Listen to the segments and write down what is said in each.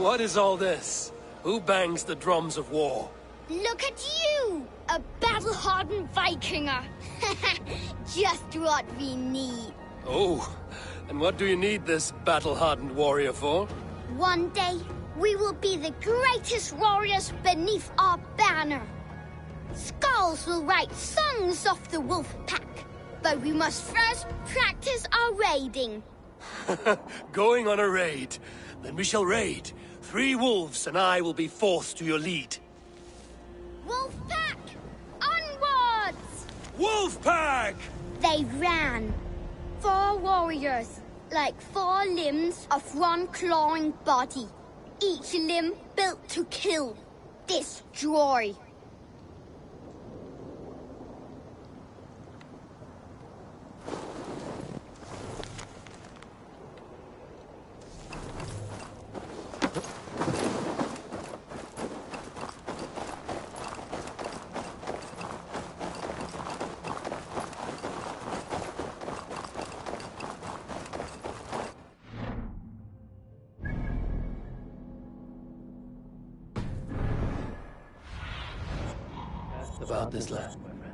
What is all this? Who bangs the drums of war? Look at you! A battle-hardened Vikinger! Just what we need. Oh, and what do you need this battle-hardened warrior for? One day, we will be the greatest warriors beneath our banner. Skulls will write songs of the wolf pack, but we must first practice our raiding. Going on a raid. Then we shall raid. 3 wolves and I will be forced to your lead. Wolf pack! Onwards! Wolf pack! They ran. 4 warriors, like 4 limbs of one clawing body. Each limb built to kill, destroy. About this land, my friend.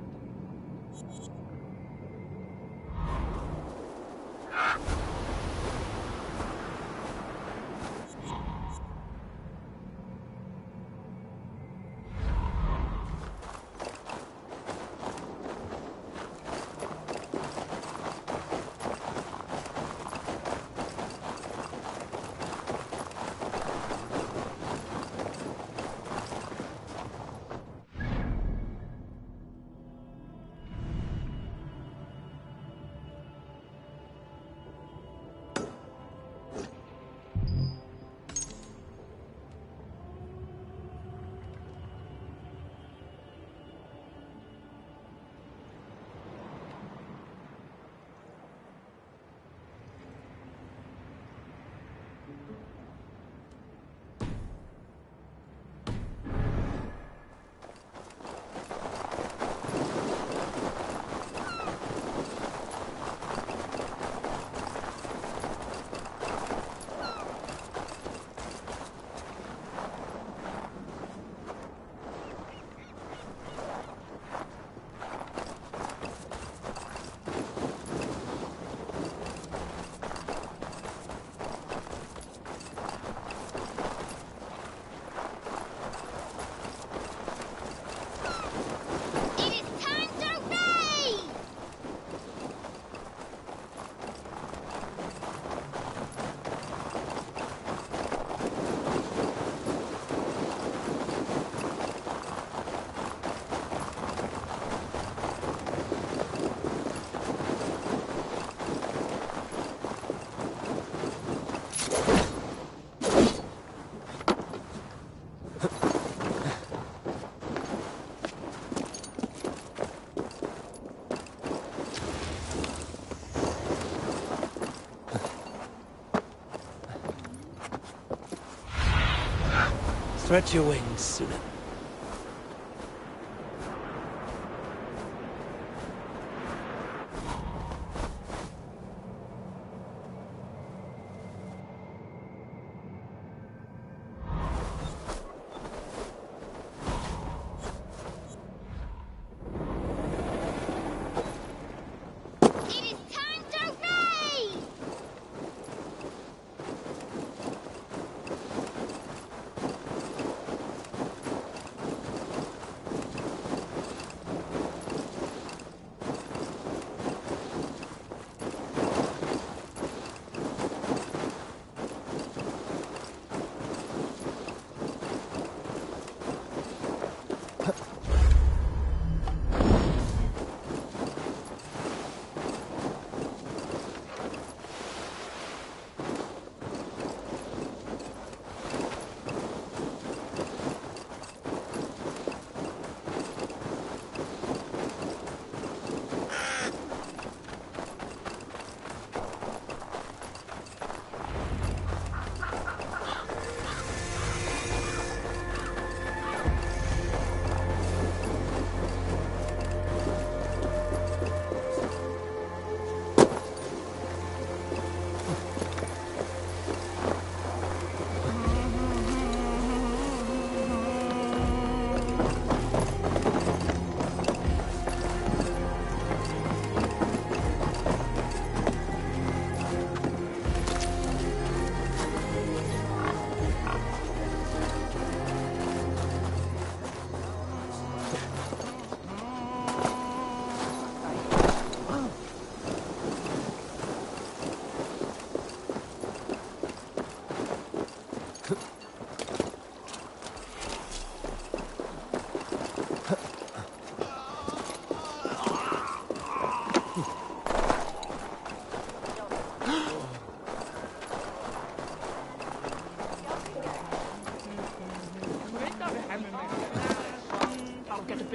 Stretch your wings, Sunan.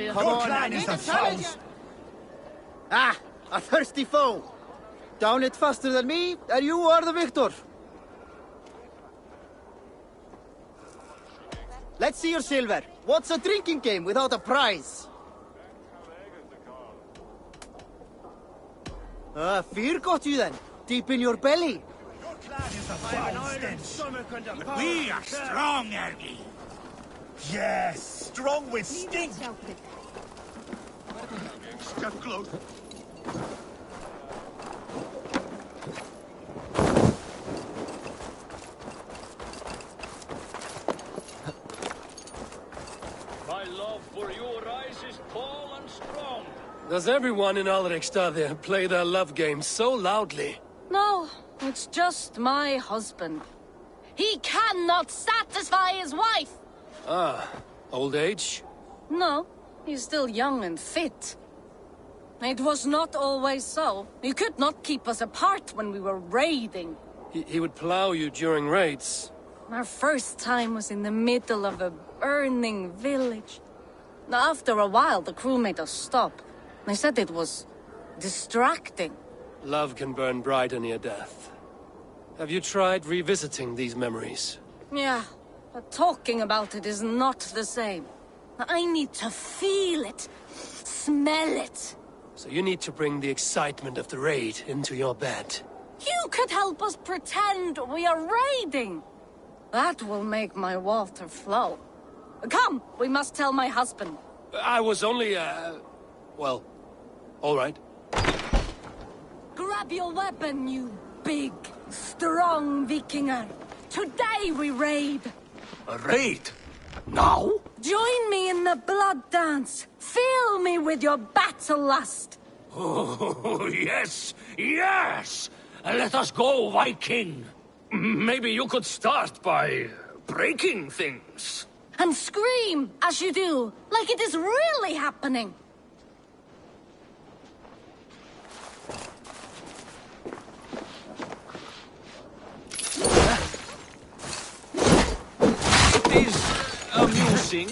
Come on, I need a challenge. Ah, a thirsty foe. Down it faster than me, and you are the victor. Let's see your silver. What's a drinking game without a prize? Fear got you then, deep in your belly. Your clan is a foul stench. We are strong, Ergi. Yes, strong with stink. Step close. My love for you rises tall and strong. Does everyone in Alrekstad there play their love game so loudly? No, it's just my husband. He cannot satisfy his wife! Ah, old age? No, he's still young and fit. It was not always so. He could not keep us apart when we were raiding. He would plow you during raids. Our first time was in the middle of a burning village. After a while, the crew made us stop. They said it was distracting. Love can burn brighter near death. Have you tried revisiting these memories? Yeah, but talking about it is not the same. I need to feel it, smell it. So you need to bring the excitement of the raid into your bed. You could help us pretend we are raiding. That will make my water flow. Come, we must tell my husband. I was only, well, all right. Grab your weapon, you big, strong Vikinger. Today we raid. A raid? Now? Join me in the blood dance. Fill me with your battle lust. Oh, yes, yes! Let us go, Viking. Maybe you could start by breaking things. And scream as you do, like it is really happening. It is amusing,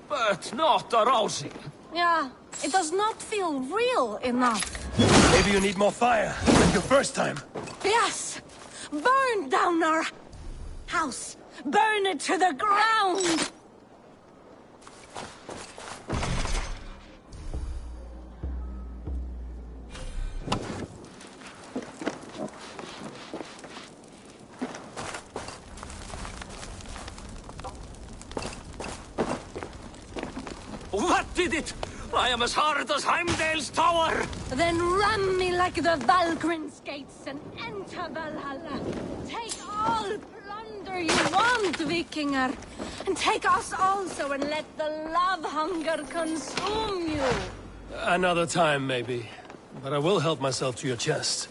but not arousing. Yeah, it does not feel real enough. Maybe you need more fire than your first time. Yes! Burn down our house! Burn it to the ground! What did it? I am as hard as Heimdall's tower! Then ram me like the Valgrin's gates and enter Valhalla. Take all plunder you want, Vikinger. And take us also and let the love hunger consume you. Another time, maybe. But I will help myself to your chest.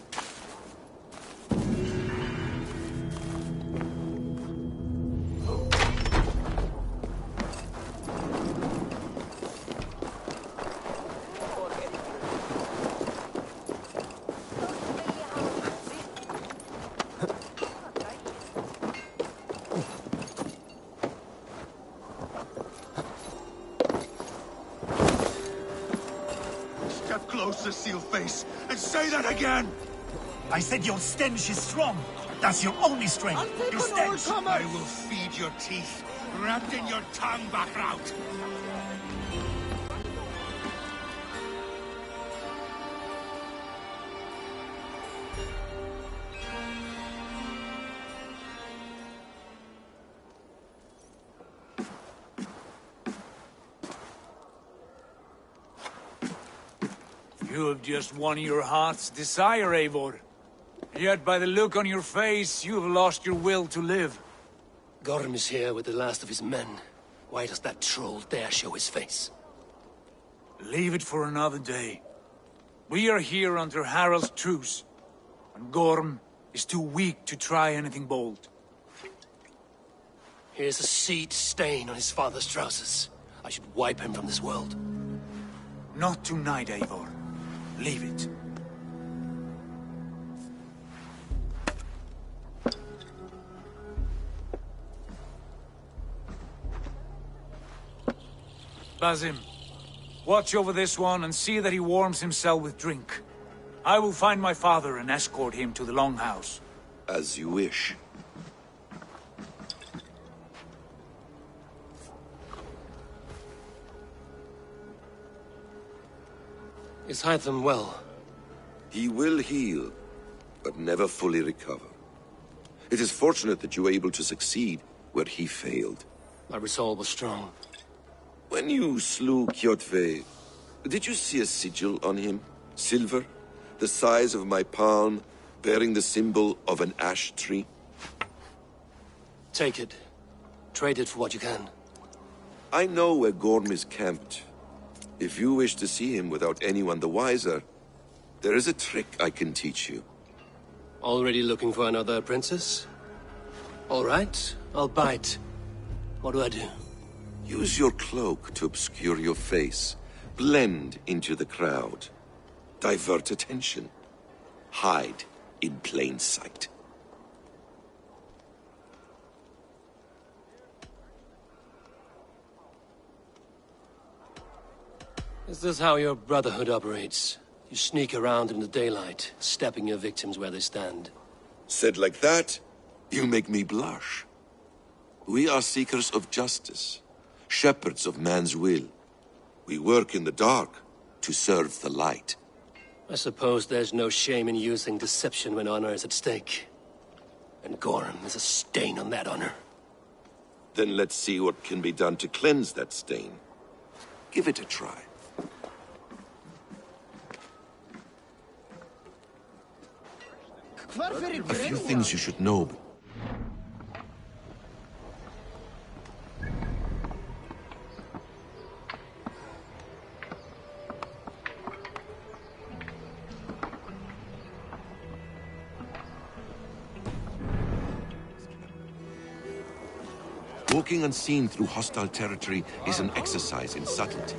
Step closer, seal face, and say that again! I said your stench is strong. That's your only strength. Your stench. I will feed your teeth, wrapped in your tongue, Backraut! You have just won your heart's desire, Eivor. Yet by the look on your face, you have lost your will to live. Gorm is here with the last of his men. Why does that troll dare show his face? Leave it for another day. We are here under Harald's truce, and Gorm is too weak to try anything bold. Here's a seed stain on his father's trousers. I should wipe him from this world. Not tonight, Eivor. Leave it. Basim, Watch over this one and see that he warms himself with drink. I will find my father and escort him to the Longhouse. As you wish. Is Hytham well? He will heal, but never fully recover. It is fortunate that you were able to succeed where he failed. My resolve was strong. When you slew Kjotve, did you see a sigil on him? Silver? The size of my palm, bearing the symbol of an ash tree? Take it. Trade it for what you can. I know where Gorm is camped. If you wish to see him without anyone the wiser, there is a trick I can teach you. Already looking for another princess? All right, I'll bite. What do I do? Use your cloak to obscure your face. Blend into the crowd. Divert attention. Hide in plain sight. Is this how your Brotherhood operates? You sneak around in the daylight, stepping your victims where they stand. Said like that, you make me blush. We are seekers of justice, shepherds of man's will. We work in the dark to serve the light. I suppose there's no shame in using deception when honor is at stake. And Gorm is a stain on that honor. Then let's see what can be done to cleanse that stain. Give it a try. A few things you should know. Walking unseen through hostile territory is an exercise in subtlety.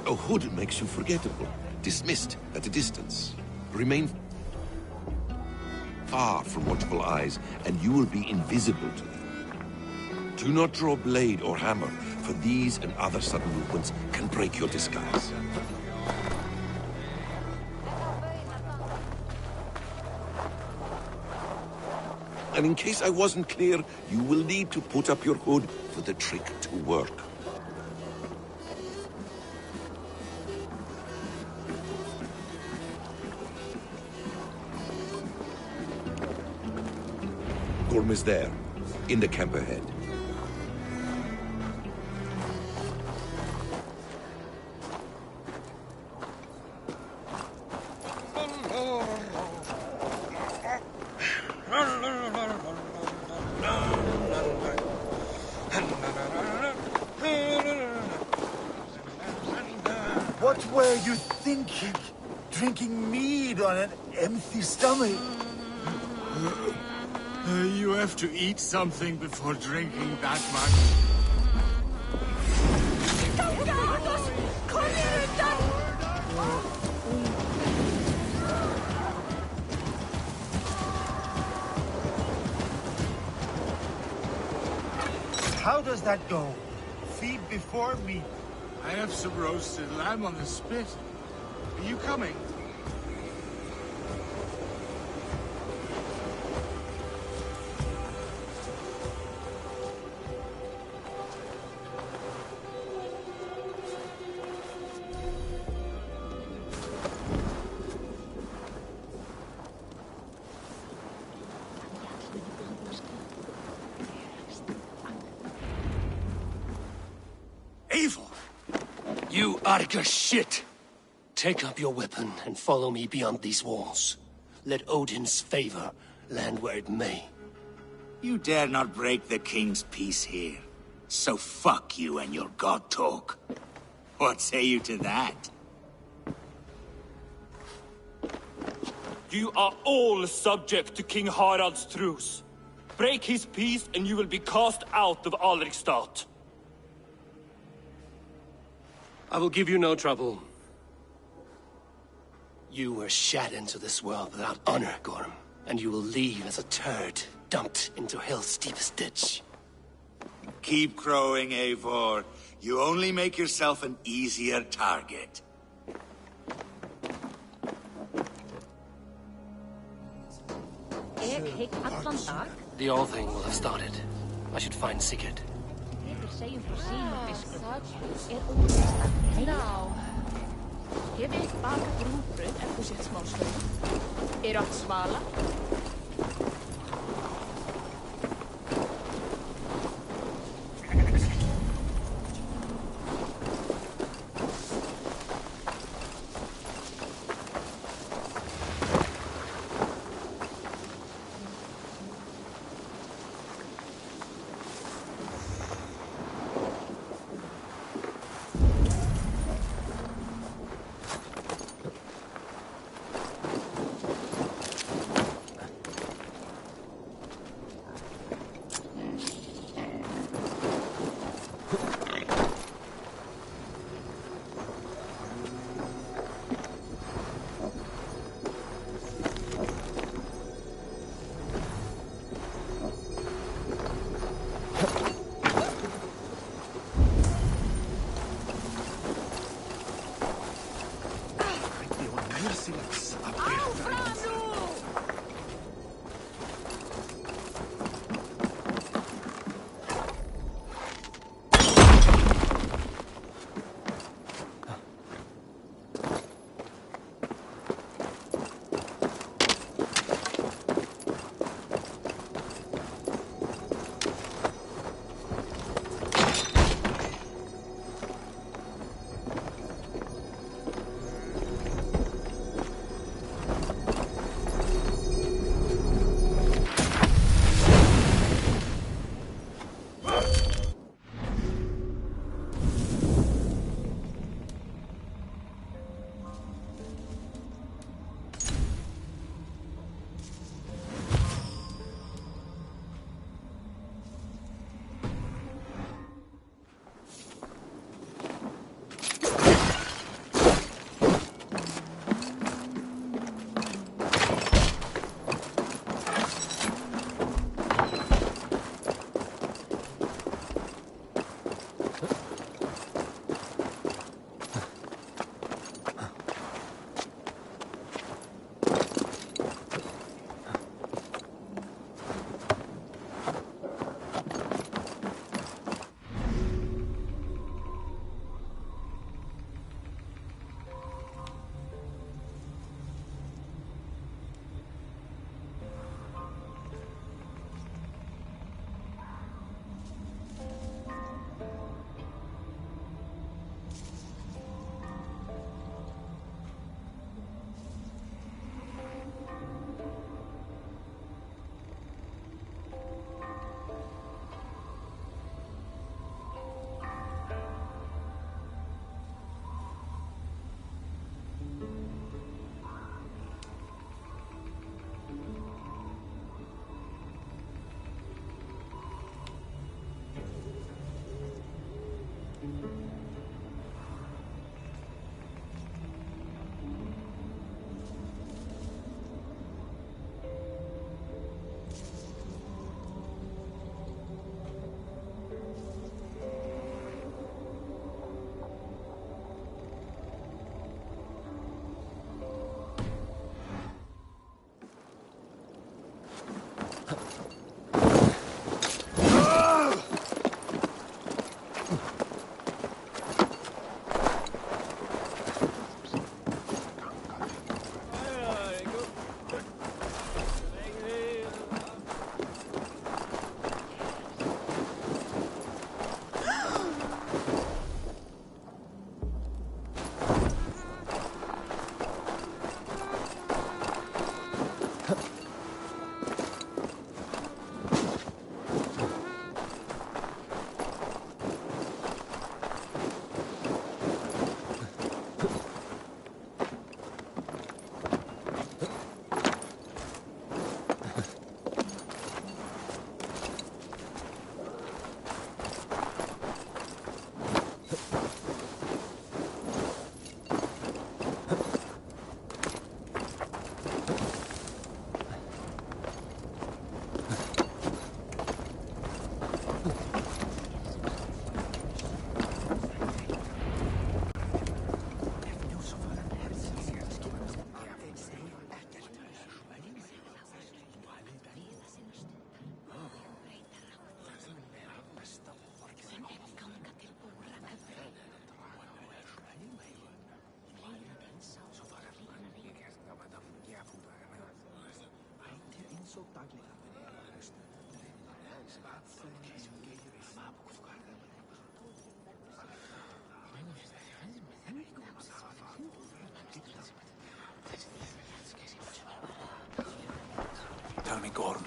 A hood makes you forgettable, dismissed at a distance. Remain far from watchful eyes, and you will be invisible to them. Do not draw blade or hammer, for these and other sudden movements can break your disguise. And in case I wasn't clear, you will need to put up your hood for the trick to work. Gorm is there, in the camp ahead. What were you thinking? Drinking mead on an empty stomach? You have to eat something before drinking that much. How does that go? Feed before meat. I have some roasted lamb on the spit. Are you coming? You Arga shit! Take up your weapon and follow me beyond these walls. Let Odin's favor land where it may. You dare not break the king's peace here. So fuck you and your god talk. What say you to that? You are all subject to King Harald's truce. Break his peace and you will be cast out of Alrikstad. I will give you no trouble. You were shat into this world without honor, Gorm, and you will leave as a turd, dumped into hell's deepest ditch. Keep crowing, Eivor. You only make yourself an easier target. The old thing will have started. I should find Sigurd. Hef ég baka brúnbrauð ef þú sett smá slögg? Átt svala?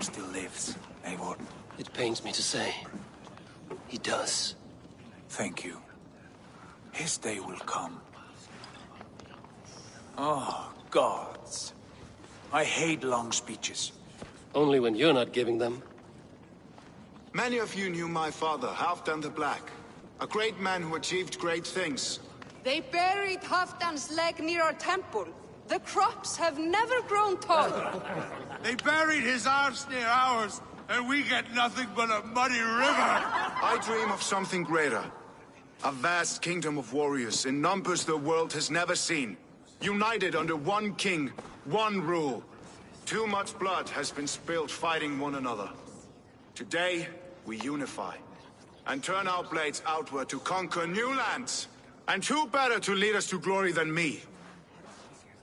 still lives, Eivor. It pains me to say. He does. Thank you. His day will come. Oh, gods. I hate long speeches. Only when you're not giving them. Many of you knew my father, Halfdan the Black. A great man who achieved great things. They buried Halfdan's leg near our temple. The crops have never grown tall. They buried his arse near ours, and we get nothing but a muddy river. I dream of something greater. A vast kingdom of warriors in numbers the world has never seen. United under one king, one rule. Too much blood has been spilled fighting one another. Today, we unify. And turn our blades outward to conquer new lands. And who better to lead us to glory than me?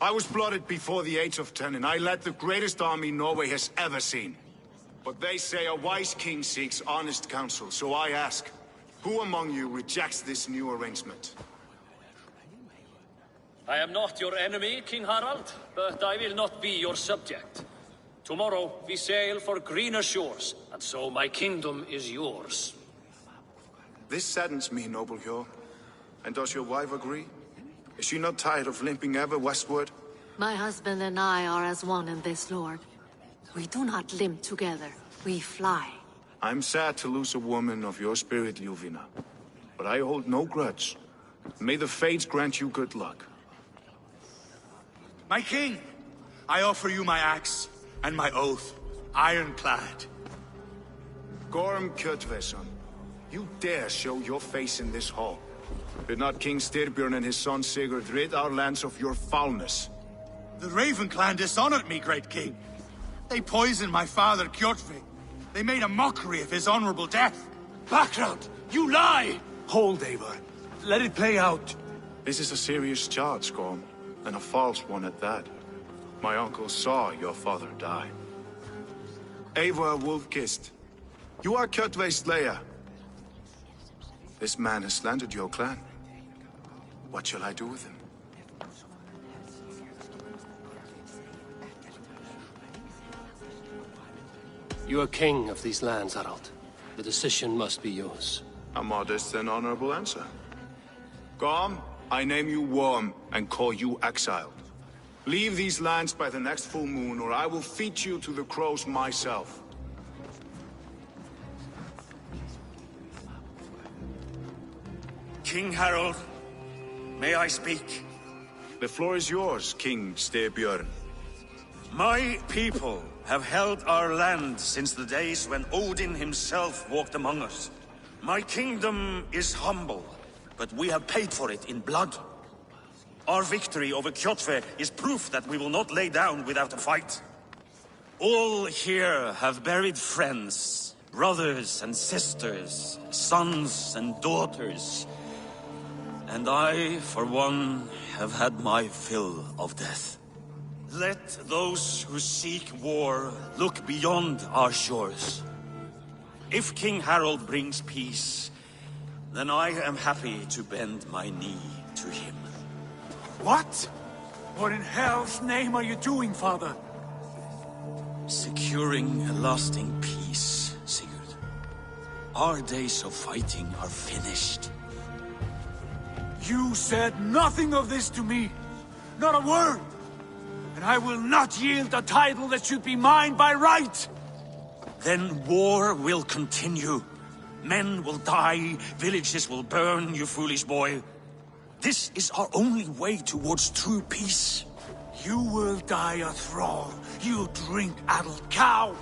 I was blooded before the age of 10, and I led the greatest army Norway has ever seen. But they say a wise king seeks honest counsel, so I ask, who among you rejects this new arrangement? I am not your enemy, King Harald, but I will not be your subject. Tomorrow we sail for greener shores, and so my kingdom is yours. This saddens me, noble Hjor. And does your wife agree? Is she not tired of limping ever westward? My husband and I are as one in this, Lord. We do not limp together. We fly. I'm sad to lose a woman of your spirit, Ljuvina. But I hold no grudge. May the fates grant you good luck. My king, I offer you my axe and my oath, ironclad. Gorm Kjotveson, you dare show your face in this hall. Did not King Styrbjörn and his son Sigurd rid our lands of your foulness? The Raven clan dishonored me, great king. They poisoned my father, Kjotve. They made a mockery of his honorable death. Background! You lie! Hold, Eivor. Let it play out. This is a serious charge, Gorm, and a false one at that. My uncle saw your father die. Eivor Wolf-Kissed, you are Kjotve's slayer. This man has slandered your clan. What shall I do with him? You are king of these lands, Harald. The decision must be yours. A modest and honorable answer. Gorm, I name you Worm and call you exiled. Leave these lands by the next full moon, or I will feed you to the crows myself. King Harald, may I speak? The floor is yours, King Styrbjörn. My people have held our land since the days when Odin himself walked among us. My kingdom is humble, but we have paid for it in blood. Our victory over Kjotve is proof that we will not lay down without a fight. All here have buried friends, brothers and sisters, sons and daughters. And I, for one, have had my fill of death. Let those who seek war look beyond our shores. If King Harald brings peace, then I am happy to bend my knee to him. What? What in hell's name are you doing, father? Securing a lasting peace, Sigurd. Our days of fighting are finished. You said nothing of this to me. Not a word. And I will not yield a title that should be mine by right. Then war will continue. Men will die, villages will burn, you foolish boy. This is our only way towards true peace. You will die a thrall, you drink-addled cow.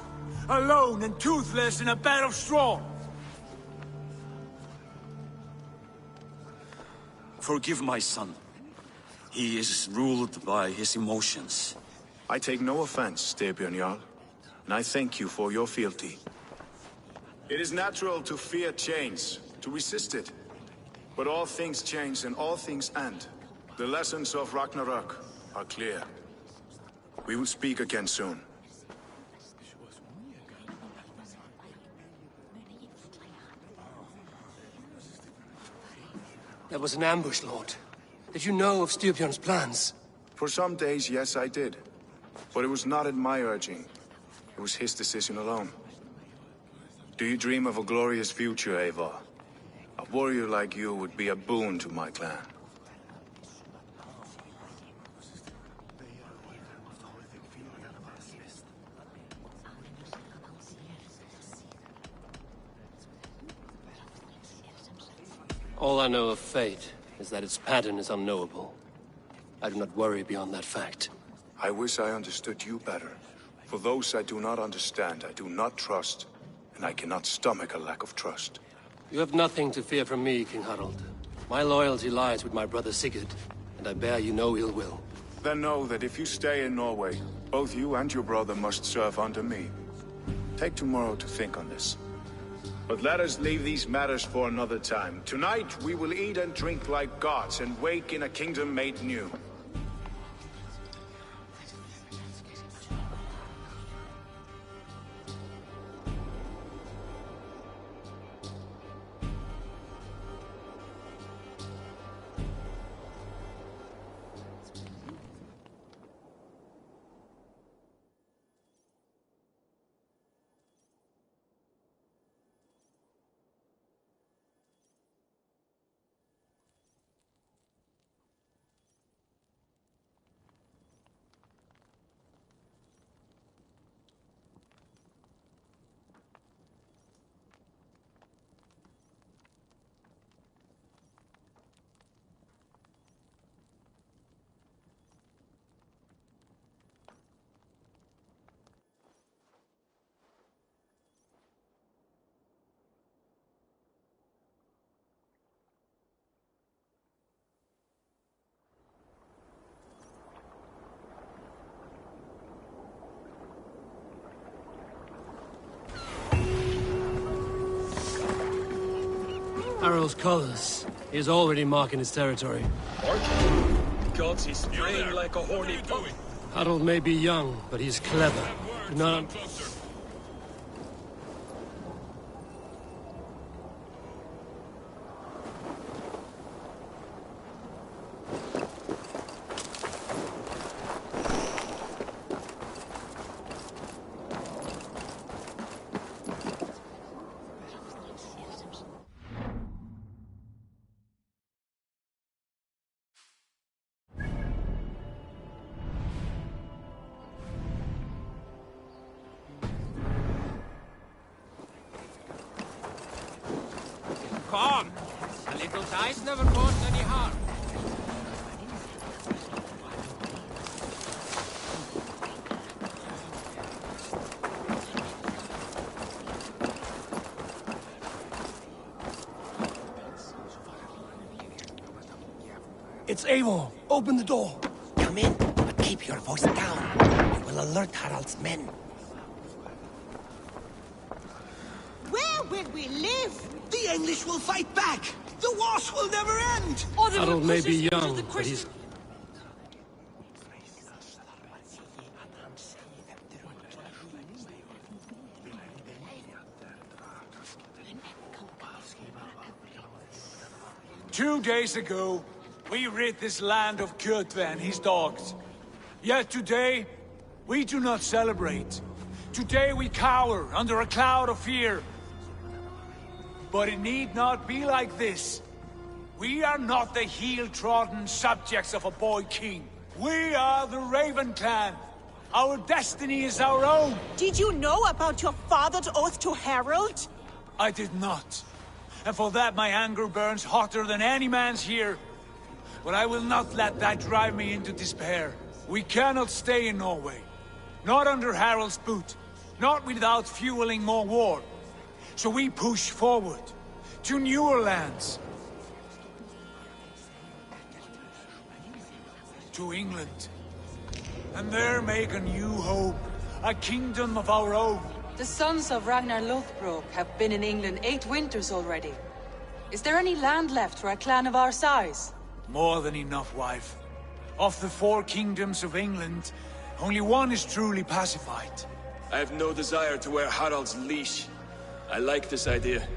Alone and toothless in a bed of straw. Forgive my son. He is ruled by his emotions. I take no offense, Styrbjörn Jarl, and I thank you for your fealty. It is natural to fear change, to resist it. But all things change and all things end. The lessons of Ragnarok are clear. We will speak again soon. That was an ambush, Lord. Did you know of Styrbjörn's plans? For some days, yes, I did. But it was not at my urging. It was his decision alone. Do you dream of a glorious future, Eivor? A warrior like you would be a boon to my clan. All I know of fate is that its pattern is unknowable. I do not worry beyond that fact. I wish I understood you better. For those I do not understand, I do not trust, and I cannot stomach a lack of trust. You have nothing to fear from me, King Harald. My loyalty lies with my brother Sigurd, and I bear you no ill will. Then know that if you stay in Norway, both you and your brother must serve under me. Take tomorrow to think on this. But let us leave these matters for another time. Tonight, we will eat and drink like gods and wake in a kingdom made new. Harald's colors. He is already marking his territory. Gods, he's spraying like a horny puppy. Harald may be young, but he's clever. Do not... Come! A little dice never caused any harm. It's Eivor! Open the door! Come in, but keep your voice down. We will alert Harald's men. Where will we live? The English will fight back! The wars will never end! Harald may be young, but he's... Two days ago, we rid this land of Kjotve and his dogs. Yet today, we do not celebrate. Today we cower under a cloud of fear. But it need not be like this. We are not the heel-trodden subjects of a boy king. We are the Raven clan. Our destiny is our own. Did you know about your father's oath to Harald? I did not. And for that my anger burns hotter than any man's here. But I will not let that drive me into despair. We cannot stay in Norway. Not under Harald's boot. Not without fueling more war. So we push forward, to newer lands. To England. And there make a new hope, a kingdom of our own. The sons of Ragnar Lothbrok have been in England 8 winters already. Is there any land left for a clan of our size? More than enough, wife. Of the 4 kingdoms of England, only one is truly pacified. I have no desire to wear Harald's leash. I like this idea.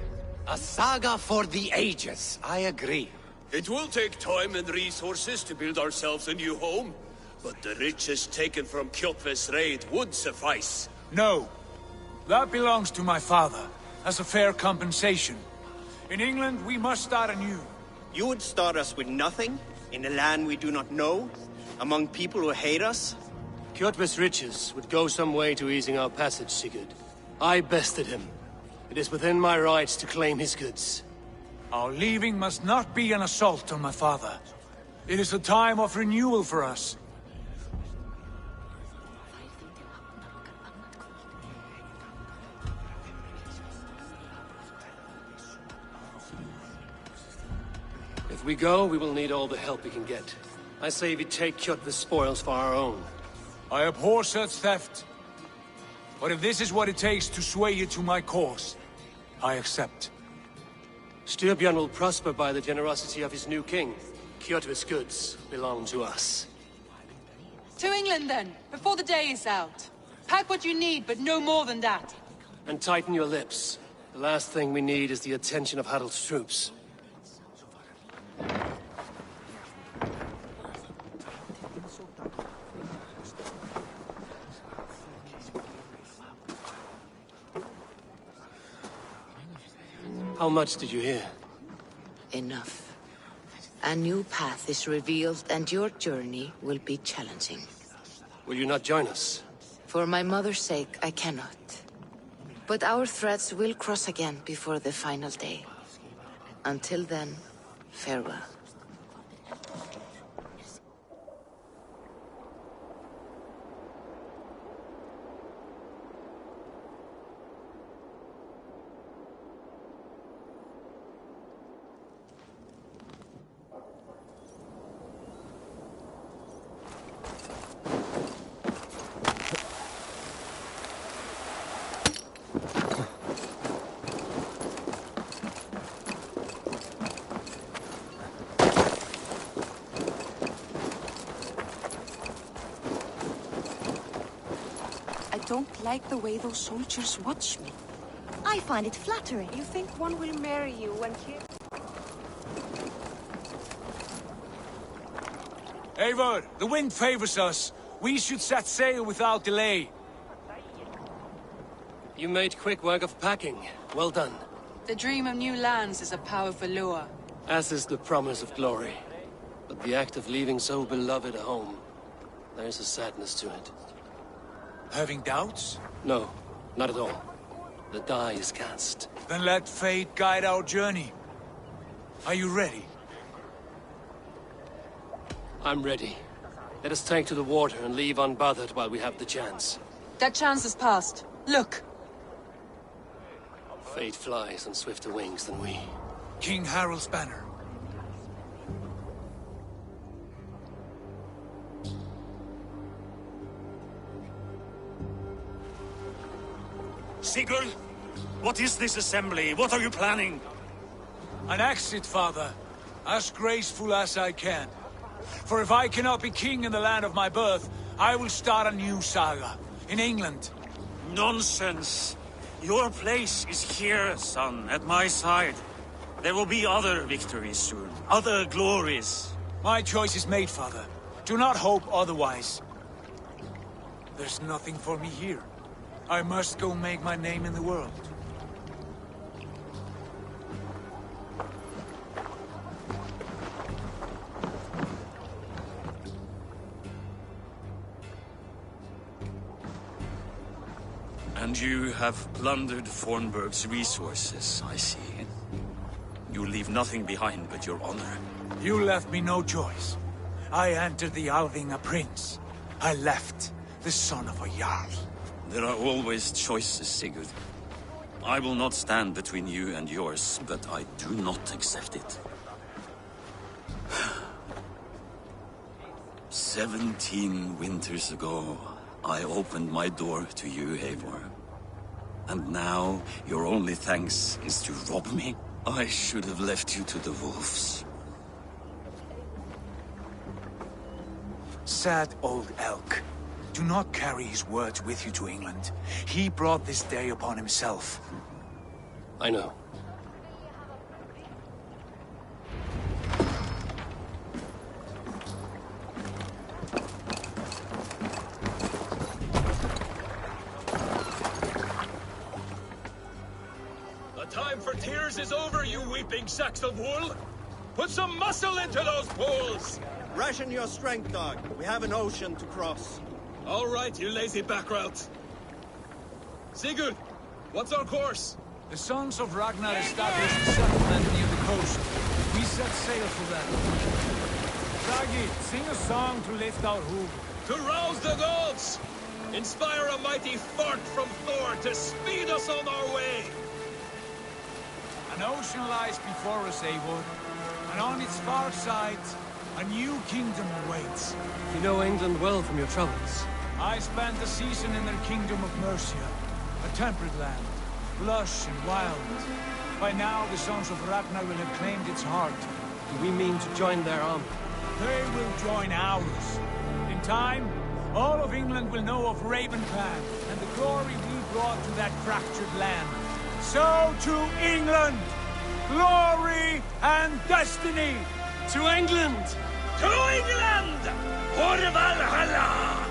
A saga for the ages, I agree. It will take time and resources to build ourselves a new home, but the riches taken from Kjotve's raid would suffice. No. That belongs to my father, as a fair compensation. In England, we must start anew. You would start us with nothing? In a land we do not know? Among people who hate us? Kjotve's riches would go some way to easing our passage, Sigurd. I bested him. It is within my rights to claim his goods. Our leaving must not be an assault on my father. It is a time of renewal for us. If we go, we will need all the help we can get. I say we take Kjotve's spoils for our own. I abhor such theft. But if this is what it takes to sway you to my cause, I accept. Styrbjörn will prosper by the generosity of his new king. Kjotve's goods belong to us. To England, then, before the day is out. Pack what you need, but no more than that. And tighten your lips. The last thing we need is the attention of Harald's troops. How much did you hear? Enough. A new path is revealed, and your journey will be challenging. Will you not join us? For my mother's sake, I cannot. But our threads will cross again before the final day. Until then, farewell. I don't like the way those soldiers watch me. I find it flattering. You think one will marry you when he... Eivor, the wind favors us. We should set sail without delay. You made quick work of packing. Well done. The dream of new lands is a powerful lure. As is the promise of glory. But the act of leaving so beloved a home, there is a sadness to it. Having doubts? No, not at all. The die is cast. Then let fate guide our journey. Are you ready? I'm ready. Let us take to the water and leave unbothered while we have the chance. That chance is past. Look! Fate flies on swifter wings than we. King Harald's banner. Sigurd, what is this assembly? What are you planning? An exit, father. As graceful as I can. For if I cannot be king in the land of my birth, I will start a new saga. In England. Nonsense. Your place is here, son, at my side. There will be other victories soon. Other glories. My choice is made, father. Do not hope otherwise. There's nothing for me here. I must go make my name in the world. And you have plundered Fornburg's resources, I see. You leave nothing behind but your honor. You left me no choice. I entered the Alving a prince. I left the son of a Jarl. There are always choices, Sigurd. I will not stand between you and yours, but I do not accept it. 17 winters ago, I opened my door to you, Eivor. And now, your only thanks is to rob me? I should have left you to the wolves. Sad old elk. Do not carry his words with you to England. He brought this day upon himself. I know. time for tears is over, you weeping sacks of wool! Put some muscle into those poles! Ration your strength, dog. We have an ocean to cross. All right, you lazy backroutes. Sigurd, what's our course? The sons of Ragnar established a settlement near the coast. We set sail for them. Bragi, sing a song to lift our hoof. To rouse the gods! Inspire a mighty fart from Thor to speed us on our way! An ocean lies before us, Eivor, and on its far side, a new kingdom awaits. You know England well from your travels. I spent a season in their kingdom of Mercia, a temperate land, lush and wild. By now, the sons of Ragnar will have claimed its heart. Do we mean to join their army? They will join ours. In time, all of England will know of Raven Clan and the glory we brought to that fractured land. So to England! Glory and destiny! To England! To England! For Valhalla!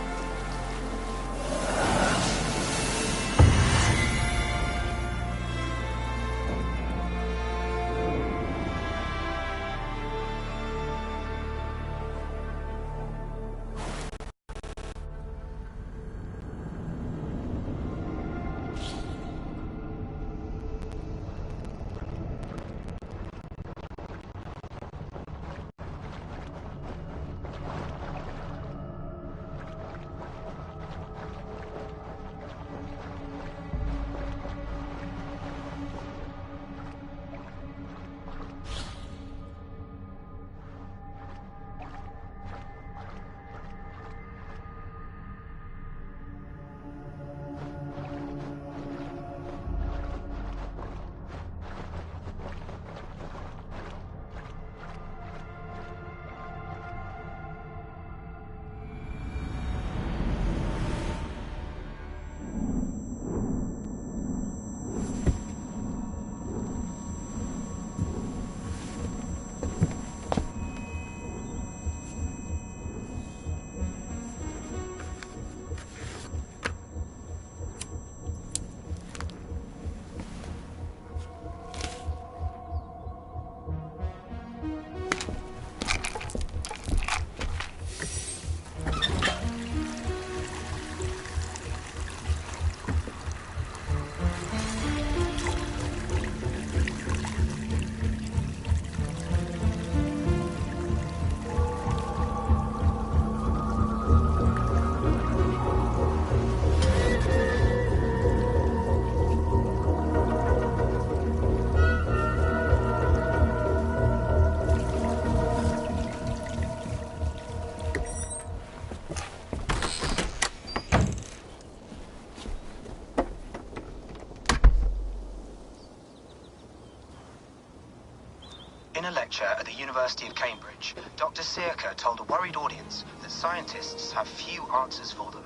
In a lecture at the University of Cambridge, Dr. Sirka told a worried audience that scientists have few answers for them.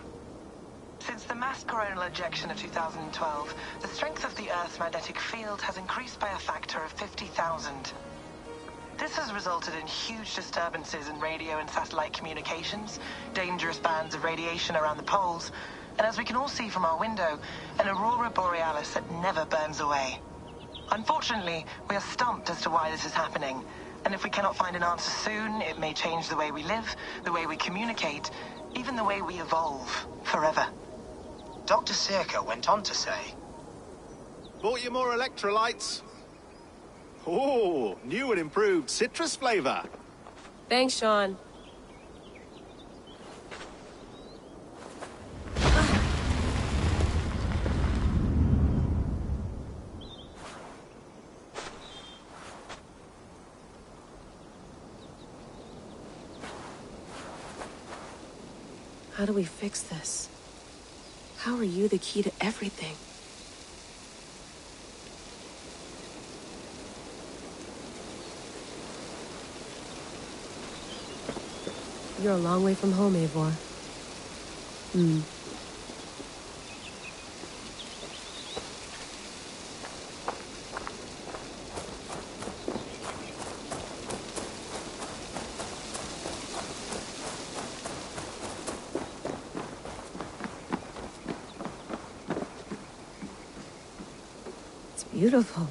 Since the mass coronal ejection of 2012, the strength of the Earth's magnetic field has increased by a factor of 50,000. This has resulted in huge disturbances in radio and satellite communications, dangerous bands of radiation around the poles, and as we can all see from our window, an aurora borealis that never burns away. Unfortunately, we are stumped as to why this is happening, and if we cannot find an answer soon, it may change the way we live, the way we communicate, even the way we evolve, forever. Dr. Sirka went on to say, "Bought you more electrolytes? Oh, new and improved citrus flavor." Thanks, Sean. How do we fix this? How are you the key to everything? You're a long way from home, Eivor. Beautiful.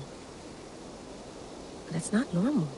That's not normal.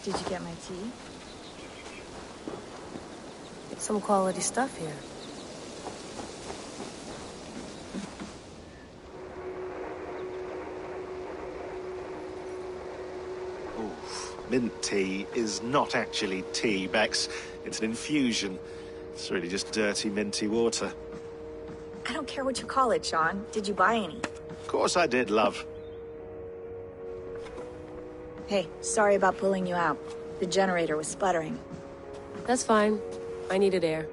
Did you get my tea? Some quality stuff here. Oof. Mint tea is not actually tea, Bex. It's an infusion. It's really just dirty, minty water. I don't care what you call it, Sean. Did you buy any? Of course I did, love. Hey, sorry about pulling you out. The generator was sputtering. That's fine. I needed air.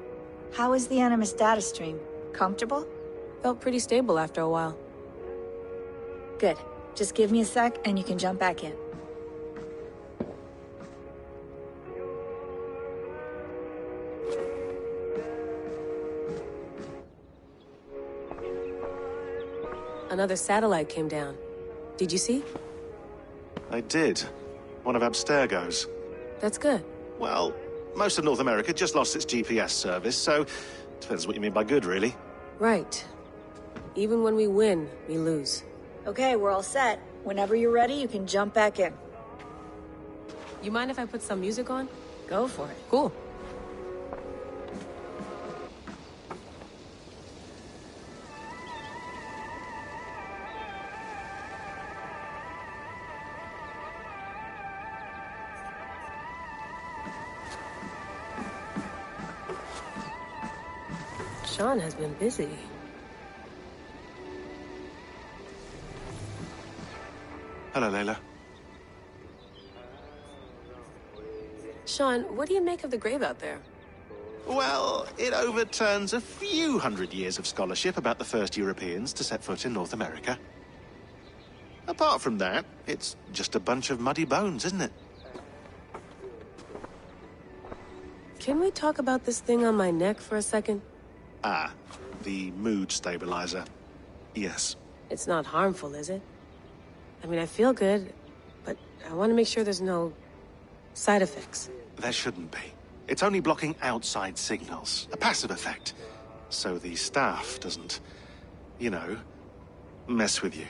How was the Animus data stream? Comfortable? Felt pretty stable after a while. Good. Just give me a sec and you can jump back in. Another satellite came down. Did you see? I did. One of Abstergo's. That's good. Well, most of North America just lost its GPS service, so depends what you mean by good, really. Right. Even when we win, we lose. Okay, we're all set. Whenever you're ready, you can jump back in. You mind if I put some music on? Go for it. Cool. Sean has been busy. Hello, Layla. Sean, what do you make of the grave out there? Well, it overturns a few hundred years of scholarship about the first Europeans to set foot in North America. Apart from that, it's just a bunch of muddy bones, isn't it? Can we talk about this thing on my neck for a second? Ah, the mood stabilizer. Yes. It's not harmful, is it? I mean, I feel good, but I want to make sure there's no side effects. There shouldn't be. It's only blocking outside signals, a passive effect. So the staff doesn't, you know, mess with you.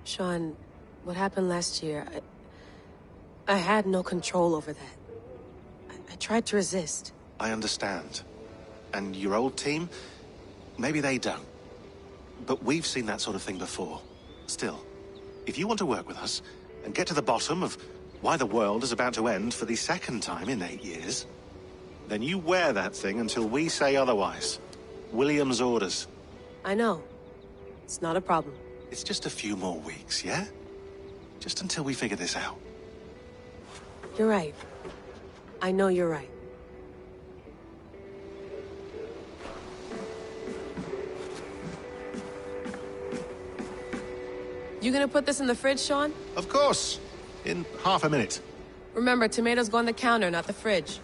Sean, what happened last year, I had no control over that. I tried to resist. I understand. And your old team, maybe they don't. But we've seen that sort of thing before. Still, if you want to work with us and get to the bottom of why the world is about to end for the second time in 8 years, then you wear that thing until we say otherwise. William's orders. I know. It's not a problem. It's just a few more weeks, yeah? Just until we figure this out. You're right. I know you're right. You gonna put this in the fridge, Sean? Of course. In half a minute. Remember, tomatoes go on the counter, not the fridge.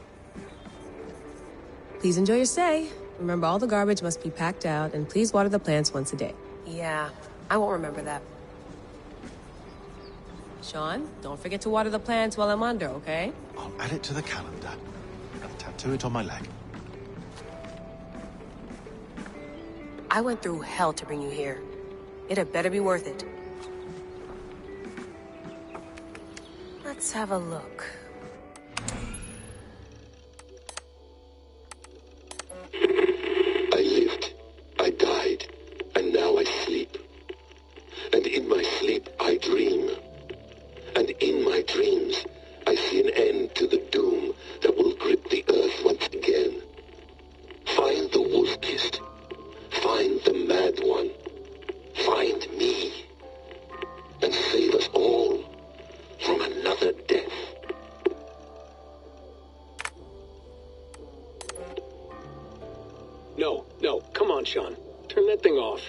Please enjoy your stay. Remember, all the garbage must be packed out, and please water the plants once a day. Yeah, I won't remember that. Sean, don't forget to water the plants while I'm under, okay? I'll add it to the calendar and tattoo it on my leg. I went through hell to bring you here. It had better be worth it. Let's have a look. I lived, I died, and now I sleep. And in my sleep I dream. And in my dreams I see an end to the doom that will grip the earth once again. Find the wolf-kissed. Find the mad one. Find me. And save us all from another death. Sean. Turn that thing off.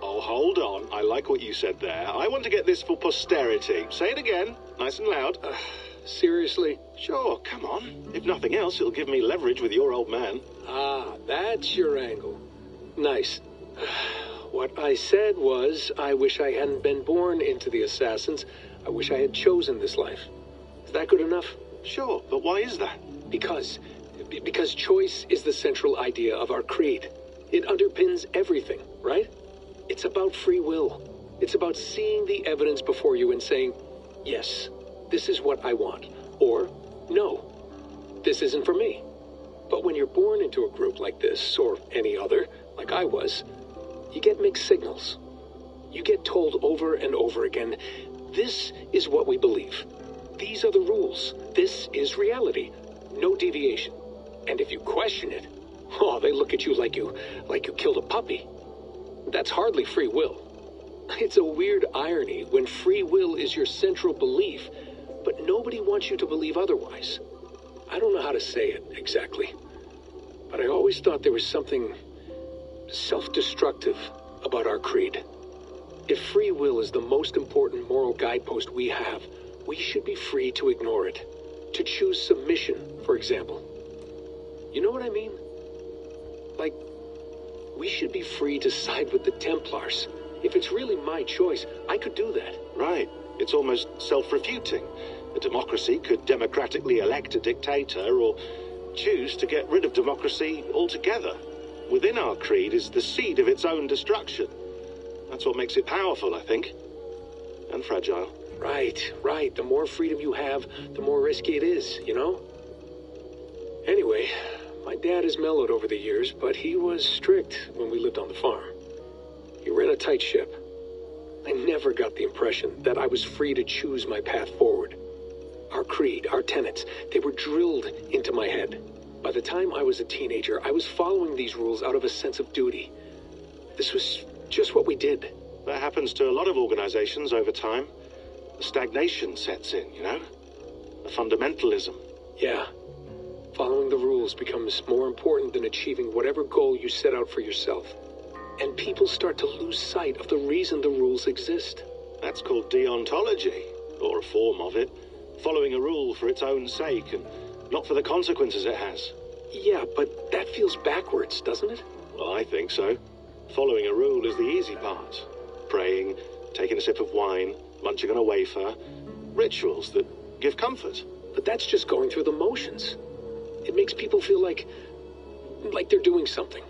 Oh, hold on. I like what you said there. I want to get this for posterity. Say it again, nice and loud. Seriously? Sure, come on. If nothing else, it'll give me leverage with your old man. Ah, that's your angle. Nice. What I said was, I wish I hadn't been born into the Assassins. I wish I had chosen this life. Is that good enough? Sure, but why is that? Because choice is the central idea of our creed. It underpins everything, right? It's about free will. It's about seeing the evidence before you and saying, yes, this is what I want. Or, no, this isn't for me. But when you're born into a group like this, or any other, like I was, you get mixed signals. You get told over and over again, this is what we believe. These are the rules. This is reality. No deviation. And if you question it, oh, they look at you like you killed a puppy. That's hardly free will. It's a weird irony when free will is your central belief, but nobody wants you to believe otherwise. I don't know how to say it exactly, but I always thought there was something self-destructive about our creed. If free will is the most important moral guidepost we have, we should be free to ignore it. To choose submission, for example. You know what I mean? Like, we should be free to side with the Templars. If it's really my choice, I could do that. Right. It's almost self-refuting. A democracy could democratically elect a dictator or choose to get rid of democracy altogether. Within our creed is the seed of its own destruction. That's what makes it powerful, I think. And fragile. Right. The more freedom you have, the more risky it is, you know? Anyway, my dad has mellowed over the years, but he was strict when we lived on the farm. He ran a tight ship. I never got the impression that I was free to choose my path forward. Our creed, our tenets, they were drilled into my head. By the time I was a teenager, I was following these rules out of a sense of duty. This was just what we did. That happens to a lot of organizations over time. The stagnation sets in, you know? The fundamentalism. Yeah. Following the rules becomes more important than achieving whatever goal you set out for yourself. And people start to lose sight of the reason the rules exist. That's called deontology, or a form of it. Following a rule for its own sake, and not for the consequences it has. Yeah, but that feels backwards, doesn't it? Well, I think so. Following a rule is the easy part. Praying, taking a sip of wine, munching on a wafer. Rituals that give comfort. But that's just going through the motions. It makes people feel like they're doing something.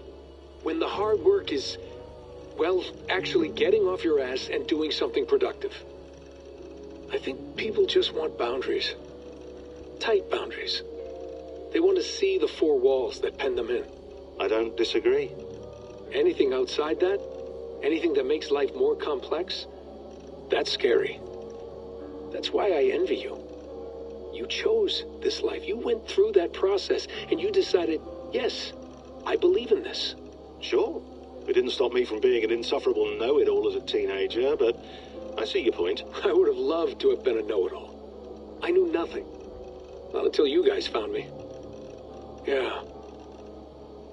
When the hard work is, well, actually getting off your ass and doing something productive. I think people just want boundaries. Tight boundaries. They want to see the four walls that pen them in. I don't disagree. Anything outside that, anything that makes life more complex, that's scary. That's why I envy you. You chose this life. You went through that process, and you decided, yes, I believe in this. Sure. It didn't stop me from being an insufferable know-it-all as a teenager, but I see your point. I would have loved to have been a know-it-all. I knew nothing. Not until you guys found me. Yeah.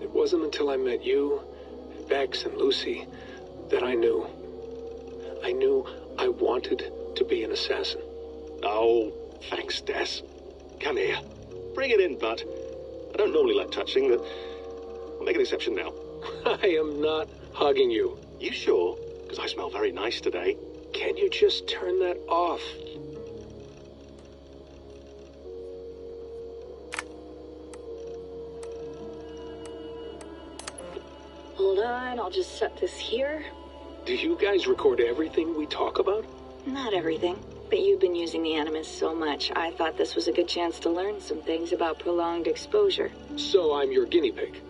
It wasn't until I met you, and Bex and Lucy, that I knew. I knew I wanted to be an assassin. Oh, thanks, Des. Come here. Bring it in, bud. I don't normally like touching, but I'll make an exception now. I am not hugging you. You sure? Because I smell very nice today. Can you just turn that off? Hold on, I'll just set this here. Do you guys record everything we talk about? Not everything, but you've been using the Animus so much, I thought this was a good chance to learn some things about prolonged exposure. So I'm your guinea pig?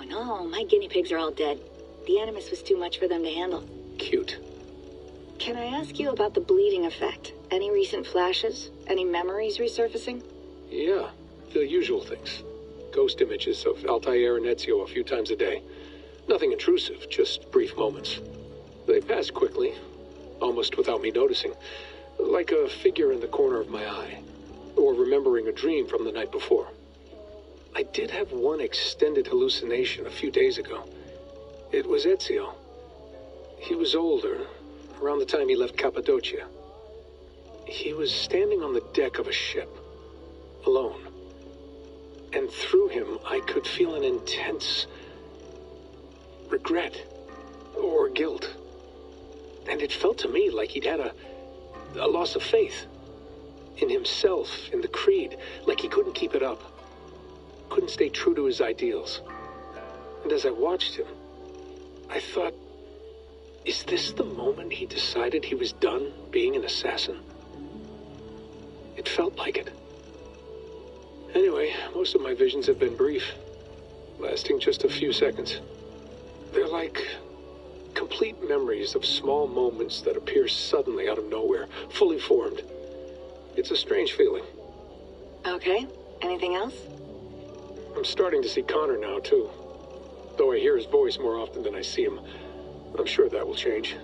No, my guinea pigs are all dead. The Animus was too much for them to handle. Cute. Can I ask you about the bleeding effect? Any recent flashes? Any memories resurfacing? Yeah, the usual things. Ghost images of Altair and Ezio a few times a day. Nothing intrusive, just brief moments. They pass quickly, almost without me noticing. Like a figure in the corner of my eye. Or remembering a dream from the night before. I did have one extended hallucination a few days ago. It was Ezio. He was older, around the time he left Cappadocia. He was standing on the deck of a ship, alone. And through him, I could feel an intense regret or guilt. And it felt to me like he'd had a loss of faith in himself, in the creed, like he couldn't keep it up, couldn't stay true to his ideals. And as I watched him, I thought, is this the moment he decided he was done being an assassin? It felt like it. Anyway, most of my visions have been brief, lasting just a few seconds. They're like complete memories of small moments that appear suddenly out of nowhere, fully formed. It's a strange feeling. Okay. Anything else? I'm starting to see Connor now, too. Though I hear his voice more often than I see him, I'm sure that will change.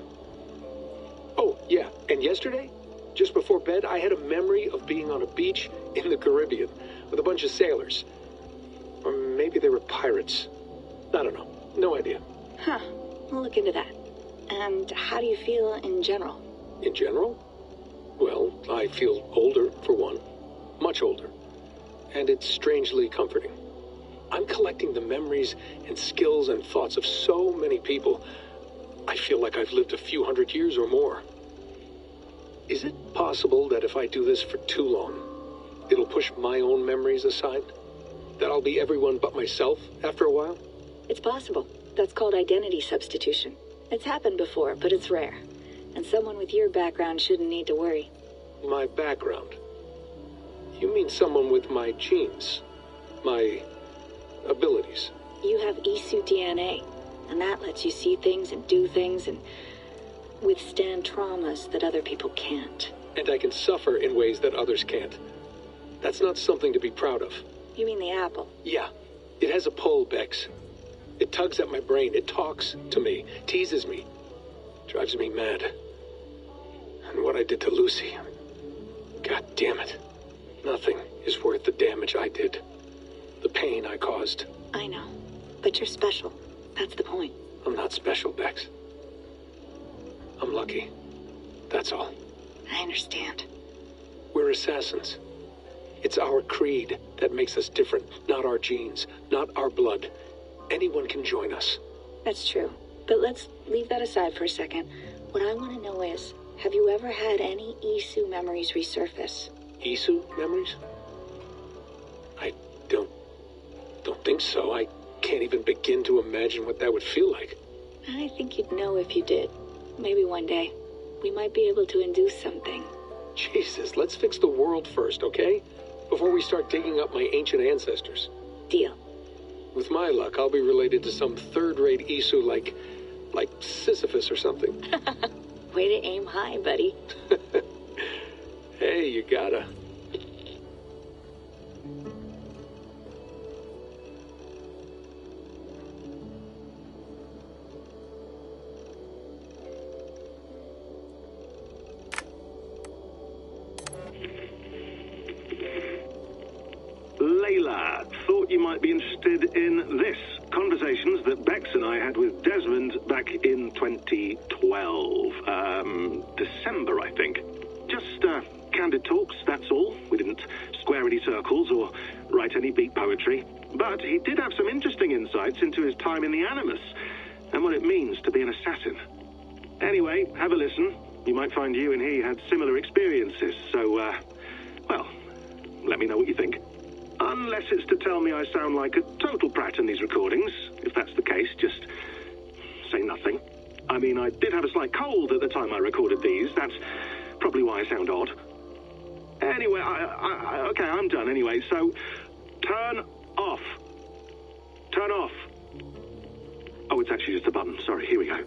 Oh, yeah, and yesterday, just before bed, I had a memory of being on a beach in the Caribbean with a bunch of sailors. Or maybe they were pirates. I don't know. No idea. Huh. We'll look into that. And how do you feel in general? In general? Well, I feel older, for one. Much older. And it's strangely comforting. I'm collecting the memories and skills and thoughts of so many people. I feel like I've lived a few hundred years or more. Is it possible that if I do this for too long, it'll push my own memories aside? That I'll be everyone but myself after a while? It's possible. That's called identity substitution. It's happened before, but it's rare. And someone with your background shouldn't need to worry. My background? You mean someone with my genes? My abilities? You have Isu DNA, and that lets you see things and do things and withstand traumas that other people can't. And I can suffer in ways that others can't. That's not something to be proud of. You mean the apple? Yeah. It has a pull, Bex. It tugs at my brain. It talks to me. Teases me. Drives me mad. And what I did to Lucy. God damn it. Nothing is worth the damage I did. The pain I caused. I know. But you're special. That's the point. I'm not special, Bex. I'm lucky. That's all. I understand. We're assassins. It's our creed that makes us different, not our genes, not our blood. Anyone can join us. That's true. But let's leave that aside for a second. What I want to know is, have you ever had any Isu memories resurface? Isu memories? I don't think so. I can't even begin to imagine what that would feel like. I think you'd know if you did. Maybe one day, we might be able to induce something. Jesus, let's fix the world first, okay? Before we start digging up my ancient ancestors. Deal. With my luck, I'll be related to some third-rate Isu like Sisyphus or something. Way to aim high, buddy. Hey, you gotta. Layla, thought you might be interested in this. Conversations that Bex and I had with Desmond back in 2012. December, I think. Just candid talks, that's all. We didn't square any circles or write any beat poetry. But he did have some interesting insights into his time in the Animus and what it means to be an assassin. Anyway, have a listen. You might find you and he had similar experiences. So, well, let me know what you think. Unless it's to tell me I sound like a total prat in these recordings. If that's the case, just say nothing. I mean, I did have a slight cold at the time I recorded these. That's probably why I sound odd. Anyway, okay, I'm done anyway, so turn off. Turn off. Oh, it's actually just a button. Sorry, here we go.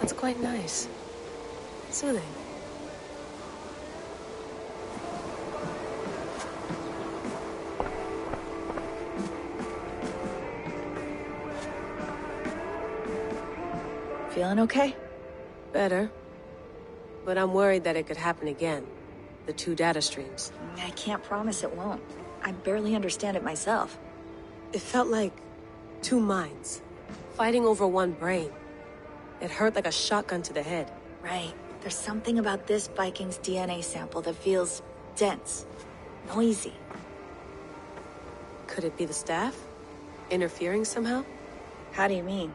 That's quite nice. Soothing. Feeling okay? Better. But I'm worried that it could happen again. The two data streams. I can't promise it won't. I barely understand it myself. It felt like two minds, fighting over one brain. It hurt like a shotgun to the head. Right. There's something about this Viking's DNA sample that feels dense, noisy. Could it be the staff? Interfering somehow? How do you mean?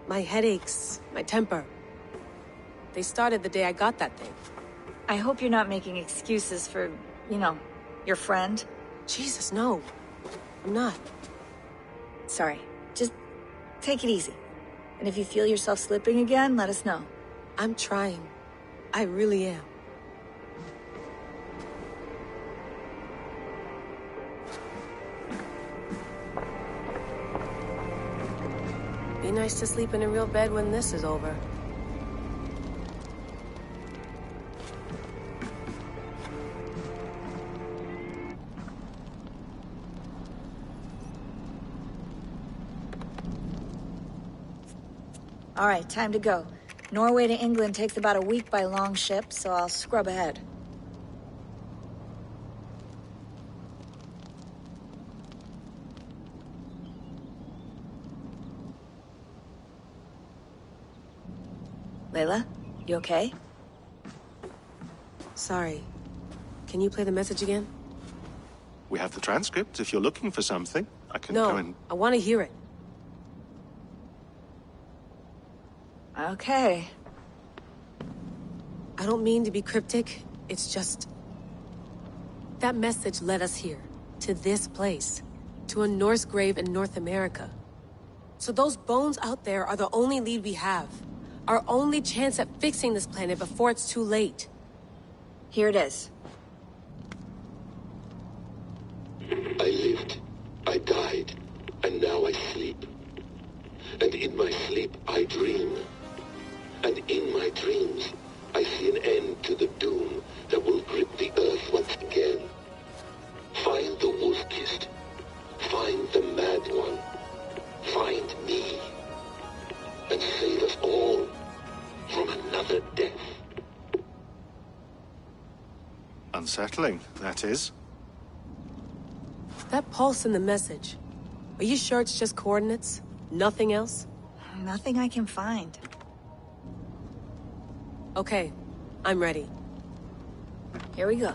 My headaches, my temper. They started the day I got that thing. I hope you're not making excuses for, you know, your friend. Jesus, no. I'm not. Sorry. Just take it easy. And if you feel yourself slipping again, let us know. I'm trying. I really am. Be nice to sleep in a real bed when this is over. All right, time to go. Norway to England takes about a week by long ship, so I'll scrub ahead. Layla, you okay? Sorry. Can you play the message again? We have the transcript. If you're looking for something, I can No, go and... I want to hear it. Okay. I don't mean to be cryptic. It's just... that message led us here. To this place. To a Norse grave in North America. So those bones out there are the only lead we have. Our only chance at fixing this planet before it's too late. Here it is. I lived, I died, and now I sleep. And in my sleep I dream. And in my dreams I see an end to the doom that will grip the earth once again. Find the wolf-kissed. Find the mad one. Find me. And save us all from another death. Unsettling, that is. That pulse in the message. Are you sure it's just coordinates? Nothing else? Nothing I can find. Okay, I'm ready. Here we go.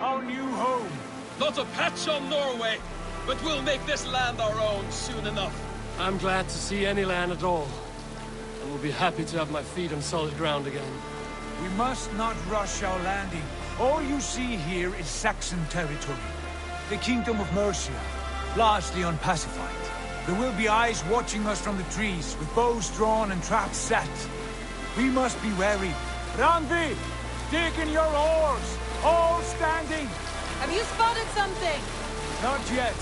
Our new home. Not a patch on Norway, but we'll make this land our own soon enough. I'm glad to see any land at all. And will be happy to have my feet on solid ground again. We must not rush our landing. All you see here is Saxon territory. The Kingdom of Mercia. largely unpacified. There will be eyes watching us from the trees, with bows drawn and traps set. We must be wary. Randvi, dig in your oars! All standing! Have you spotted something? Not yet.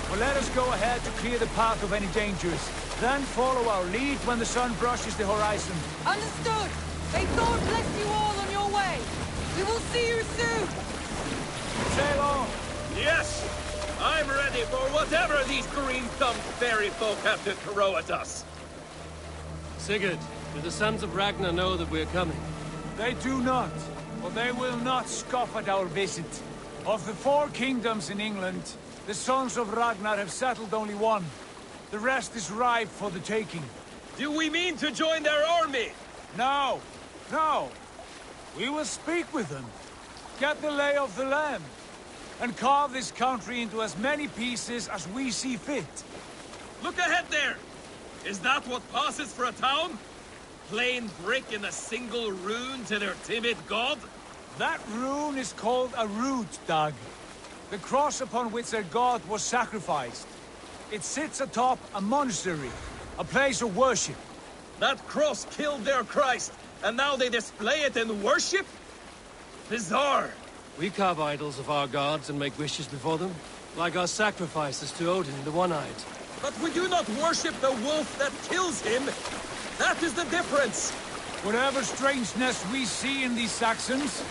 But let us go ahead to clear the path of any dangers. Then follow our lead when the sun brushes the horizon. Understood! May Thor bless you all on your way! We will see you soon! Sail on! Yes! I'm ready for whatever these green-thumbed fairy folk have to throw at us. Sigurd, do the sons of Ragnar know that we're coming? They do not, but they will not scoff at our visit. Of the 4 kingdoms in England, the sons of Ragnar have settled only one. The rest is ripe for the taking. Do we mean to join their army? No, no. We will speak with them, get the lay of the land, and carve this country into as many pieces as we see fit. Look ahead there! Is that what passes for a town? Plain brick in a single rune to their timid god? That rune is called a root, Dag. The cross upon which their god was sacrificed. It sits atop a monastery, a place of worship. That cross killed their Christ, and now they display it in worship? Bizarre. We carve idols of our gods and make wishes before them, like our sacrifices to Odin, the One-Eyed. But we do not worship the wolf that kills him. That is the difference. Whatever strangeness we see in these Saxons,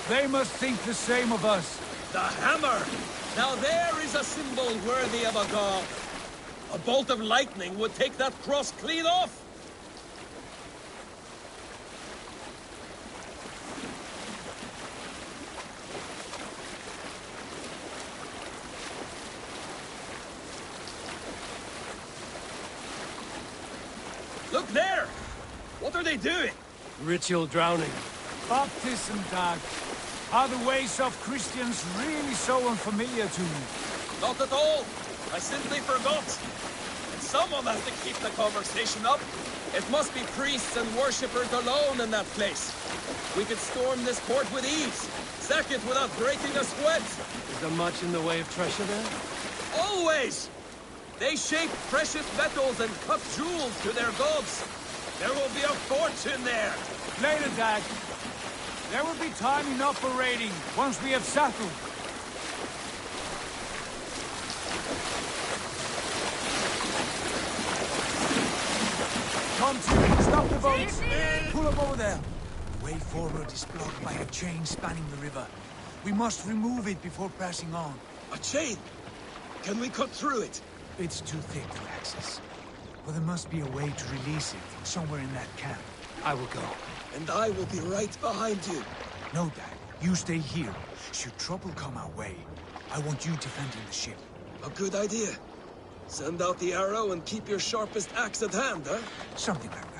they must think the same of us. The hammer! Now there is a symbol worthy of a god. A bolt of lightning would take that cross clean off. Look there! What are they doing? Ritual drowning. Baptism, Dag. Are the ways of Christians really so unfamiliar to you? Not at all. I simply forgot. And someone has to keep the conversation up. It must be priests and worshippers alone in that place. We could storm this port with ease. Sack it without breaking a sweat. Is there much in the way of treasure there? Always! They shape precious metals and cut jewels to their gods. There will be a fortune there. Later, Dag. There will be time enough for raiding once we have settled. Come to, stop the boats. Pull up over there. The way forward is blocked by a chain spanning the river. We must remove it before passing on. A chain? Can we cut through it? It's too thick to access. But there must be a way to release it, somewhere in that camp. I will go. And I will be right behind you. No, Dad. You stay here. Should trouble come our way, I want you defending the ship. A good idea. Send out the arrow and keep your sharpest axe at hand, huh? Something like that.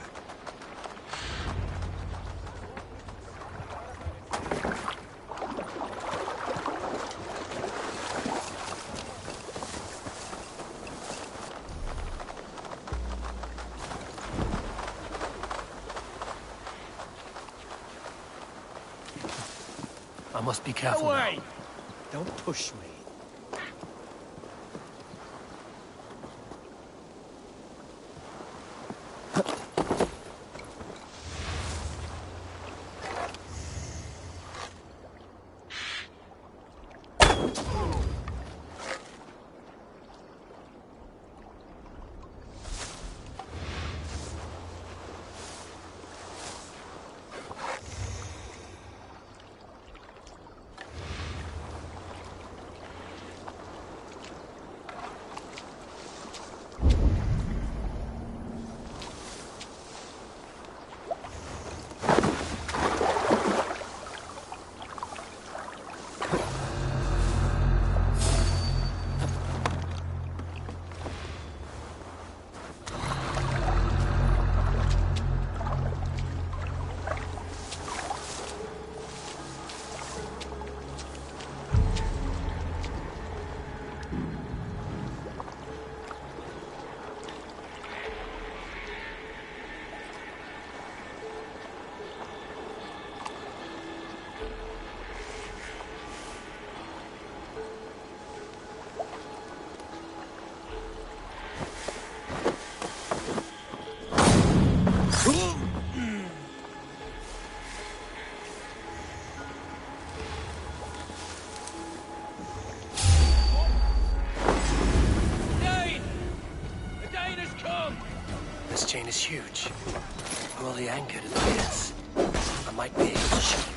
I must be careful Away! now. Don't push me. This chain is huge. Poorly anchored, it appears. I might be able to shoot it.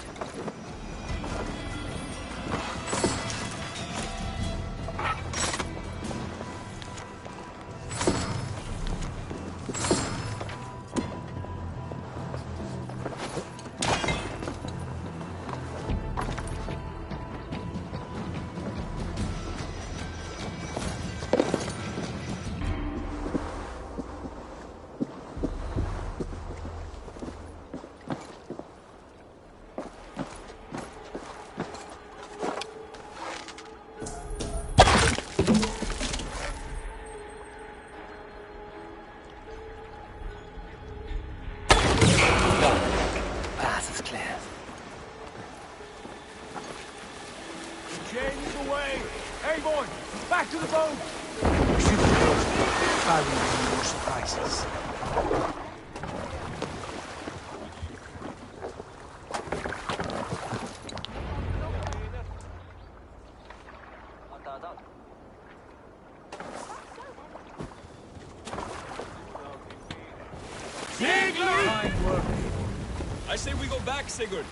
I say we go back, Sigurd.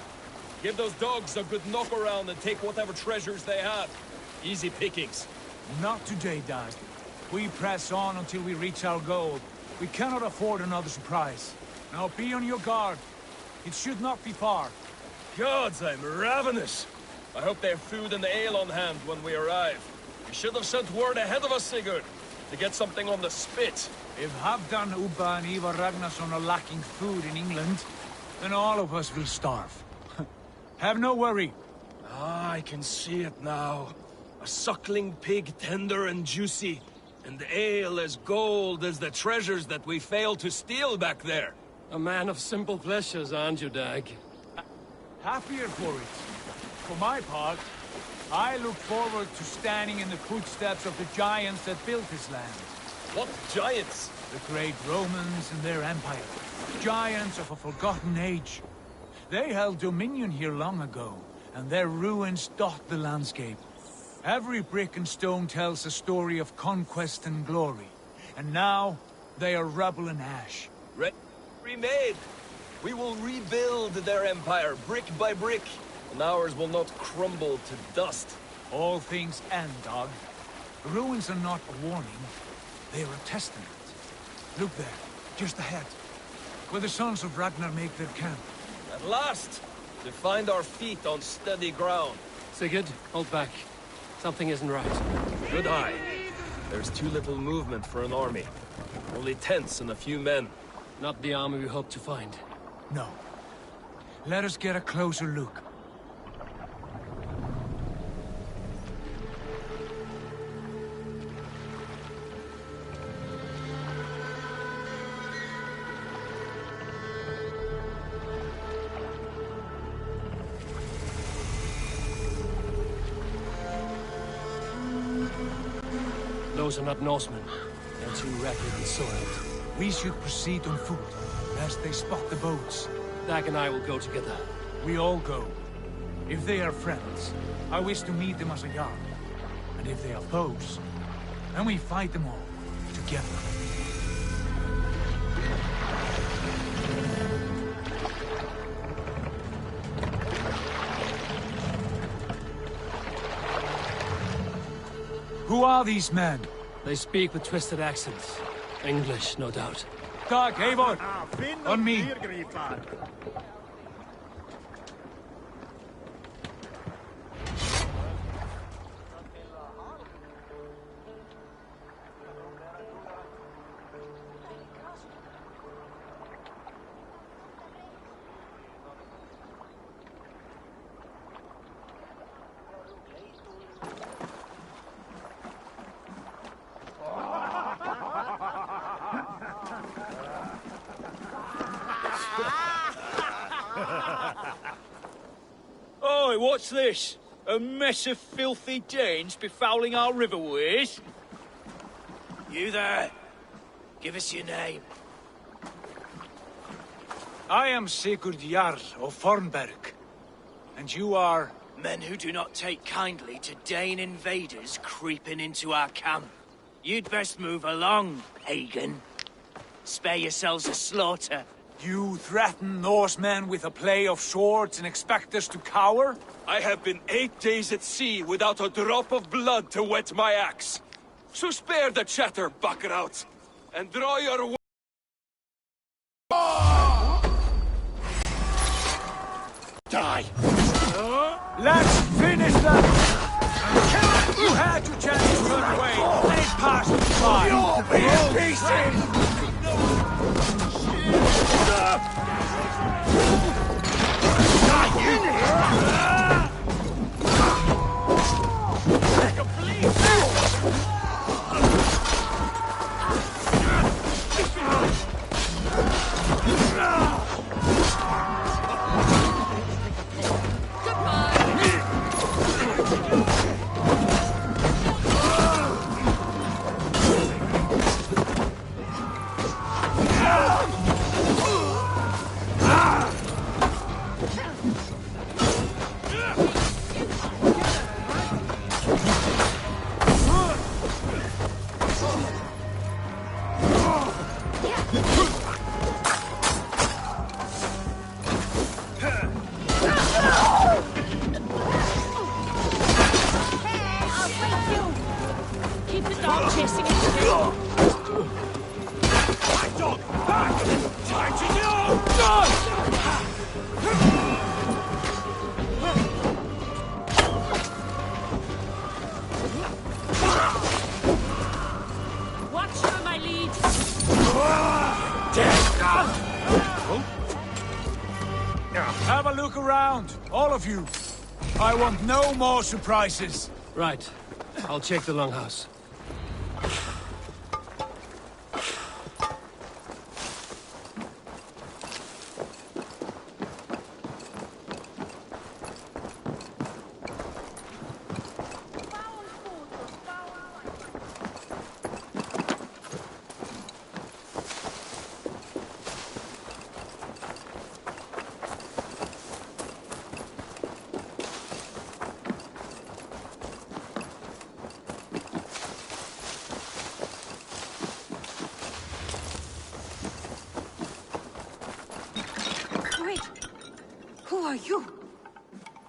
Give those dogs a good knock around and take whatever treasures they have. Easy pickings. Not today, Dag. We press on until we reach our goal. We cannot afford another surprise. Now be on your guard. It should not be far. Gods, I'm ravenous. I hope they have food and ale on hand when we arrive. We should have sent word ahead of us, Sigurd, to get something on the spit. If Halfdan, Ubba and Ivar Ragnarsson are lacking food in England, then all of us will starve. Have no worry. Ah, I can see it now. A suckling pig, tender and juicy, and ale as gold as the treasures that we failed to steal back there. A man of simple pleasures, aren't you, Dag? Happier for it. For my part, I look forward to standing in the footsteps of the giants that built this land. What giants? The great Romans and their empire. Giants of a forgotten age. They held dominion here long ago, and their ruins dot the landscape. Every brick and stone tells a story of conquest and glory. And now, they are rubble and ash. Remade! We will rebuild their empire, brick by brick, and ours will not crumble to dust. All things end, Dog. Ruins are not a warning. They are a testament. Look there, just ahead, where the sons of Ragnar make their camp. At last! To find our feet on steady ground. Sigurd, hold back. Something isn't right. Good eye. There's too little movement for an army. Only tents and a few men. Not the army we hoped to find. No. Let us get a closer look. Those are not Norsemen. They're too ragged and soiled. We should proceed on foot, lest they spot the boats. Dag and I will go together. We all go. If they are friends, I wish to meet them as a yard. And if they are foes, then we fight them all, together. Who are these men? They speak with twisted accents. English, no doubt. Dag, Eivor! On me! Oi, what's this? A mess of filthy Danes befouling our riverways? You there! Give us your name. I am Sigurd Jarl of Fornberg. And you are? Men who do not take kindly to Dane invaders creeping into our camp. You'd best move along, pagan. Spare yourselves a slaughter. You threaten Norsemen with a play of swords and expect us to cower? I have been 8 days at sea without a drop of blood to wet my axe. So spare the chatter, Buckerout, and draw your... Die! Let's finish them! You had your chance to run away, and it passed you by! You'll be in pieces! Have a look around, all of you. I want no more surprises. Right. I'll check the longhouse.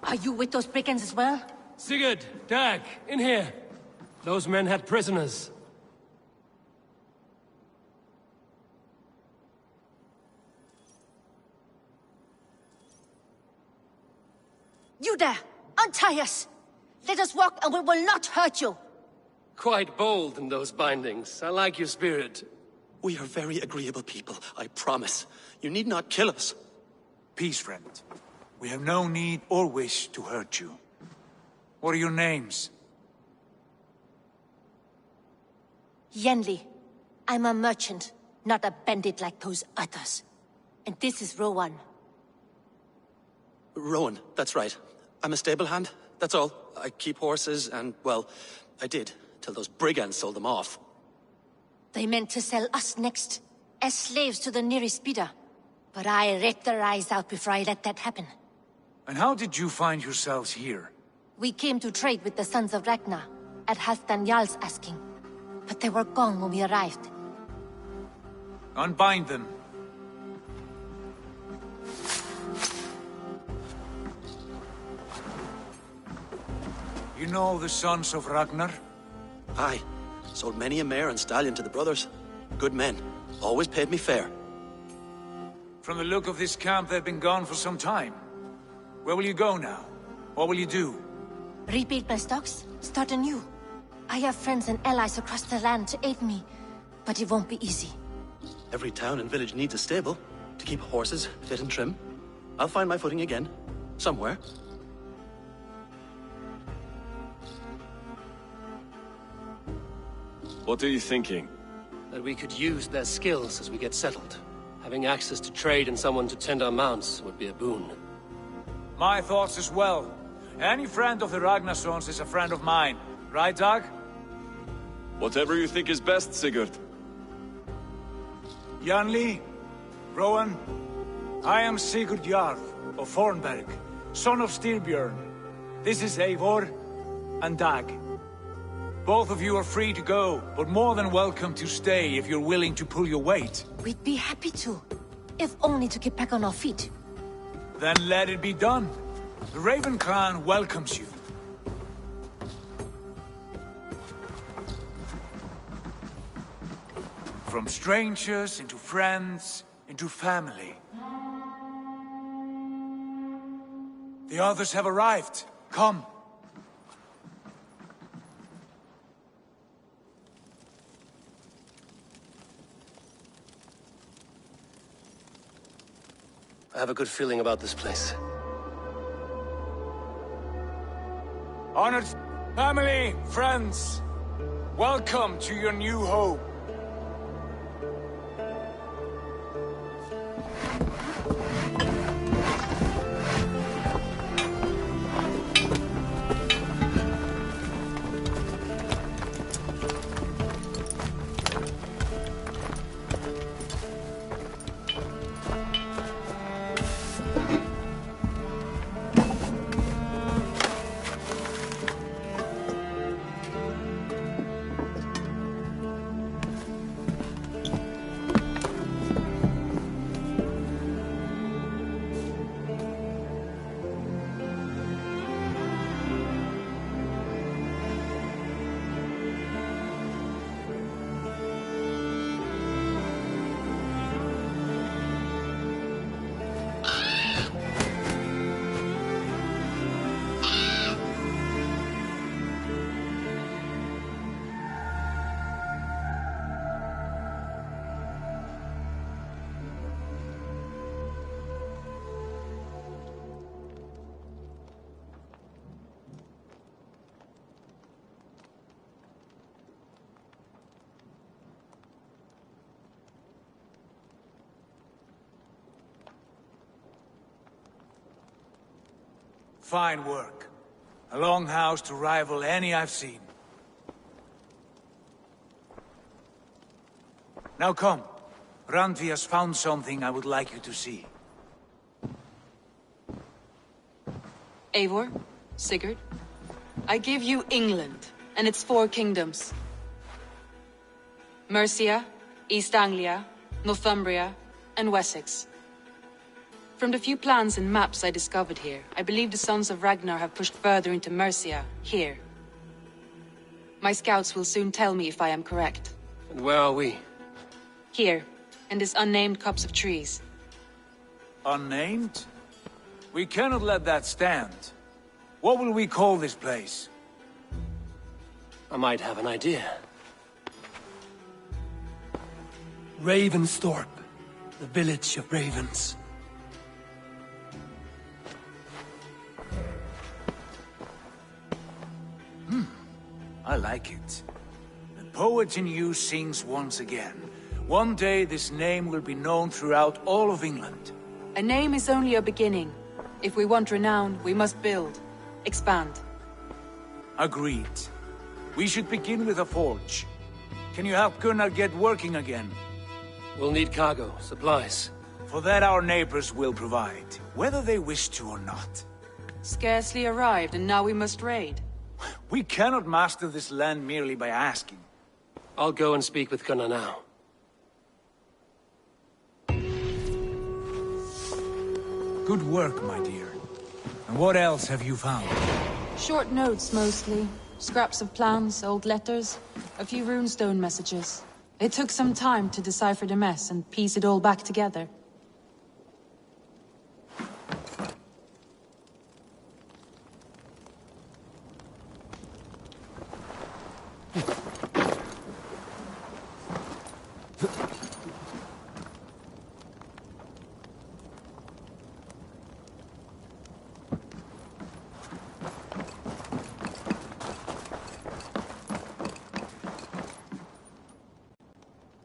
Are you with those brigands as well? Sigurd, Dag, in here. Those men had prisoners. You there! Untie us! Let us walk and we will not hurt you! Quite bold in those bindings. I like your spirit. We are very agreeable people, I promise. You need not kill us. Peace, friend. We have no need or wish to hurt you. What are your names? Yenli. I'm a merchant, not a bandit like those others. And this is Rowan. Rowan, that's right. I'm a stable hand, that's all. I keep horses and, well, I did, till those brigands sold them off. They meant to sell us next, as slaves to the nearest bidder. But I ripped their eyes out before I let that happen. And how did you find yourselves here? We came to trade with the Sons of Ragnar, at Halfdan Jarl's asking. But they were gone when we arrived. Unbind them. You know the Sons of Ragnar? Aye. Sold many a mare and stallion to the brothers. Good men. Always paid me fair. From the look of this camp, they've been gone for some time. Where will you go now? What will you do? Rebuild my stocks, start anew. I have friends and allies across the land to aid me, but it won't be easy. Every town and village needs a stable to keep horses fit and trim. I'll find my footing again, somewhere. What are you thinking? That we could use their skills as we get settled. Having access to trade and someone to tend our mounts would be a boon. My thoughts as well. Any friend of the Ragnarsons is a friend of mine. Right, Dag? Whatever you think is best, Sigurd. Janli, Rowan, I am Sigurd Jarl of Fornberg, son of Styrbjörn. This is Eivor and Dag. Both of you are free to go, but more than welcome to stay if you're willing to pull your weight. We'd be happy to, if only to get back on our feet. Then let it be done. The Raven Clan welcomes you. From strangers into friends, into family. The others have arrived. Come. I have a good feeling about this place. Honored family, friends, welcome to your new home. Fine work. A longhouse to rival any I've seen. Now come. Randvi has found something I would like you to see. Eivor, Sigurd, I give you England and its 4 kingdoms. Mercia, East Anglia, Northumbria, and Wessex. From the few plans and maps I discovered here, I believe the Sons of Ragnar have pushed further into Mercia, here. My scouts will soon tell me if I am correct. And where are we? Here, in this unnamed copse of trees. Unnamed? We cannot let that stand. What will we call this place? I might have an idea. Ravensthorpe, the village of ravens. I like it. The poet in you sings once again. One day this name will be known throughout all of England. A name is only a beginning. If we want renown, we must build, expand. Agreed. We should begin with a forge. Can you help Gunnar get working again? We'll need cargo, supplies. For that our neighbors will provide, whether they wish to or not. Scarcely arrived, and now we must raid. We cannot master this land merely by asking. I'll go and speak with Gunnar now. Good work, my dear. And what else have you found? Short notes, mostly. Scraps of plans, old letters, a few runestone messages. It took some time to decipher the mess and piece it all back together.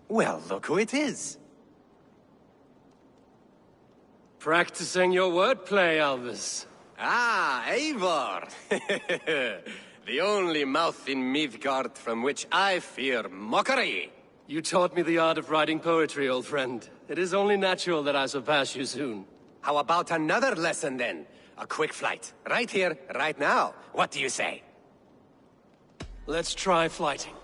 Well, look who it is. Practicing your wordplay, Albus. Ah, Eivor! The only mouth in Midgard from which I fear mockery. You taught me the art of writing poetry, old friend. It is only natural that I surpass you soon. How about another lesson, then? A quick flight. Right here, right now. What do you say? Let's try flighting.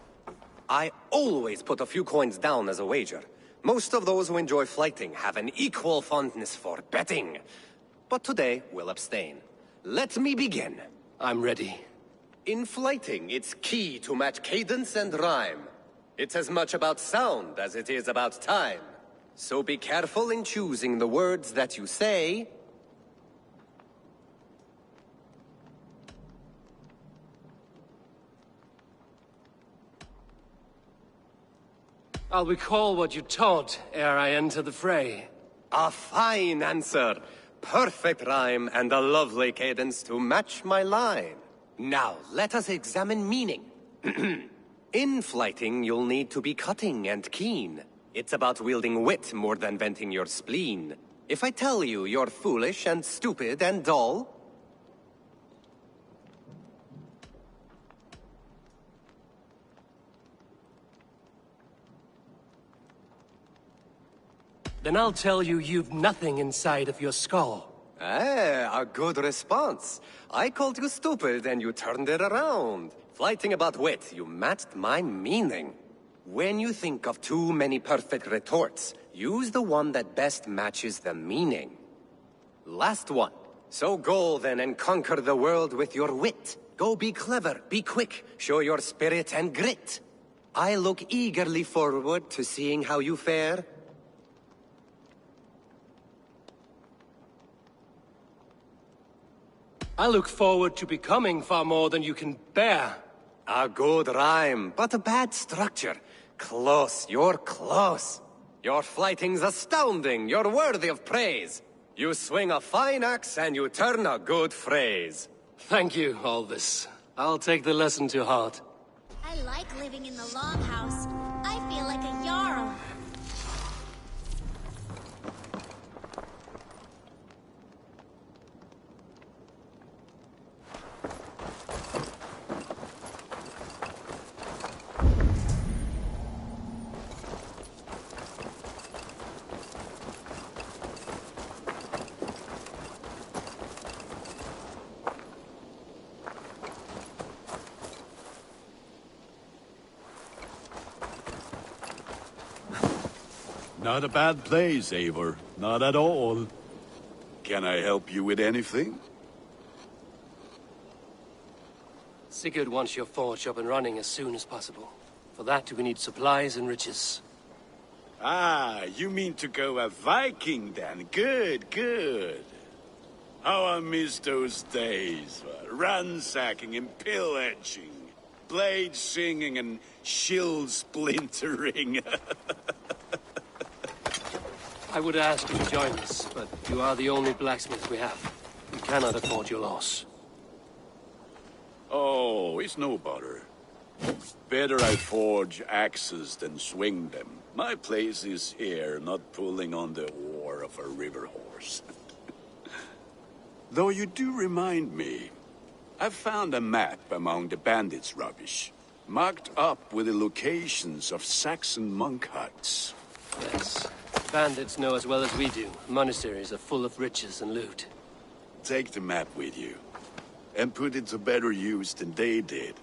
I always put a few coins down as a wager. Most of those who enjoy flighting have an equal fondness for betting. But today, we'll abstain. Let me begin. I'm ready. In flighting, it's key to match cadence and rhyme. It's as much about sound as it is about time. So be careful in choosing the words that you say. I'll recall what you taught ere I enter the fray. A fine answer. Perfect rhyme and a lovely cadence to match my line. Now, let us examine meaning. In flighting, you'll need to be cutting and keen. It's about wielding wit more than venting your spleen. If I tell you you're foolish and stupid and dull, then I'll tell you you've nothing inside of your skull. a good response. I called you stupid and you turned it around. Flighting about wit, you matched my meaning. When you think of too many perfect retorts, use the one that best matches the meaning. Last one. So go then and conquer the world with your wit. Go be clever, be quick, show your spirit and grit. I look eagerly forward to seeing how you fare. I look forward to becoming far more than you can bear. A good rhyme, but a bad structure. Close, you're close. Your flighting's astounding, you're worthy of praise. You swing a fine axe and you turn a good phrase. Thank you, Alvis. I'll take the lesson to heart. I like living in the longhouse. I feel like a Jarl. Not a bad place, Eivor. Not at all. Can I help you with anything? Sigurd wants your forge up and running as soon as possible. For that, we need supplies and riches. Ah, you mean to go a Viking then? Good, good. How I miss those days. Ransacking and pillaging. Blade singing and shield splintering. I would ask you to join us, but you are the only blacksmith we have. We cannot afford your loss. Oh, it's no bother. Better I forge axes than swing them. My place is here, not pulling on the oar of a river horse. Though you do remind me, I found a map among the bandits' rubbish, marked up with the locations of Saxon monk huts. Yes. Bandits know as well as we do. Monasteries are full of riches and loot. Take the map with you, and put it to better use than they did.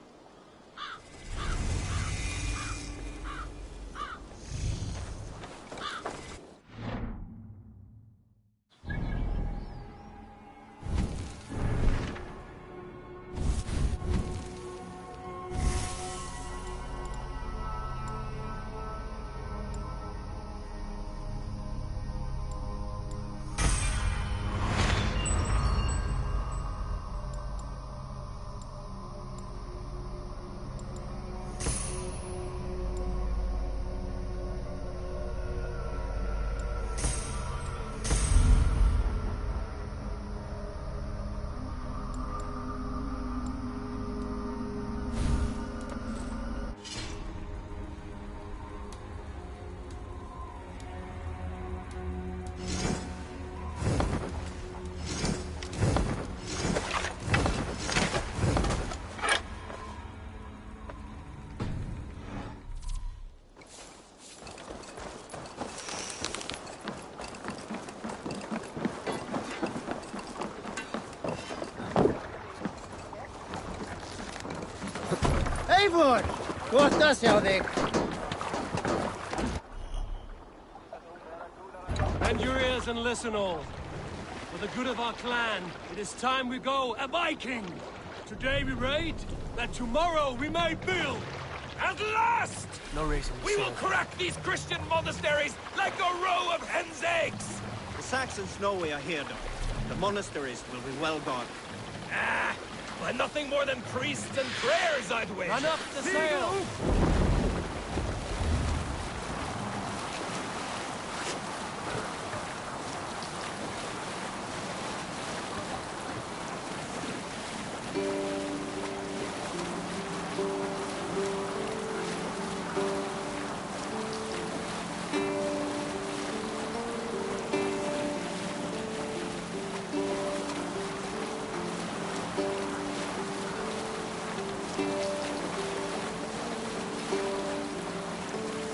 Eivor! Gott att se dig! Bend your ears and listen all. For the good of our clan, it is time we go a Viking! Today we raid, that tomorrow we may build! At last! No reason. We will crack these Christian monasteries like a row of hen's eggs! The Saxons know we are here, though. The monasteries will be well guarded. Ah! By nothing more than priests and prayers, I'd wish! Run up the sail!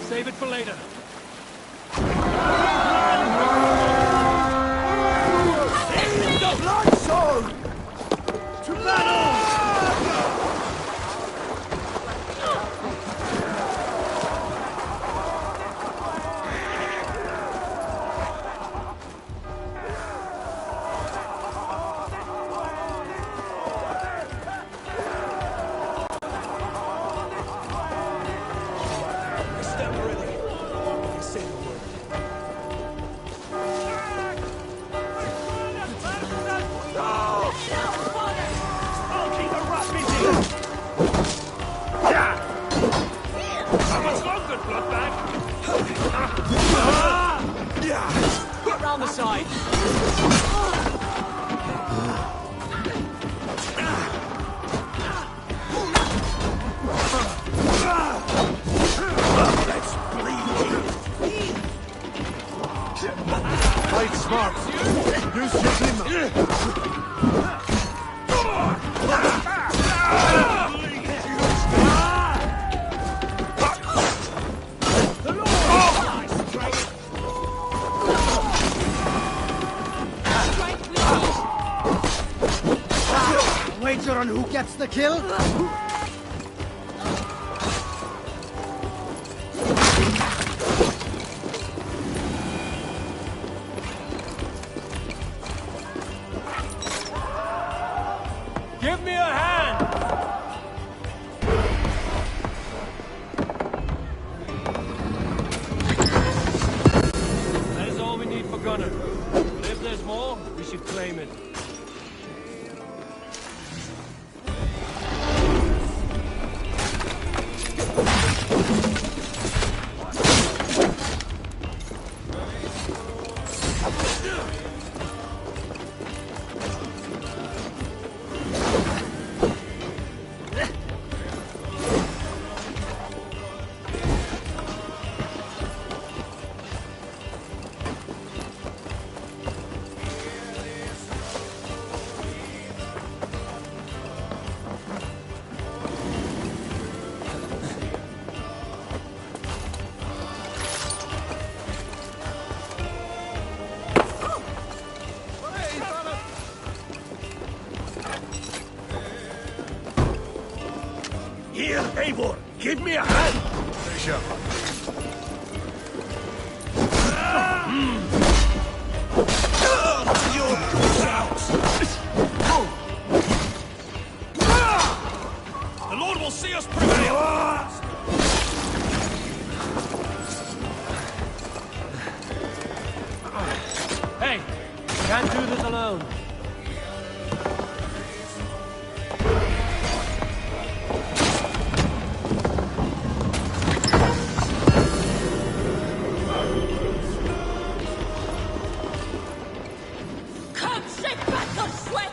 Save it for later. The blood sword! To battle! Round the side. Let's bleed! Fight smart! Use your glimmer! Wager on who gets the kill? Give me a hand! That is all we need for Gunnar. But if there's more, we should claim it. Here, Eivor! Give me a hand! The Lord will see us prevail! Hey, can't do this alone. Come, shake back your sweat!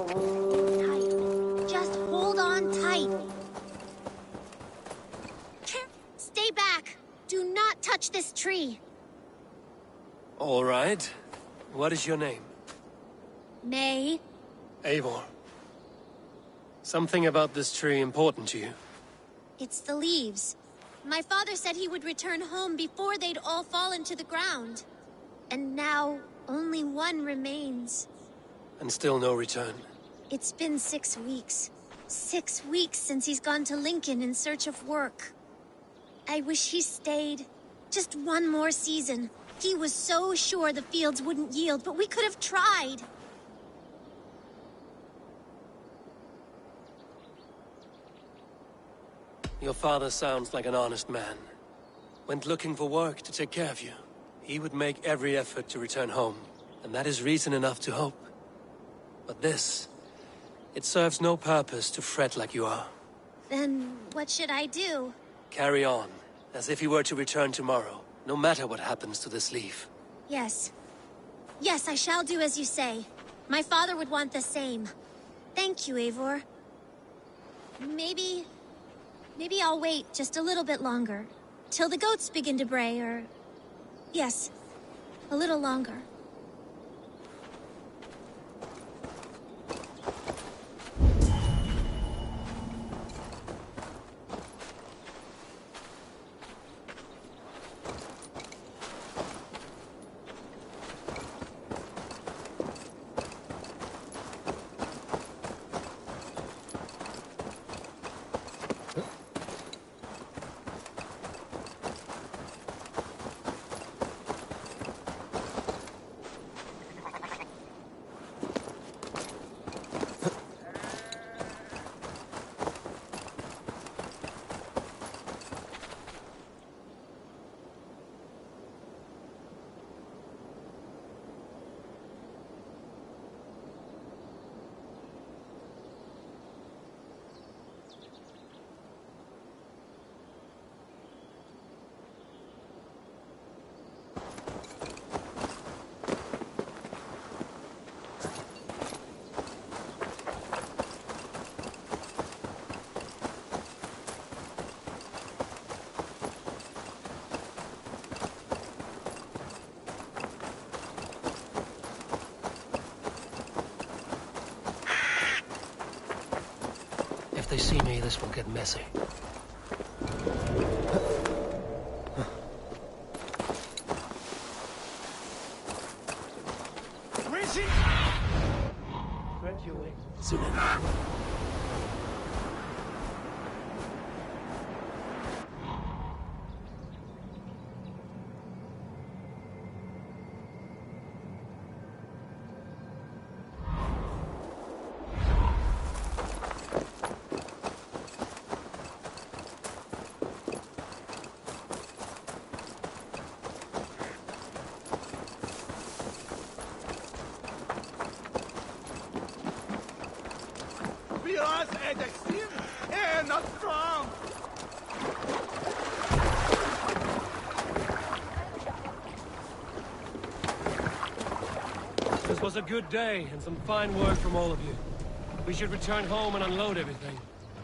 Tight. Just hold on tight. Stay back. Do not touch this tree. All right. What is your name? May. Eivor. Something about this tree important to you? It's the leaves. My father said he would return home before they'd all fallen to the ground. And now, only one remains. And still no return. It's been 6 weeks. 6 weeks since he's gone to Lincoln in search of work. I wish he stayed. Just one more season. He was so sure the fields wouldn't yield, but we could have tried. Your father sounds like an honest man. Went looking for work to take care of you. He would make every effort to return home, and that is reason enough to hope. But this, it serves no purpose to fret like you are. Then what should I do? Carry on, as if he were to return tomorrow, no matter what happens to this leaf. Yes. Yes, I shall do as you say. My father would want the same. Thank you, Eivor. Maybe I'll wait just a little bit longer. Till the goats begin to bray, or... Yes, a little longer. If they see me, this will get messy. Stretch your wings. Zoom in. This was a good day, and some fine work from all of you. We should return home and unload everything.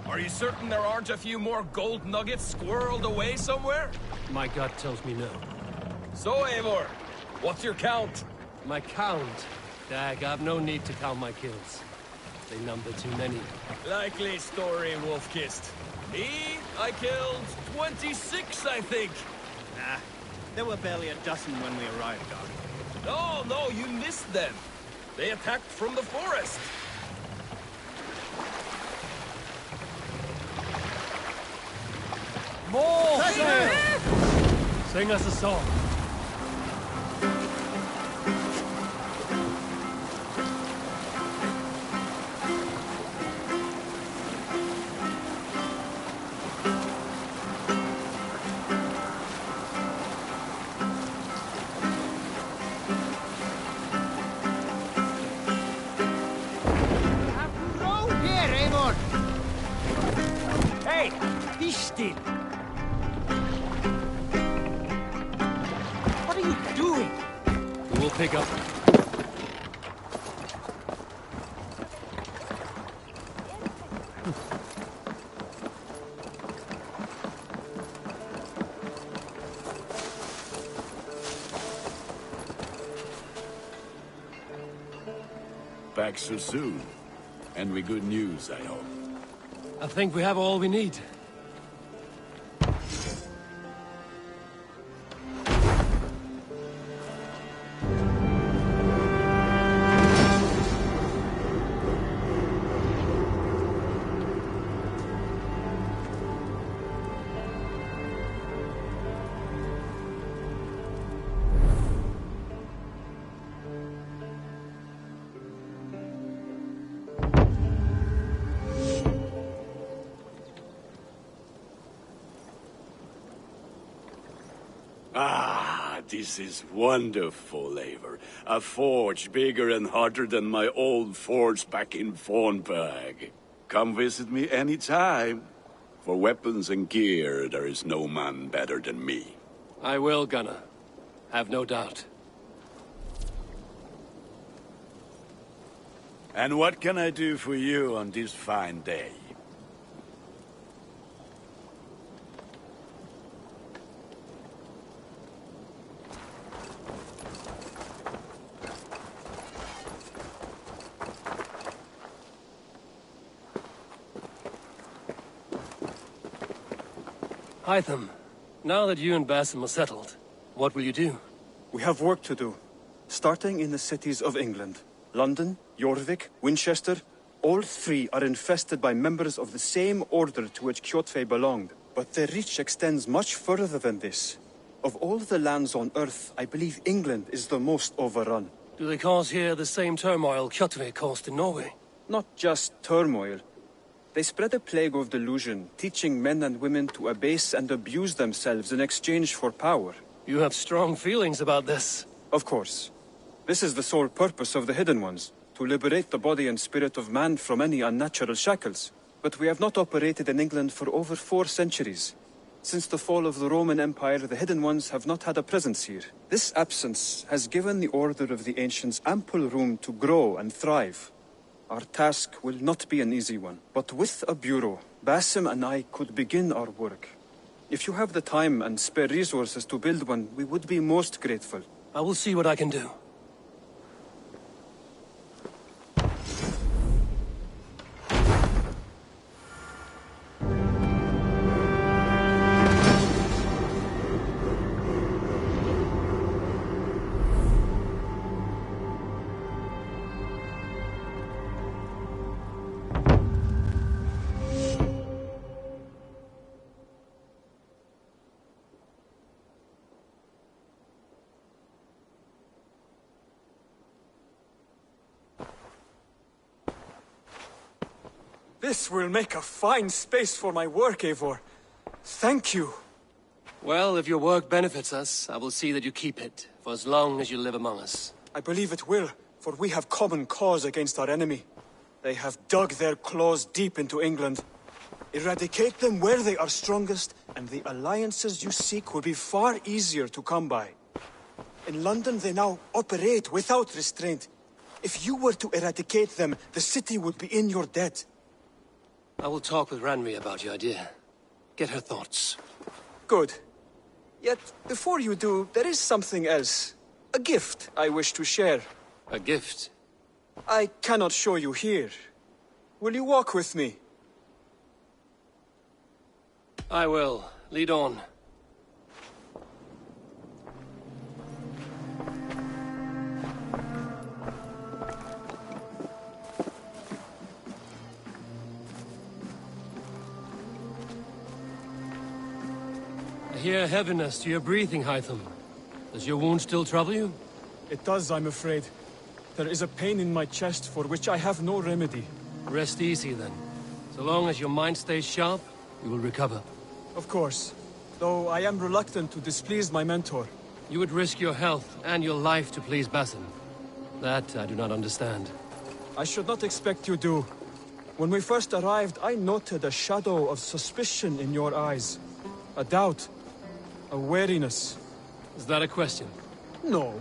Are you certain there aren't a few more gold nuggets squirreled away somewhere? My gut tells me no. So, Eivor, what's your count? My count? Dag, I've no need to count my kills. They number too many. Likely story, Wolfkist. Me, I killed 26, I think. Nah, there were barely a dozen when we arrived, Doc. No, you missed them. They attacked from the forest. More sail! Sing us a song. Still. What are you doing? We will pick up. Back so soon. And with good news, I hope. I think we have all we need. This is wonderful, Eivor. A forge bigger and harder than my old forge back in Fornburg. Come visit me anytime. For weapons and gear, there is no man better than me. I will, Gunnar. Have no doubt. And what can I do for you on this fine day? Hytham, now that you and Basim are settled, what will you do? We have work to do, starting in the cities of England. London, Jorvik, Winchester, all three are infested by members of the same order to which Kjotve belonged. But their reach extends much further than this. Of all the lands on Earth, I believe England is the most overrun. Do they cause here the same turmoil Kjotve caused in Norway? Not just turmoil. They spread a plague of delusion, teaching men and women to abase and abuse themselves in exchange for power. You have strong feelings about this. Of course. This is the sole purpose of the Hidden Ones, to liberate the body and spirit of man from any unnatural shackles. But we have not operated in England for over 4 centuries. Since the fall of the Roman Empire, the Hidden Ones have not had a presence here. This absence has given the Order of the Ancients ample room to grow and thrive. Our task will not be an easy one, but with a bureau, Basim and I could begin our work. If you have the time and spare resources to build one, we would be most grateful. I will see what I can do. This will make a fine space for my work, Eivor. Thank you. Well, if your work benefits us, I will see that you keep it, for as long as you live among us. I believe it will, for we have common cause against our enemy. They have dug their claws deep into England. Eradicate them where they are strongest, and the alliances you seek will be far easier to come by. In London, they now operate without restraint. If you were to eradicate them, the city would be in your debt. I will talk with Ranri about your idea. Get her thoughts. Good. Yet, before you do, there is something else. A gift I wish to share. A gift? I cannot show you here. Will you walk with me? I will. Lead on. I hear heaviness to your breathing, Hytham. Does your wound still trouble you? It does, I'm afraid. There is a pain in my chest for which I have no remedy. Rest easy, then. So long as your mind stays sharp, you will recover. Of course. Though I am reluctant to displease my mentor. You would risk your health and your life to please Basim. That I do not understand. I should not expect you do. When we first arrived, I noted a shadow of suspicion in your eyes. A doubt. A wariness. Is that a question? No.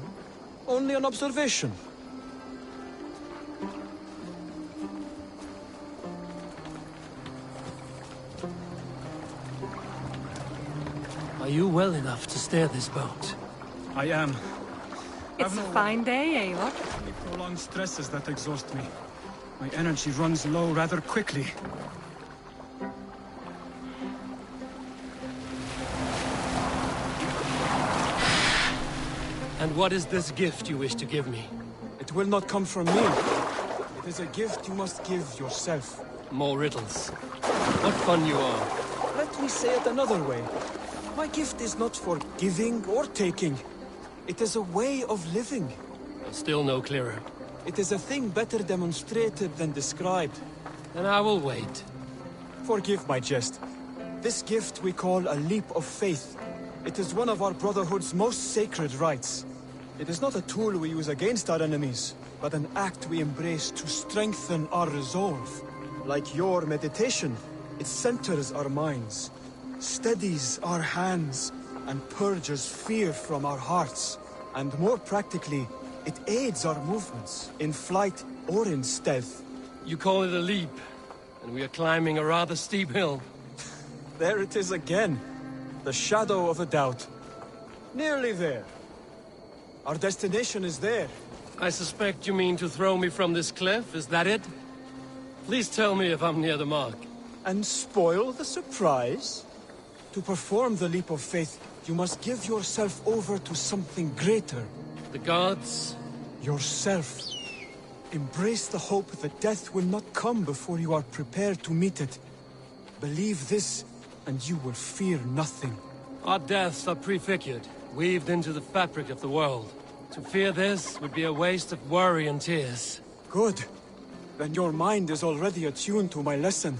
Only an observation. Are you well enough to steer this boat? I am. It's a fine day, Eivor. Only prolonged stresses that exhaust me. My energy runs low rather quickly. And what is this gift you wish to give me? It will not come from me. It is a gift you must give yourself. More riddles. What fun you are. Let me say it another way. My gift is not for giving or taking. It is a way of living. Still no clearer. It is a thing better demonstrated than described. Then I will wait. Forgive my jest. This gift we call a leap of faith. It is one of our Brotherhood's most sacred rites. It is not a tool we use against our enemies, but an act we embrace to strengthen our resolve. Like your meditation, it centers our minds, steadies our hands, and purges fear from our hearts. And more practically, it aids our movements, in flight or in stealth. You call it a leap, and we are climbing a rather steep hill. There it is again. The shadow of a doubt. Nearly there. Our destination is there. I suspect you mean to throw me from this cliff, is that it? Please tell me if I'm near the mark. And spoil the surprise? To perform the leap of faith, you must give yourself over to something greater. The gods? Yourself. Embrace the hope that death will not come before you are prepared to meet it. Believe this, and you will fear nothing. Our deaths are prefigured, weaved into the fabric of the world. To fear this would be a waste of worry and tears. Good. Then your mind is already attuned to my lesson.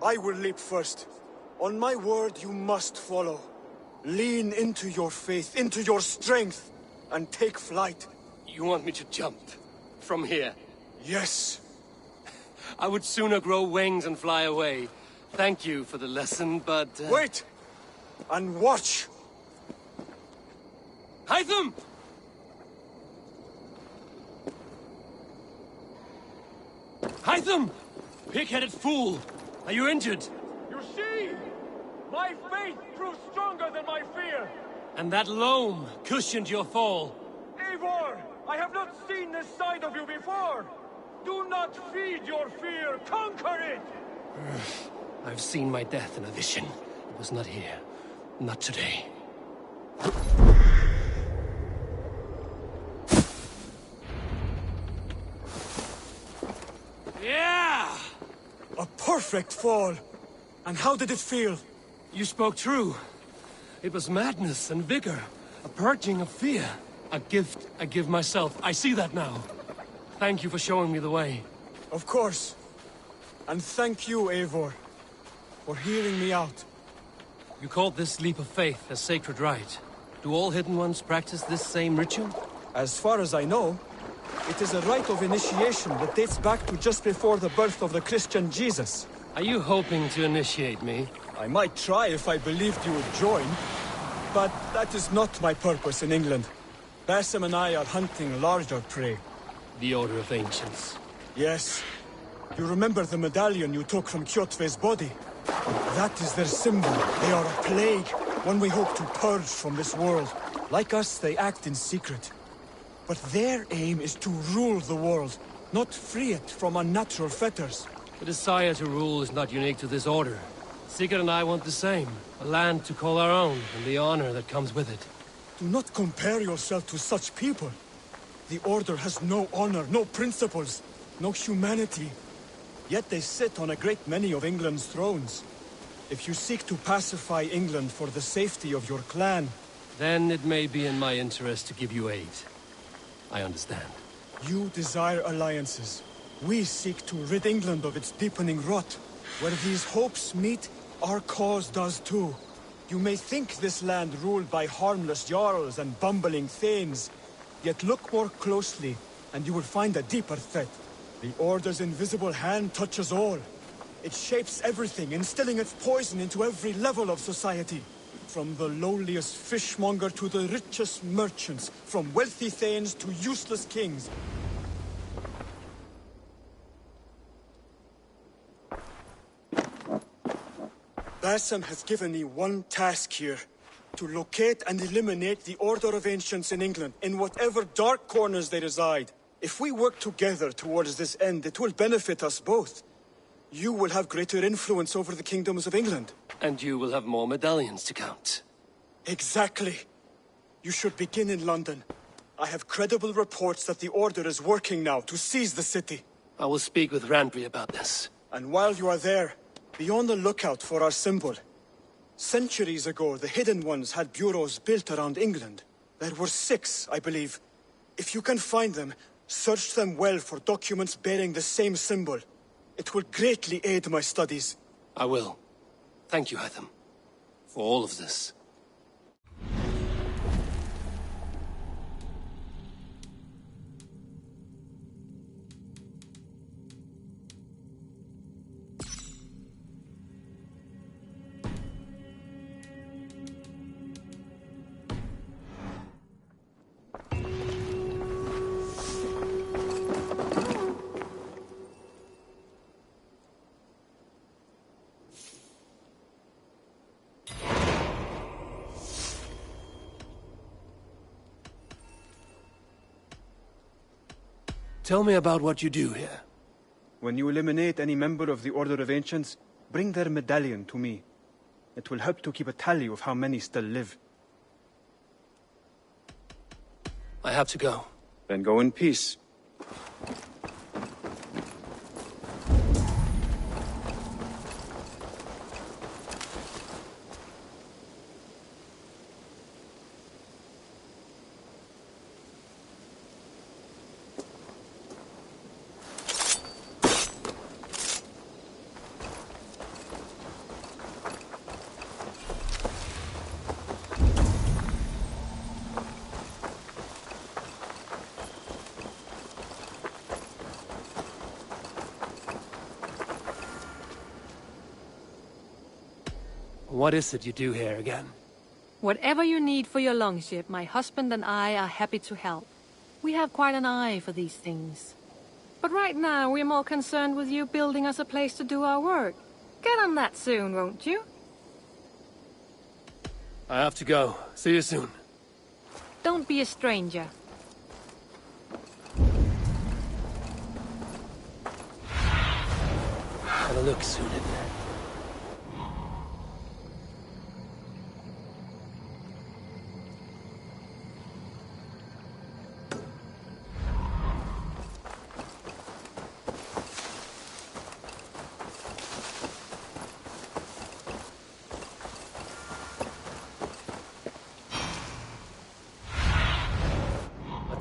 I will leap first. On my word, you must follow. Lean into your faith, into your strength, and take flight. You want me to jump? From here? Yes. I would sooner grow wings and fly away. Thank you for the lesson, but... Wait! And watch! Hytham! Hytham! Pig-headed fool! Are you injured? You see? My faith proved stronger than my fear! And that loam cushioned your fall. Eivor! I have not seen this side of you before! Do not feed your fear! Conquer it! I've seen my death in a vision. It was not here. Not today. Yeah! A perfect fall! And how did it feel? You spoke true. It was madness and vigor. A purging of fear. A gift I give myself. I see that now. Thank you for showing me the way. Of course. And thank you, Eivor, for hearing me out. You called this leap of faith a sacred rite. Do all Hidden Ones practice this same ritual? As far as I know, it is a rite of initiation that dates back to just before the birth of the Christian Jesus. Are you hoping to initiate me? I might try if I believed you would join. But that is not my purpose in England. Basim and I are hunting larger prey. The Order of Ancients. Yes. You remember the medallion you took from Kjotve's body? That is their symbol. They are a plague, one we hope to purge from this world. Like us, they act in secret. But their aim is to rule the world, not free it from unnatural fetters. The desire to rule is not unique to this order. Sigurd and I want the same. A land to call our own, and the honor that comes with it. Do not compare yourself to such people. The Order has no honor, no principles, no humanity. Yet they sit on a great many of England's thrones. If you seek to pacify England for the safety of your clan... Then it may be in my interest to give you aid. I understand. You desire alliances. We seek to rid England of its deepening rot. Where these hopes meet, our cause does too. You may think this land ruled by harmless jarls and bumbling thanes. Yet look more closely, and you will find a deeper threat. The Order's invisible hand touches all. It shapes everything, instilling its poison into every level of society. From the lowliest fishmonger to the richest merchants, from wealthy thanes to useless kings. Basim has given me one task here. To locate and eliminate the Order of Ancients in England, in whatever dark corners they reside. If we work together towards this end, it will benefit us both. You will have greater influence over the kingdoms of England. And you will have more medallions to count. Exactly. You should begin in London. I have credible reports that the Order is working now to seize the city. I will speak with Randry about this. And while you are there, be on the lookout for our symbol. Centuries ago, the Hidden Ones had bureaus built around England. There were 6, I believe. If you can find them, search them well for documents bearing the same symbol. It will greatly aid my studies. I will. Thank you, Hytham, for all of this. Tell me about what you do here. When you eliminate any member of the Order of Ancients, bring their medallion to me. It will help to keep a tally of how many still live. I have to go. Then go in peace. What is it you do here again? Whatever you need for your longship, my husband and I are happy to help. We have quite an eye for these things. But right now, we're more concerned with you building us a place to do our work. Get on that soon, won't you? I have to go. See you soon. Don't be a stranger. Have a look soon.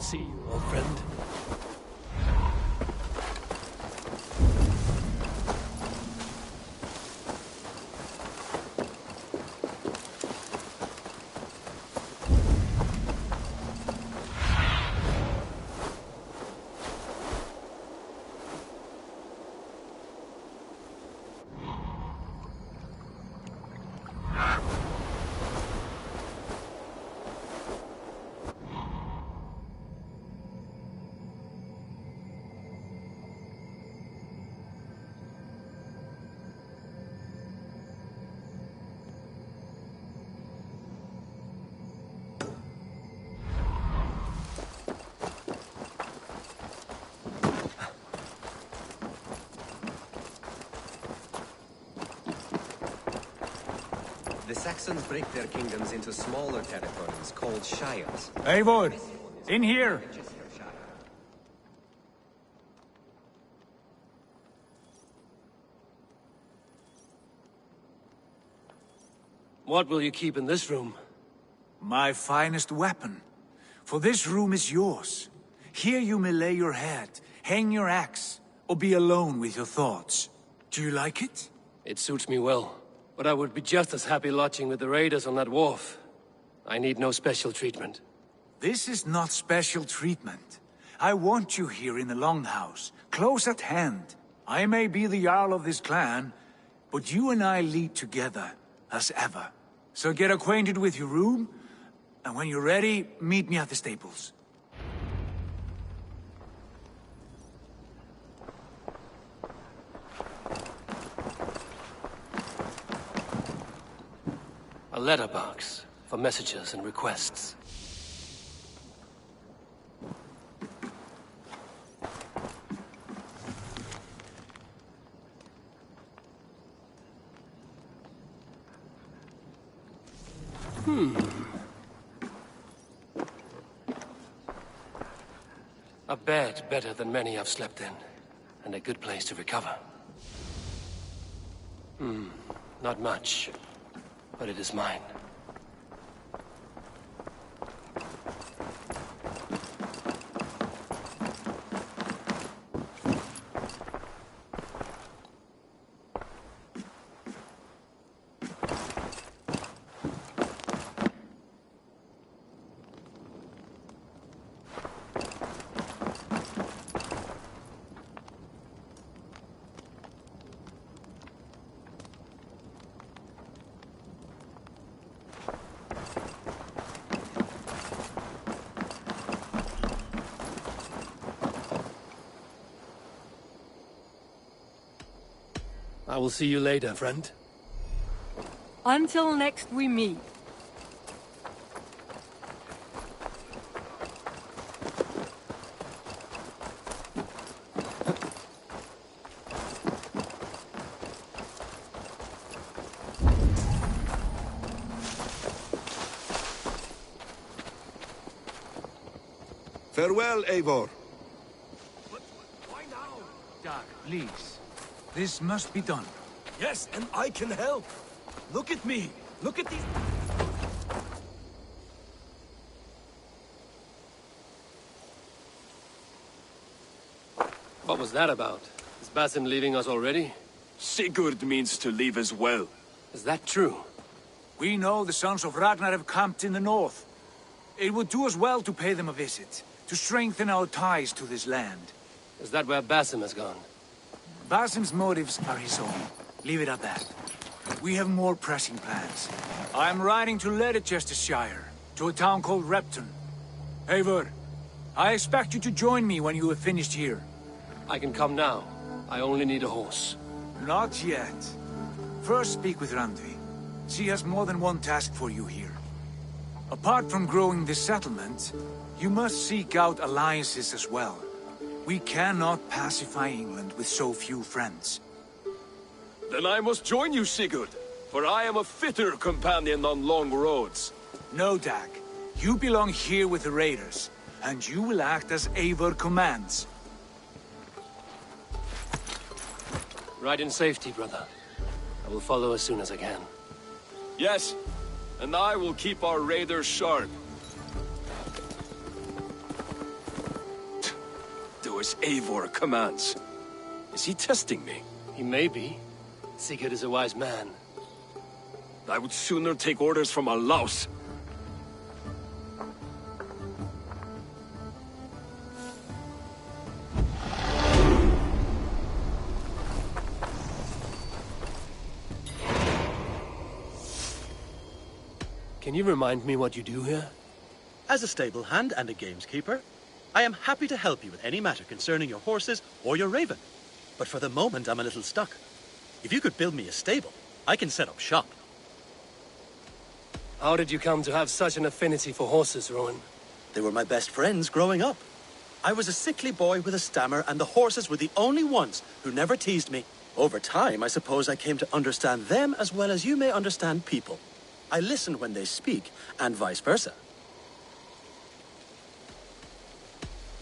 See you, old friend. The Saxons break their kingdoms into smaller territories called shires. Eivor, in here! What will you keep in this room? My finest weapon. For this room is yours. Here you may lay your head, hang your axe, or be alone with your thoughts. Do you like it? It suits me well. But I would be just as happy lodging with the raiders on that wharf. I need no special treatment. This is not special treatment. I want you here in the Longhouse, close at hand. I may be the Jarl of this clan, but you and I lead together, as ever. So get acquainted with your room, and when you're ready, meet me at the stables. A letterbox for messages and requests. A bed better than many I've slept in, and a good place to recover. Not much, but it is mine. I will see you later, friend. Until next we meet. Farewell, Eivor. Why now? Doc, please. This must be done. Yes, and I can help. Look at me. Look at these... What was that about? Is Basim leaving us already? Sigurd means to leave as well. Is that true? We know the sons of Ragnar have camped in the north. It would do us well to pay them a visit, to strengthen our ties to this land. Is that where Basim has gone? Basim's motives are his own. Leave it at that. We have more pressing plans. I am riding to Leicestershire, to a town called Repton. Eivor, I expect you to join me when you have finished here. I can come now. I only need a horse. Not yet. First speak with Randvi. She has more than one task for you here. Apart from growing this settlement, you must seek out alliances as well. We cannot pacify England with so few friends. Then I must join you, Sigurd, for I am a fitter companion on long roads. No, Dag. You belong here with the raiders, and you will act as Eivor commands. Ride in safety, brother. I will follow as soon as I can. Yes, and I will keep our raiders sharp. Do as Eivor commands. Is he testing me? He may be. Sigurd is a wise man. I would sooner take orders from a louse. Can you remind me what you do here? As a stable hand and a gameskeeper, I am happy to help you with any matter concerning your horses or your raven. But for the moment, I'm a little stuck. If you could build me a stable, I can set up shop. How did you come to have such an affinity for horses, Rowan? They were my best friends growing up. I was a sickly boy with a stammer, and the horses were the only ones who never teased me. Over time, I suppose I came to understand them as well as you may understand people. I listen when they speak, and vice versa.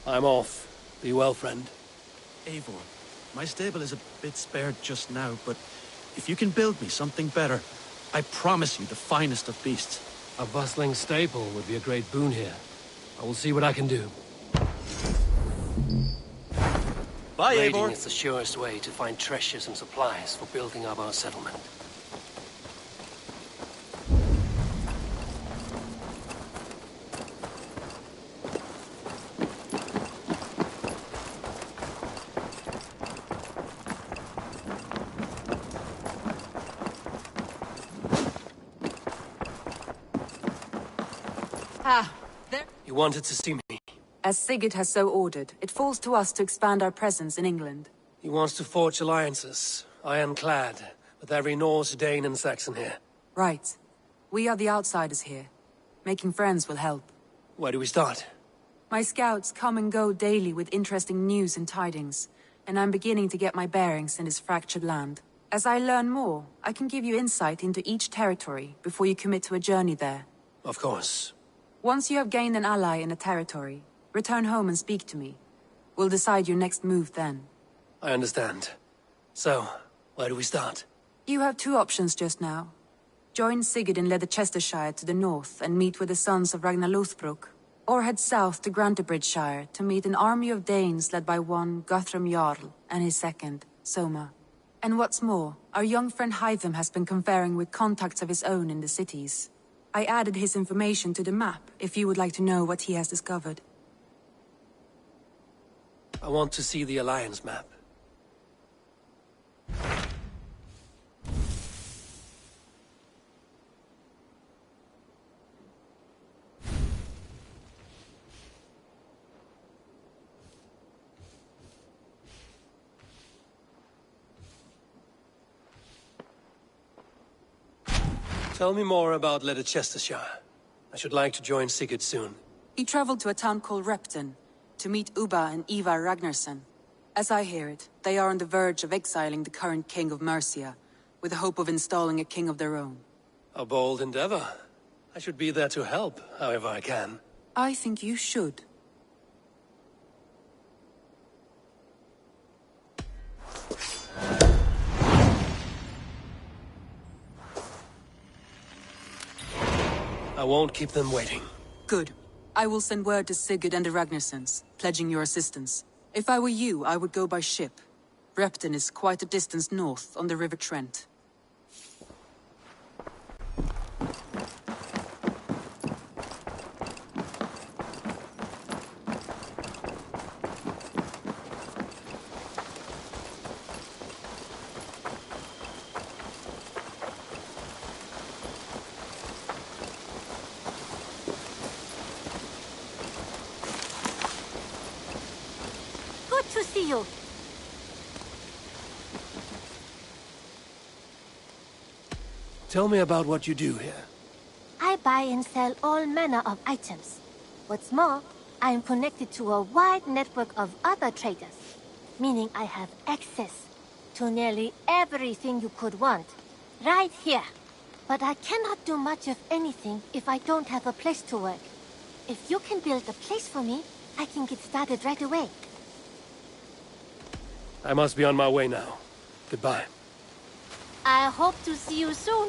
I'm off. Be well, friend. Eivor, my stable is a bit spared just now, but if you can build me something better, I promise you the finest of beasts. A bustling stable would be a great boon here. I will see what I can do. Bye, Raiding Eivor. is the surest way to find treasures and supplies for building up our settlement. You wanted to see me. As Sigurd has so ordered, it falls to us to expand our presence in England. He wants to forge alliances, ironclad, with every Norse, Dane and Saxon here. Right. We are the outsiders here. Making friends will help. Where do we start? My scouts come and go daily with interesting news and tidings, and I'm beginning to get my bearings in this fractured land. As I learn more, I can give you insight into each territory before you commit to a journey there. Of course. Once you have gained an ally in a territory, return home and speak to me. We'll decide your next move then. I understand. So, where do we start? You have two options just now. Join Sigurd in Leicestershire to the north and meet with the sons of Ragnar Lothbrok, or head south to Grantebridgeshire to meet an army of Danes led by one Guthrum Jarl and his second, Soma. And what's more, our young friend Hytham has been conferring with contacts of his own in the cities. I added his information to the map if you would like to know what he has discovered. I want to see the Alliance map. Tell me more about Leicestershire. I should like to join Sigurd soon. He traveled to a town called Repton to meet Ubba and Ivar Ragnarsson. As I hear it, they are on the verge of exiling the current king of Mercia, with the hope of installing a king of their own. A bold endeavor. I should be there to help, however I can. I think you should. I won't keep them waiting. Good. I will send word to Sigurd and the Ragnarssons, pledging your assistance. If I were you, I would go by ship. Repton is quite a distance north on the River Trent. To see you. Tell me about what you do here. I buy and sell all manner of items. What's more, I am connected to a wide network of other traders, meaning I have access to nearly everything you could want, right here. But I cannot do much of anything if I don't have a place to work. If you can build a place for me, I can get started right away. I must be on my way now. Goodbye. I hope to see you soon.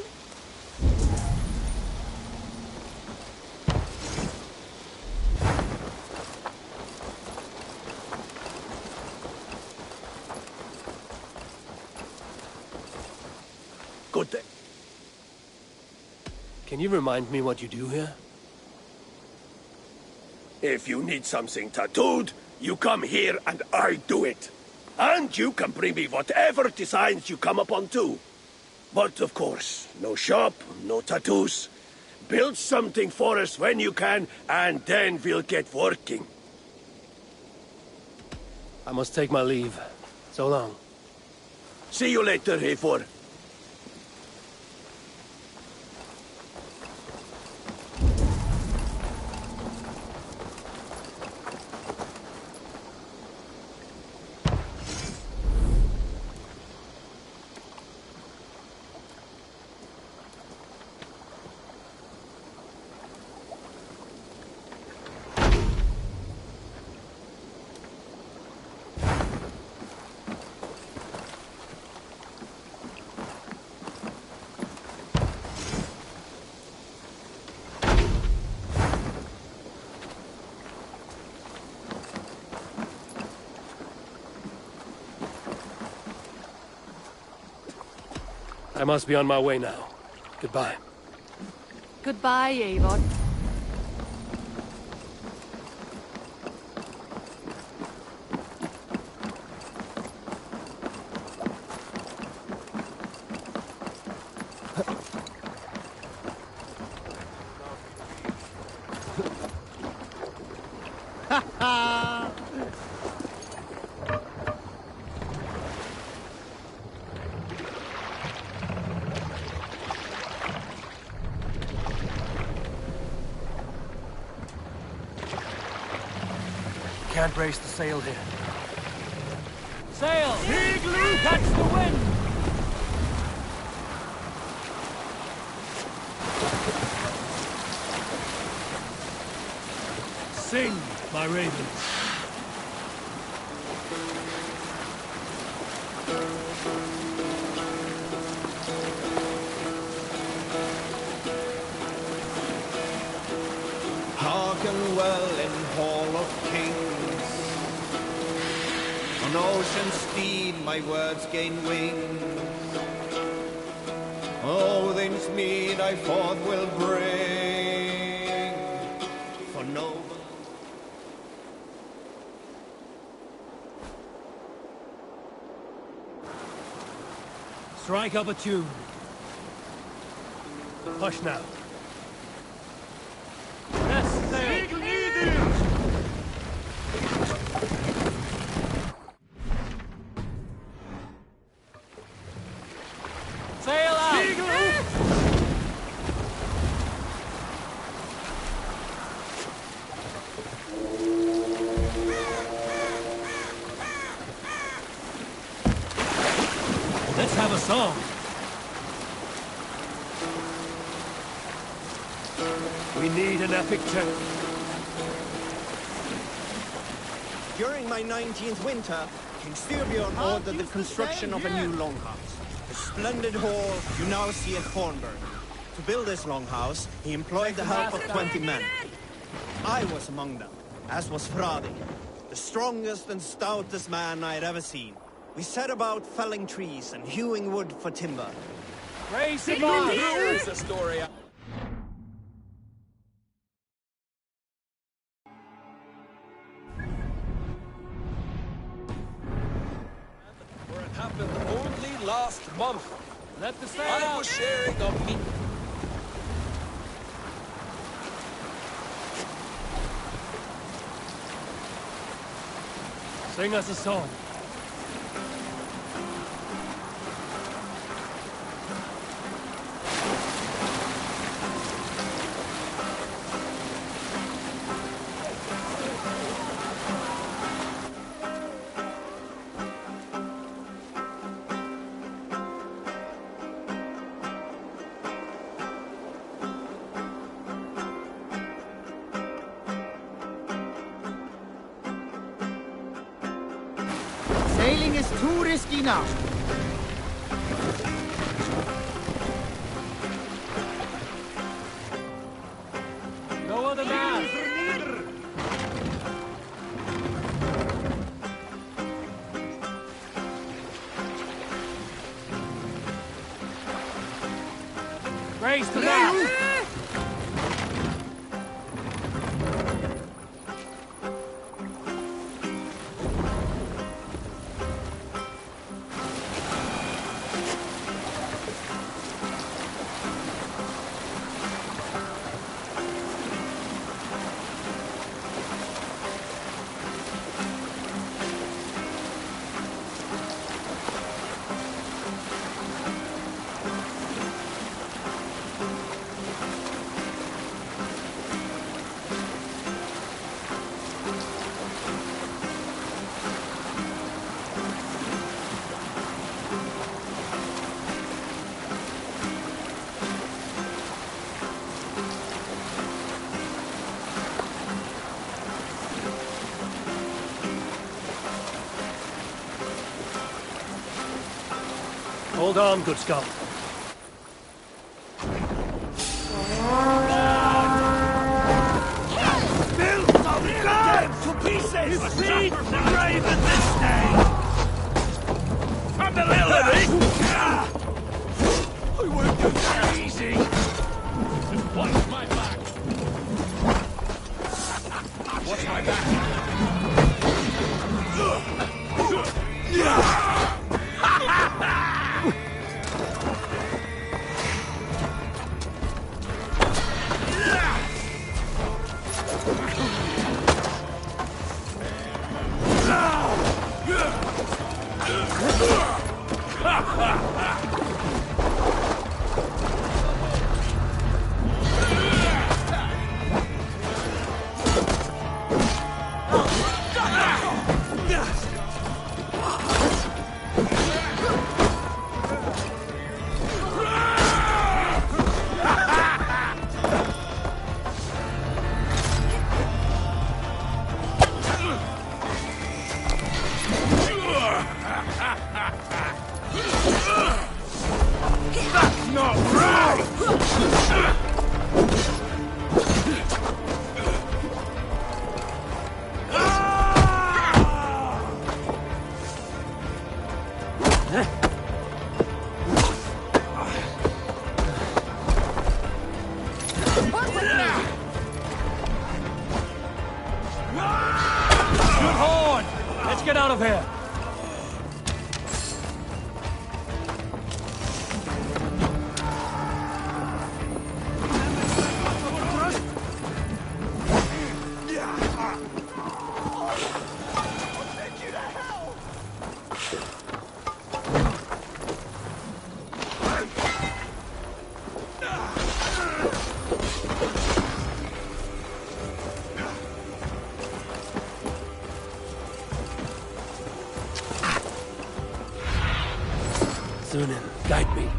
Good day. Can you remind me what you do here? If you need something tattooed, you come here and I do it. And you can bring me whatever designs you come upon too. But of course, no shop, no tattoos. Build something for us when you can, and then we'll get working. I must take my leave. So long. See you later, Hayfor. I must be on my way now. Goodbye. Goodbye, Eivor. can't brace the sail here. Sail! Igloo! Catch the wind! Sing, my ravens. Hearken well in Hall of Kings. On ocean's steed my words gain wings. Odin's mead I forth will bring. For noble. Strike up a tune. Hush now. Yes, sail! Sail out! Let's have a song. We need an epic tale. During my 19th winter, King Styrbjorn ordered the construction of a new longhouse. The splendid hall you now see at Hornburg. To build this longhouse, he employed the help of 20 men. I was among them, as was Fradi, the strongest and stoutest man I had ever seen. We set about felling trees and hewing wood for timber. Race him on! Here's the story. Where it happened only last month. Let the sail I out! was sharing a meat. Sing us a song. Sailing is too risky now. No other man! Race the mast! Hold on, good Scott. Build some guns to pieces! Feed the raven this day! From the lily! I won't do that easy! Watch my back! Watch my back! Good horn! Let's get out of here! Sunan, guide me.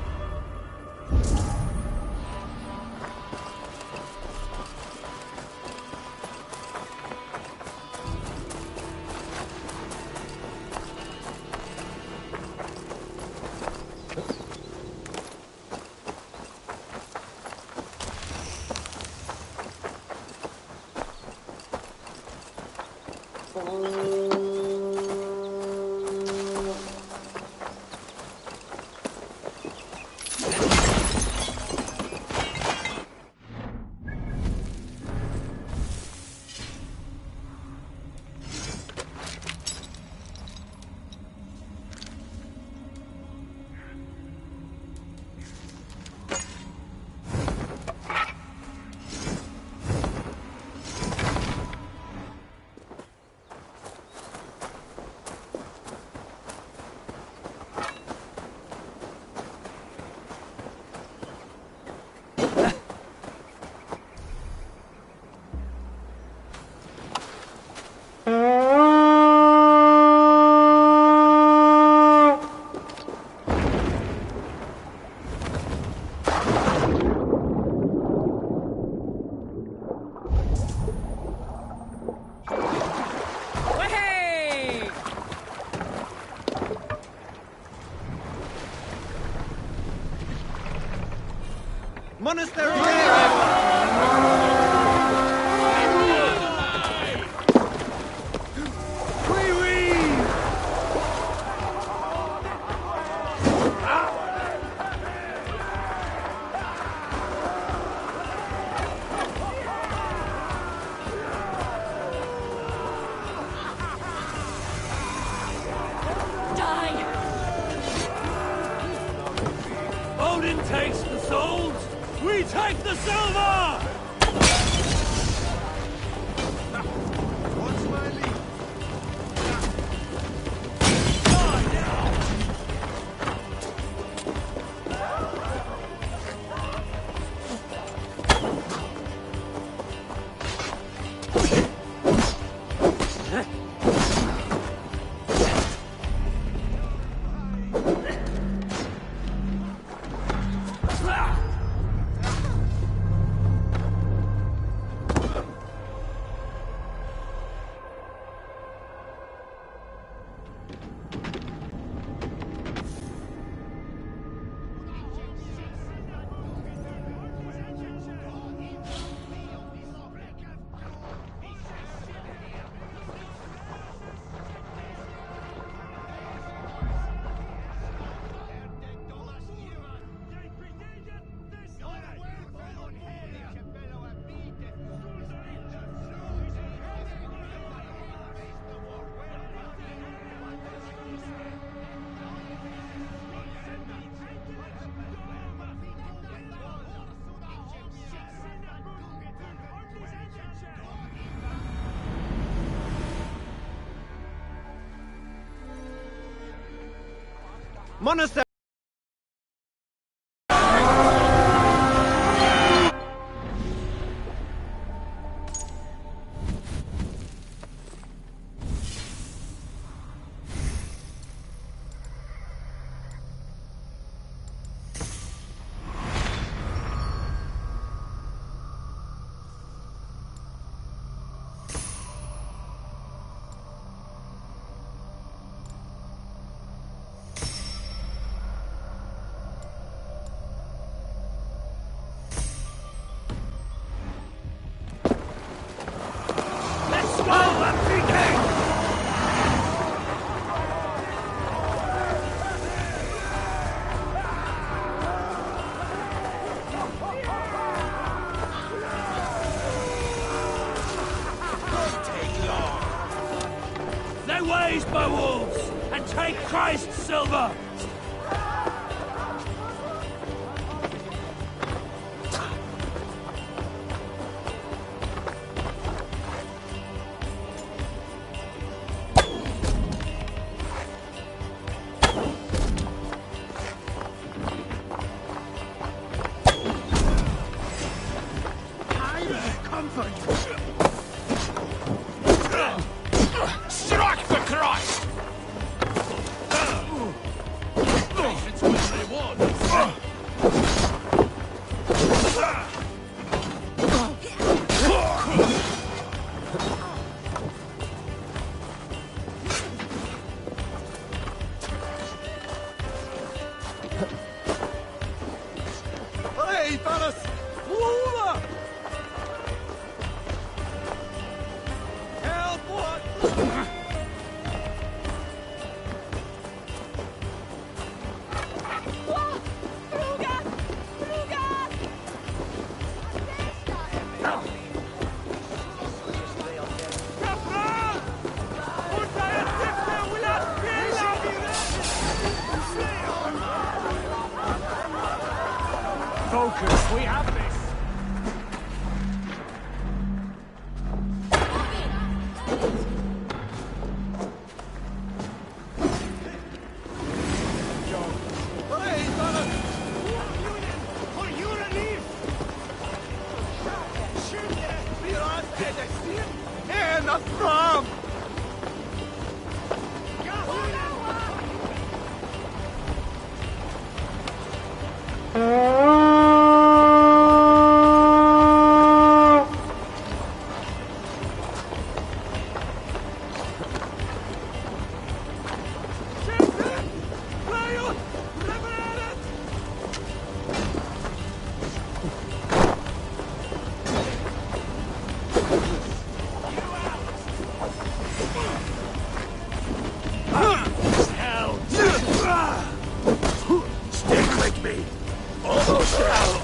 Monastery! Odin takes the souls, we take the silver! Monastery! Great Christ, Silver! Strike the Christ! Patience will reward. Hey, fellas! Woola! Help, what? Focus, we have this! Hey, fellas! Har djuren liv? Wir haben en att fram! Stick with me. Almost there.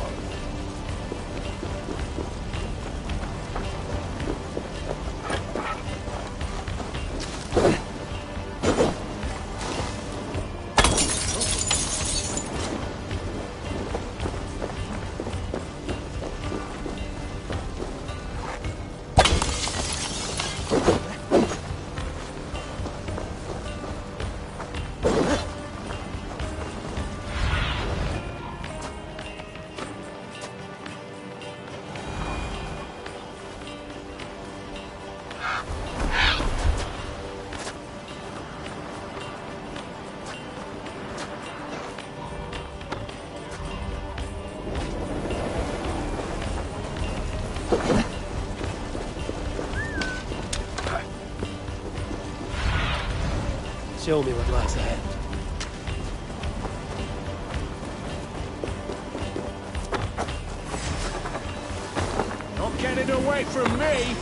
Show me what lies ahead. Not getting away from me!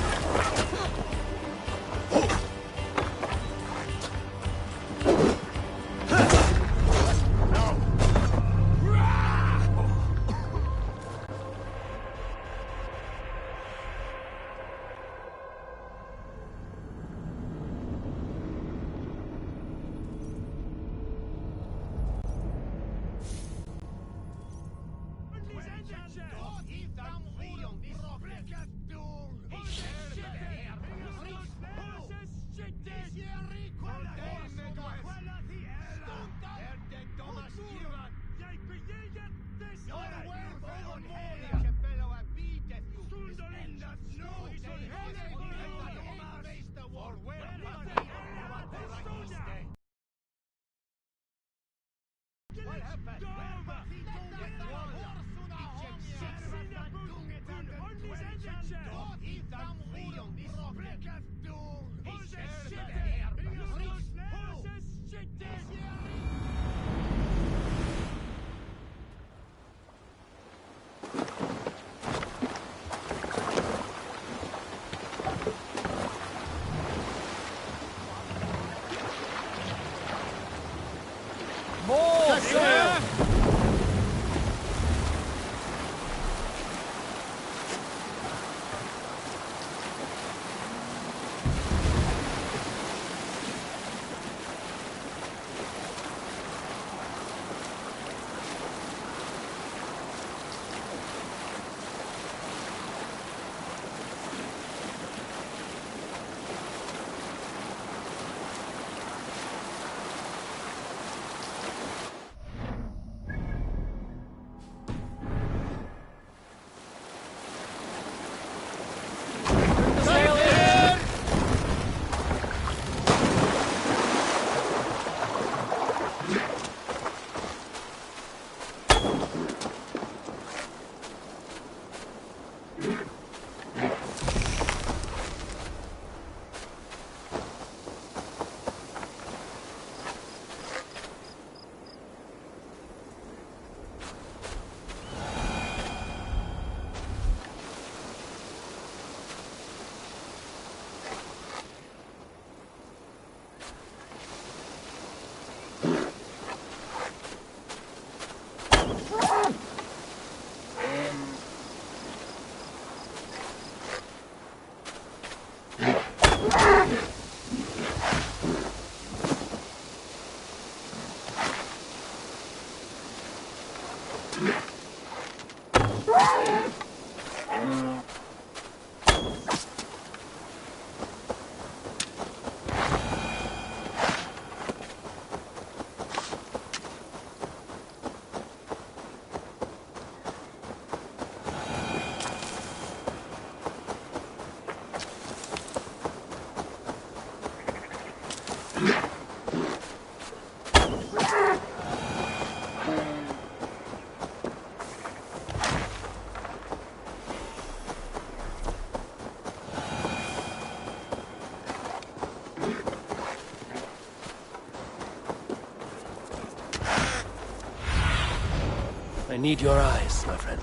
I need your eyes, my friend.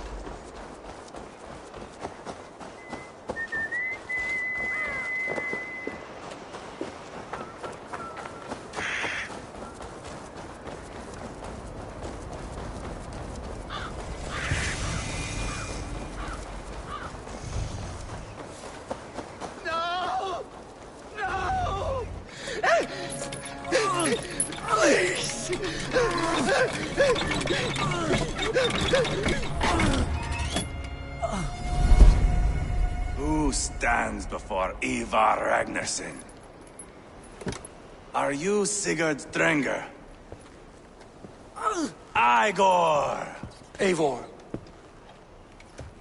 No! No! Please! Who stands before Ivar Ragnarsson? Are you Sigurd Drenger? Igor! Eivor.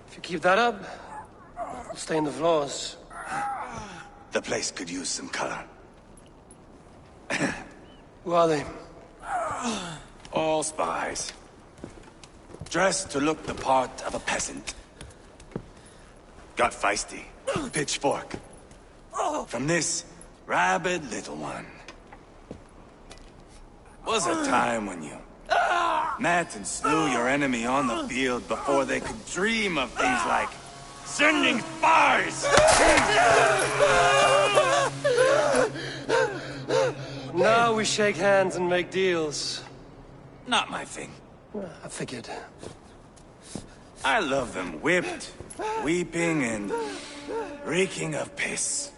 If you keep that up, it'll stain the floors. The place could use some color. Who are they? All spies. Dressed to look the part of a peasant. Got feisty. Pitchfork. From this rabid little one. Was a time when you met and slew your enemy on the field before they could dream of things like sending spies! Now we shake hands and make deals. Not my thing. I figured. I love them whipped, weeping, and reeking of piss.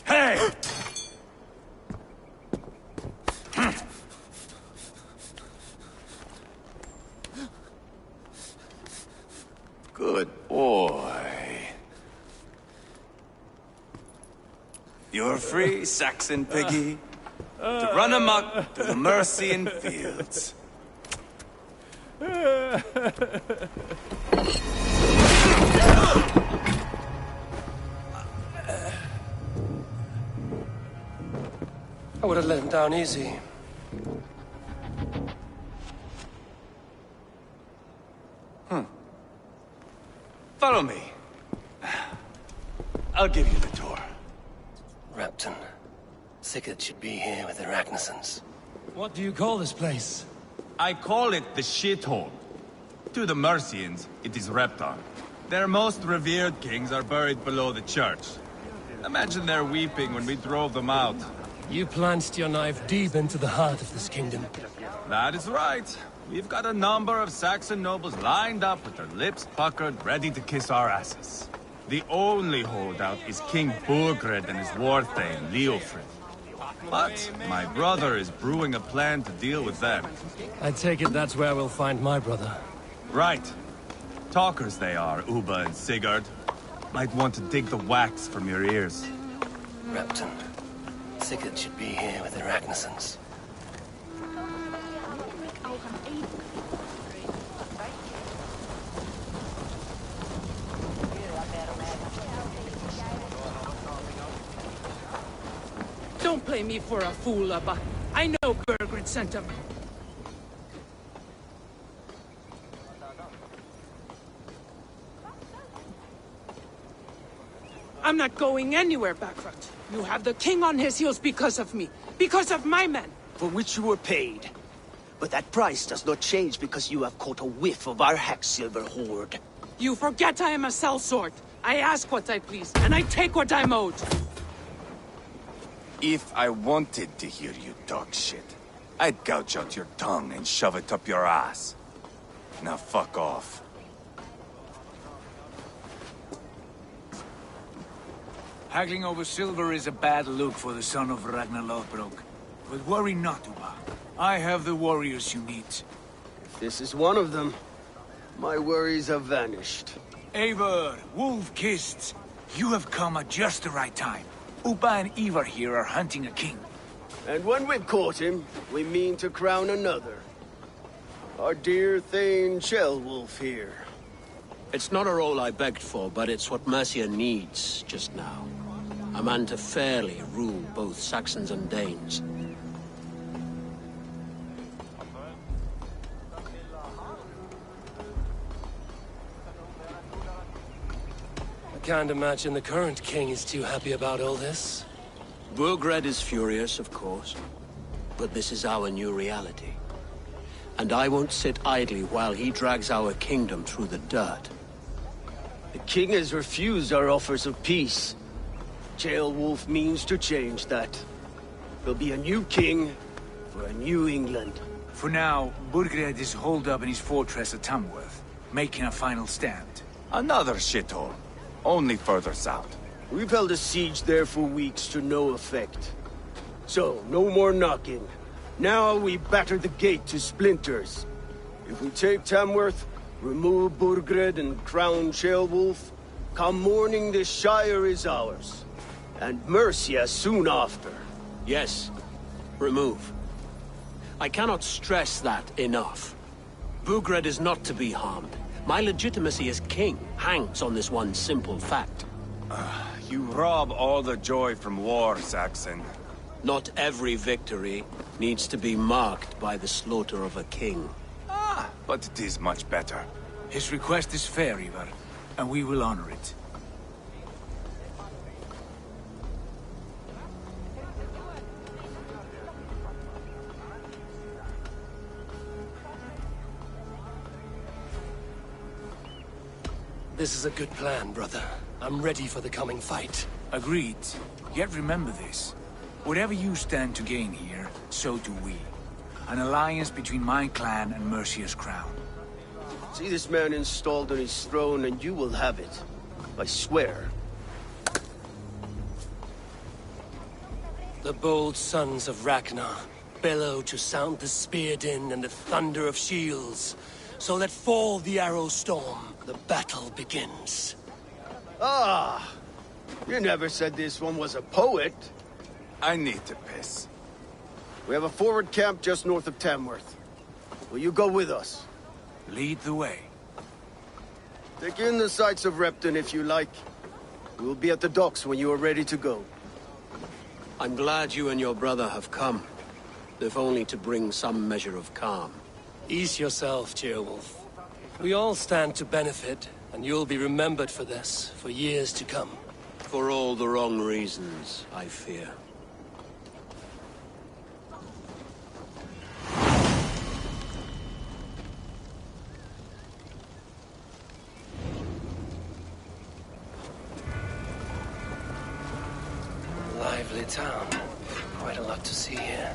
Hey! Good boy. You're free, Saxon piggy, to run amok through the Mercian fields. I would have let him down easy. Follow me. I'll give you the tour. Repton. Sigurd should be here with the Ragnarssons. What do you call this place? I call it the shithole. To the Mercians, it is Repton. Their most revered kings are buried below the church. Imagine their weeping when we drove them out. You plunged your knife deep into the heart of this kingdom. That is right. We've got a number of Saxon nobles lined up with their lips puckered, ready to kiss our asses. The only holdout is King Burgred and his warthane, Leofrid. But my brother is brewing a plan to deal with them. I take it that's where we'll find my brother. Right. Talkers they are, Uba and Sigurd. Might want to dig the wax from your ears. Repton. Sigurd should be here with the Ragnarssons. Don't play me for a fool, Abba. I know Burgred sent him. I'm not going anywhere, Backrot. You have the king on his heels because of me. Because of my men. For which you were paid. But that price does not change because you have caught a whiff of our Hacksilver hoard. You forget I am a sellsword. I ask what I please, and I take what I'm owed. If I wanted to hear you talk shit, I'd gouge out your tongue and shove it up your ass. Now fuck off. Haggling over silver is a bad look for the son of Ragnar Lothbrok. But worry not, Uba. I have the warriors you need. If this is one of them, my worries have vanished. Eivor, Wolf-Kissed, you have come at just the right time. Uba and Ivar here are hunting a king. And when we've caught him, we mean to crown another. Our dear Thane Ceolwulf here. It's not a role I begged for, but it's what Mercia needs just now. A man to fairly rule both Saxons and Danes. I can't imagine the current king is too happy about all this. Burgred is furious, of course. But this is our new reality. And I won't sit idly while he drags our kingdom through the dirt. The king has refused our offers of peace. Ceolwulf means to change that. There'll be a new king for a new England. For now, Burgred is holed up in his fortress at Tamworth, making a final stand. Another shithole. Only further south. We've held a siege there for weeks to no effect. So, no more knocking. Now we batter the gate to splinters. If we take Tamworth, remove Burgred and crown Ceolwulf, come morning the Shire is ours. And Mercia soon after. Yes, remove. I cannot stress that enough. Burgred is not to be harmed. My legitimacy as king hangs on this one simple fact. You rob all the joy from war, Saxon. Not every victory needs to be marked by the slaughter of a king. But it is much better. His request is fair, Ivar, and we will honor it. This is a good plan, brother. I'm ready for the coming fight. Agreed. Yet remember this. Whatever you stand to gain here, so do we. An alliance between my clan and Mercia's crown. See this man installed on his throne and you will have it. I swear. The bold sons of Ragnar bellow to sound the spear din and the thunder of shields. So let fall the arrow storm. The battle begins. Ah! You never said this one was a poet. I need to piss. We have a forward camp just north of Tamworth. Will you go with us? Lead the way. Take in the sights of Repton if you like. We'll be at the docks when you are ready to go. I'm glad you and your brother have come, if only to bring some measure of calm. Ease yourself, Ceolwulf. We all stand to benefit, and you'll be remembered for this, for years to come. For all the wrong reasons, I fear. Lively town. Quite a lot to see here.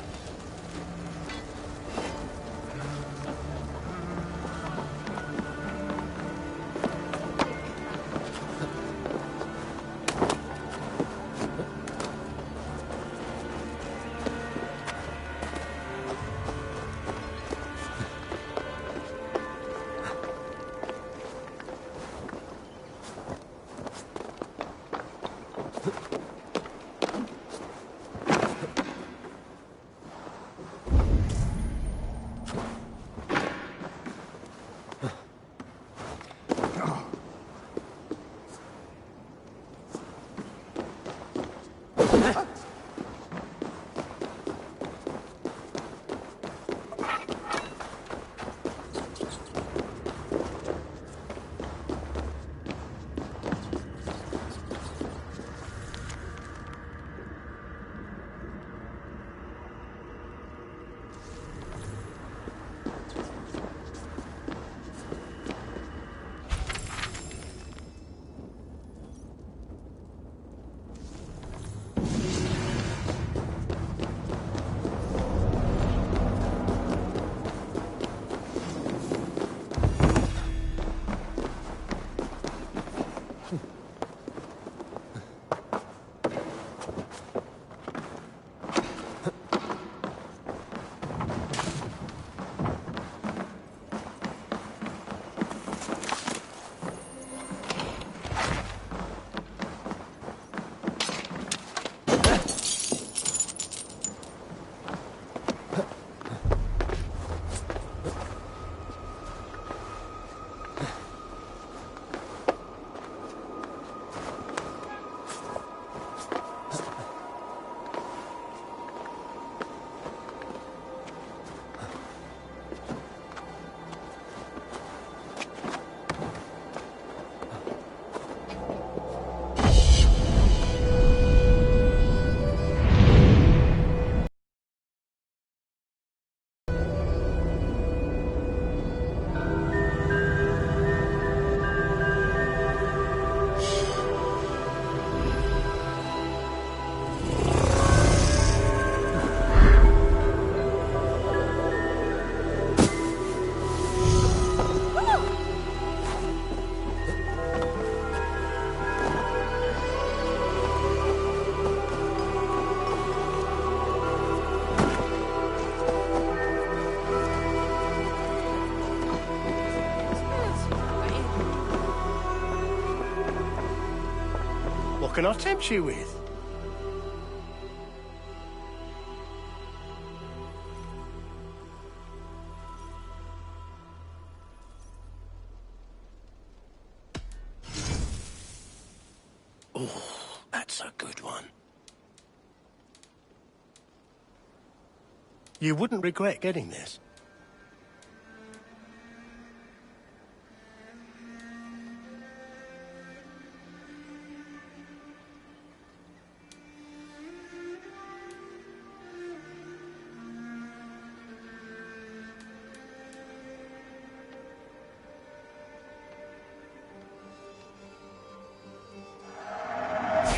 can I tempt you with? Oh, that's a good one. You wouldn't regret getting this.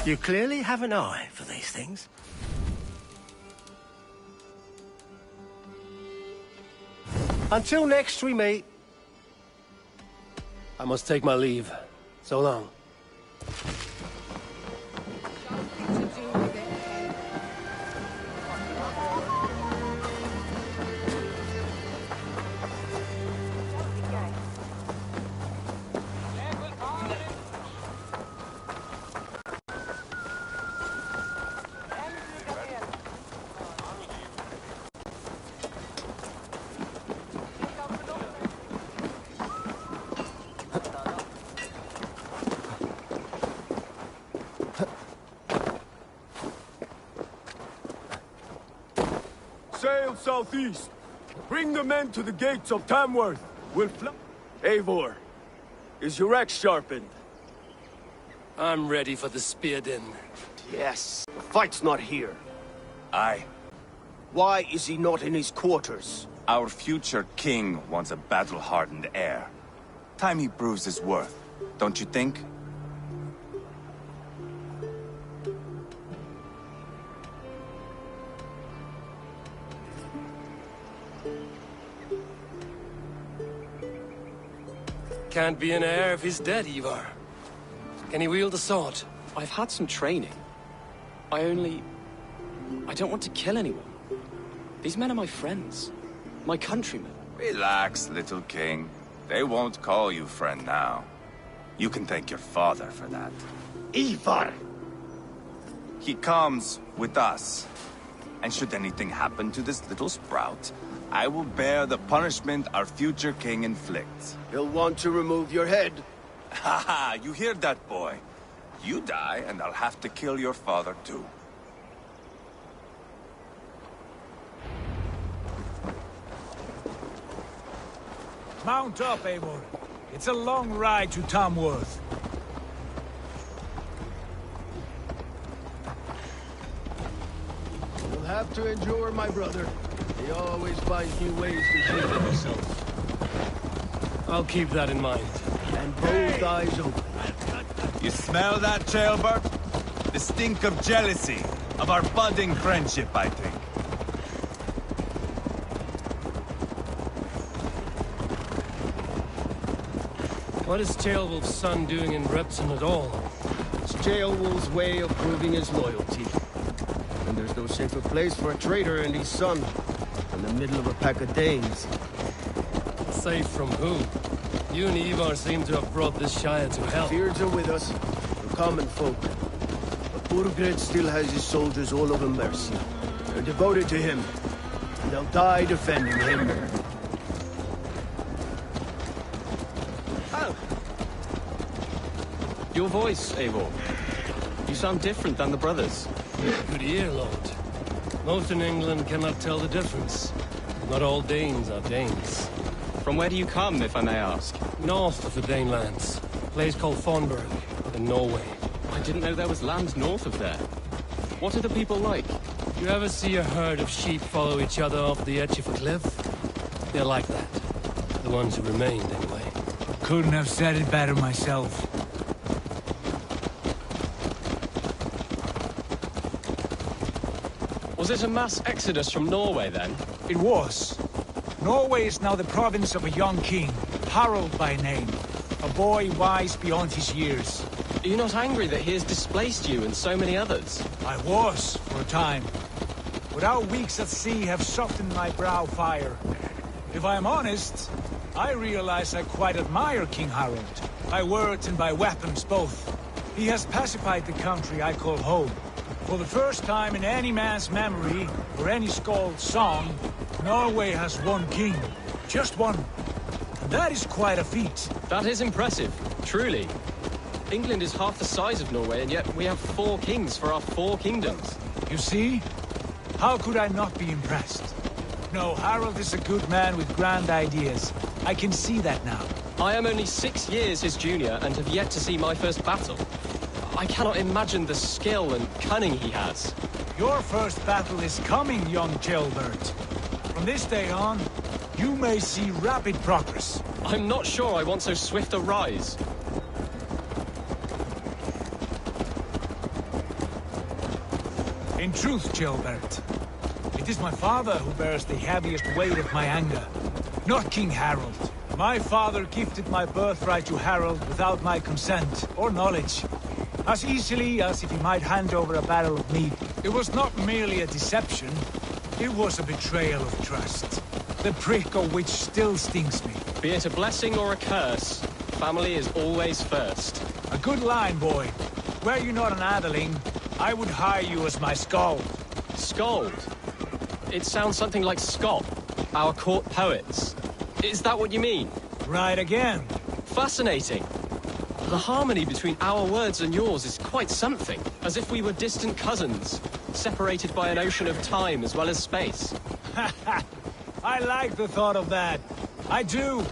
You clearly have an eye for these things. Until next we meet. I must take my leave. So long. Sail southeast. Bring the men to the gates of Tamworth. We'll fly. Eivor, is your axe sharpened? I'm ready for the spear din. Yes. The fight's not here. Aye. Why is he not in his quarters? Our future king wants a battle-hardened heir. Time he proves his worth, don't you think? Can't be an heir if he's dead, Ivar. Can he wield a sword? I've had some training. I don't want to kill anyone. These men are my friends. My countrymen. Relax, little king. They won't call you friend now. You can thank your father for that. Ivar! He comes with us. And should anything happen to this little sprout, I will bear the punishment our future king inflicts. He'll want to remove your head. Haha, you hear that, boy? You die, and I'll have to kill your father, too. Mount up, Eivor. It's a long ride to Tamworth. You'll have to endure, my brother. He always finds new ways to shield himself. I'll keep that in mind. And both eyes open. You smell that, Jailbird? The stink of jealousy, of our budding friendship, I think. What is Ceolwulf's son doing in Repton at all? It's Ceolwulf's way of proving his loyalty. And there's no safer place for a traitor and his son in the middle of a pack of Danes. Safe from who? You and Ivar seem to have brought this Shire to hell. Fears are with us, the common folk. But Burgred still has his soldiers all over Mercia. They're devoted to him, and they'll die defending him. Oh! Your voice, Eivor. You sound different than the brothers. Good ear, Lord. Most in England cannot tell the difference. Not all Danes are Danes. From where do you come, if I may ask? North of the Danelands. A place called Thornburg, in Norway. I didn't know there was land north of there. What are the people like? You ever see a herd of sheep follow each other off the edge of a cliff? They're like that. The ones who remained, anyway. Couldn't have said it better myself. Was it a mass exodus from Norway, then? It was. Norway is now the province of a young king, Harald by name. A boy wise beyond his years. Are you not angry that he has displaced you and so many others? I was, for a time. But our weeks at sea have softened my brow fire. If I am honest, I realize I quite admire King Harald. By words and by weapons both. He has pacified the country I call home. For the first time in any man's memory, or any Skald's song, Norway has one king. Just one. And that is quite a feat. That is impressive, truly. England is half the size of Norway, and yet we have 4 kings for our 4 kingdoms. You see? How could I not be impressed? No, Harold is a good man with grand ideas. I can see that now. I am only 6 years his junior and have yet to see my first battle. I cannot imagine the skill and cunning he has. Your first battle is coming, young Jailbird. From this day on, you may see rapid progress. I'm not sure I want so swift a rise. In truth, Jailbird, it is my father who bears the heaviest weight of my anger, not King Harold. My father gifted my birthright to Harold without my consent or knowledge, as easily as if he might hand over a barrel of mead. It was not merely a deception, it was a betrayal of trust, the prick of which still stings me. Be it a blessing or a curse, family is always first. A good line, boy. Were you not an adeling, I would hire you as my skald. Skald? It sounds something like Scott, our court poets. Is that what you mean? Right again. Fascinating. The harmony between our words and yours is quite something. As if we were distant cousins, separated by an ocean of time as well as space. I like the thought of that. I do.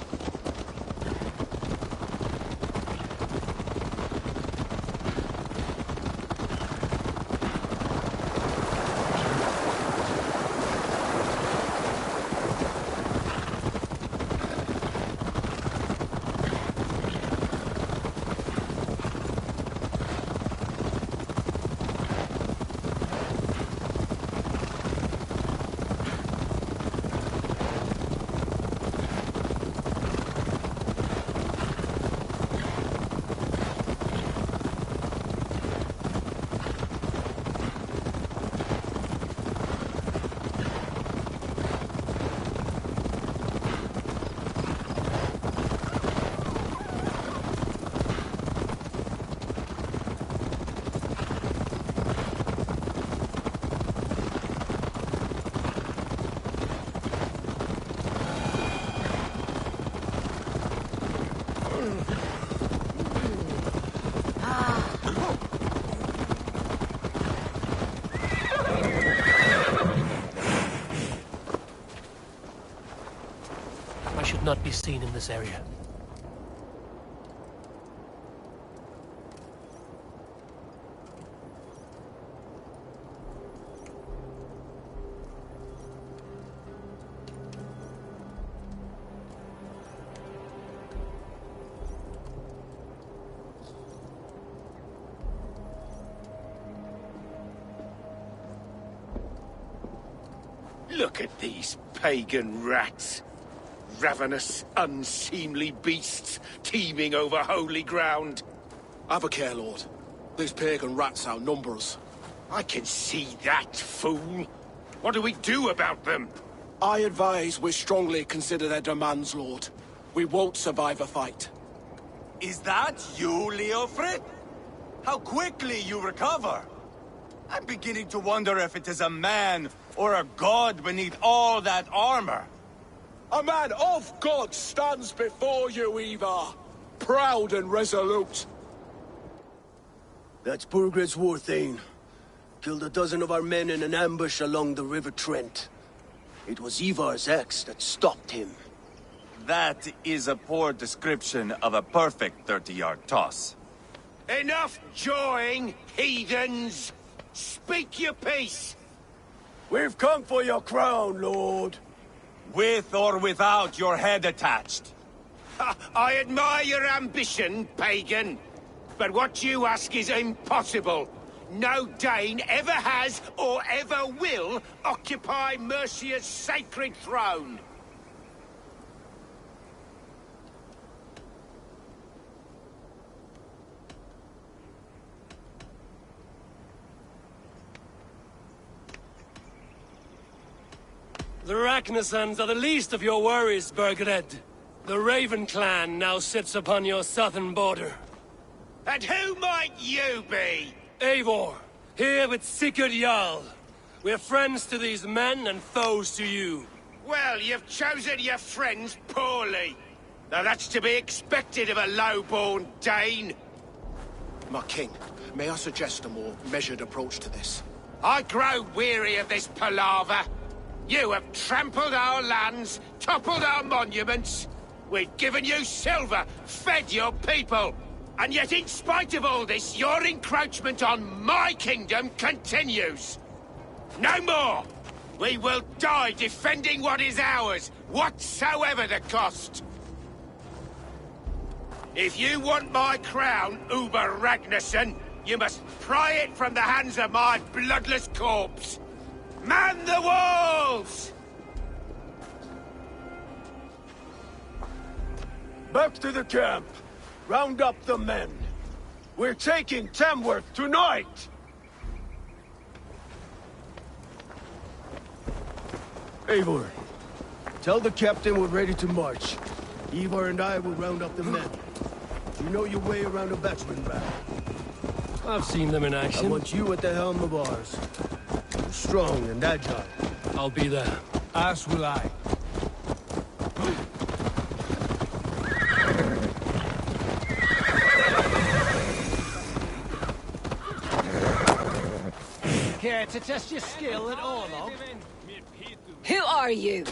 Not be seen in this area. Look at these pagan rats. Ravenous, unseemly beasts teeming over holy ground. Have a care, Lord. These pagan rats outnumber us. I can see that, fool. What do we do about them? I advise we strongly consider their demands, Lord. We won't survive a fight. Is that you, Leofrid? How quickly you recover! I'm beginning to wonder if it is a man or a god beneath all that armor. A man of God stands before you, Ivar. Proud and resolute. That's Burgred's war thane. Killed a dozen of our men in an ambush along the River Trent. It was Ivar's axe that stopped him. That is a poor description of a perfect 30-yard toss. Enough jawing, heathens! Speak your piece! We've come for your crown, Lord. With or without your head attached. I admire your ambition, pagan. But what you ask is impossible. No Dane ever has or ever will occupy Mercia's sacred throne. The Ragnarsons are the least of your worries, Burgred. The Raven clan now sits upon your southern border. And who might you be? Eivor, here with Sigurd Jarl. We're friends to these men and foes to you. Well, you've chosen your friends poorly. Now that's to be expected of a low-born Dane. My king, may I suggest a more measured approach to this? I grow weary of this palaver. You have trampled our lands, toppled our monuments. We've given you silver, fed your people. And yet in spite of all this, your encroachment on my kingdom continues. No more! We will die defending what is ours, whatsoever the cost. If you want my crown, Uber Ragnarsson, you must pry it from the hands of my bloodless corpse. Man the walls! Back to the camp. Round up the men. We're taking Tamworth tonight! Eivor, tell the captain we're ready to march. Ivar and I will round up the men. You know your way around a battering ram. I've seen them in action. I want you at the helm of ours. Strong and agile. I'll be there. As will I. Care to test your skill at Orlog? Who are you?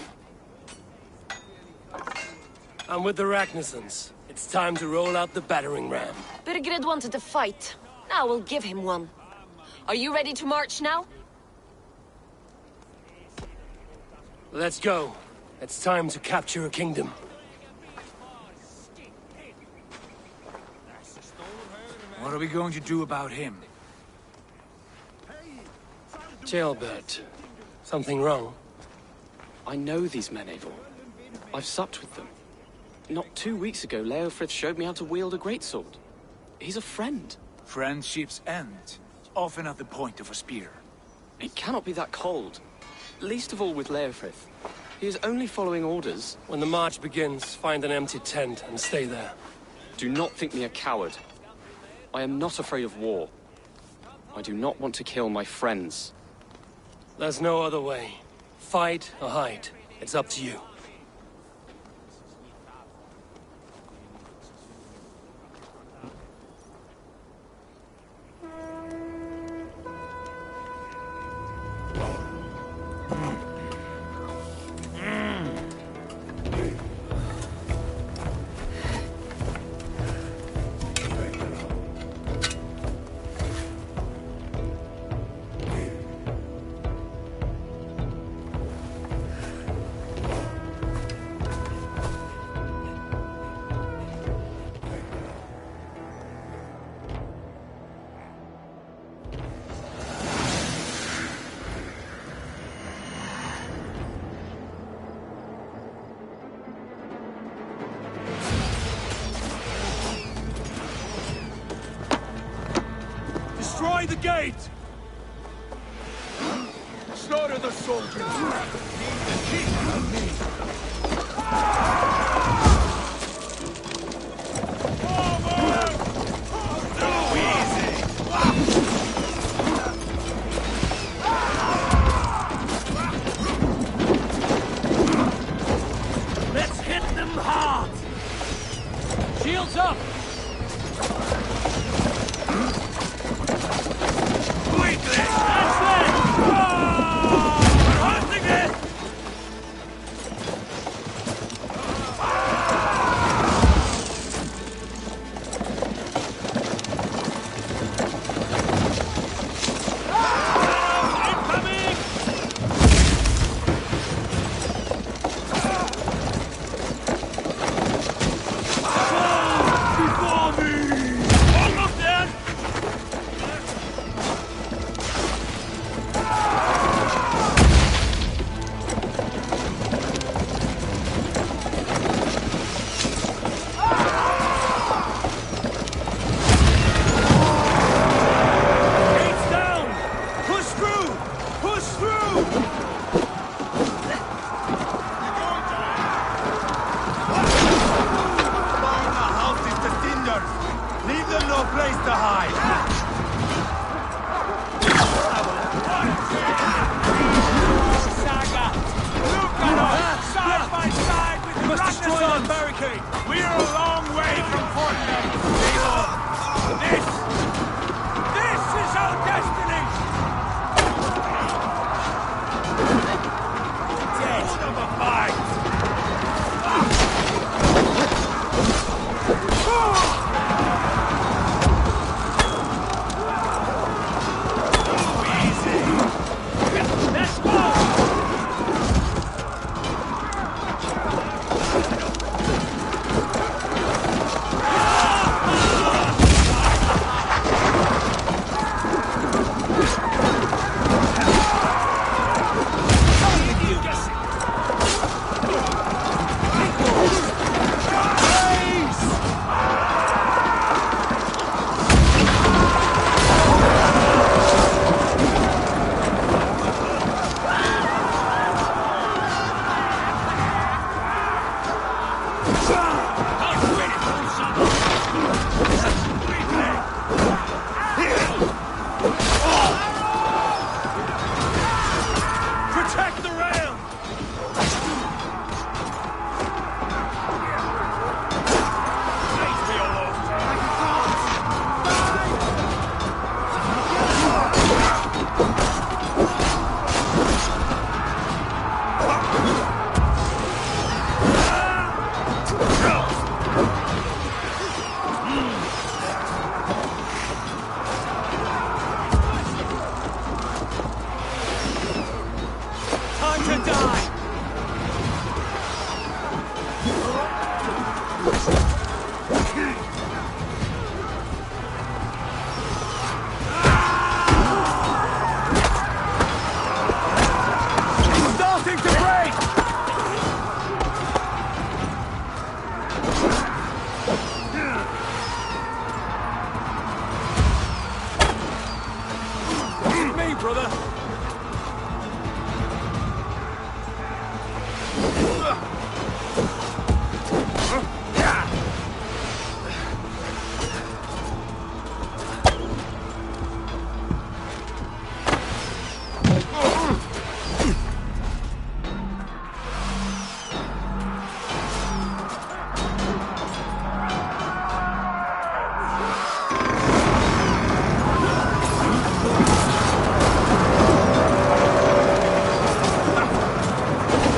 I'm with the Ragnarssons. It's time to roll out the battering ram. Birgrid wanted to fight. Now we'll give him one. Are you ready to march now? Let's go. It's time to capture a kingdom. What are we going to do about him? Jailbird. Something wrong? I know these men, Eivor. I've supped with them. Not 2 weeks ago, Leofrith showed me how to wield a greatsword. He's a friend. Friendships end, often at the point of a spear. It cannot be that cold. Least of all with Leofrith. He is only following orders. When the march begins, find an empty tent and stay there. Do not think me a coward. I am not afraid of war. I do not want to kill my friends. There's no other way. Fight or hide. It's up to you. Destroy the gate! Slaughter the soldiers! Leave the king on me! Let's hit them hard! Shields up! Quickly! That's it! Hunting it! die! Starting to break! Me, brother!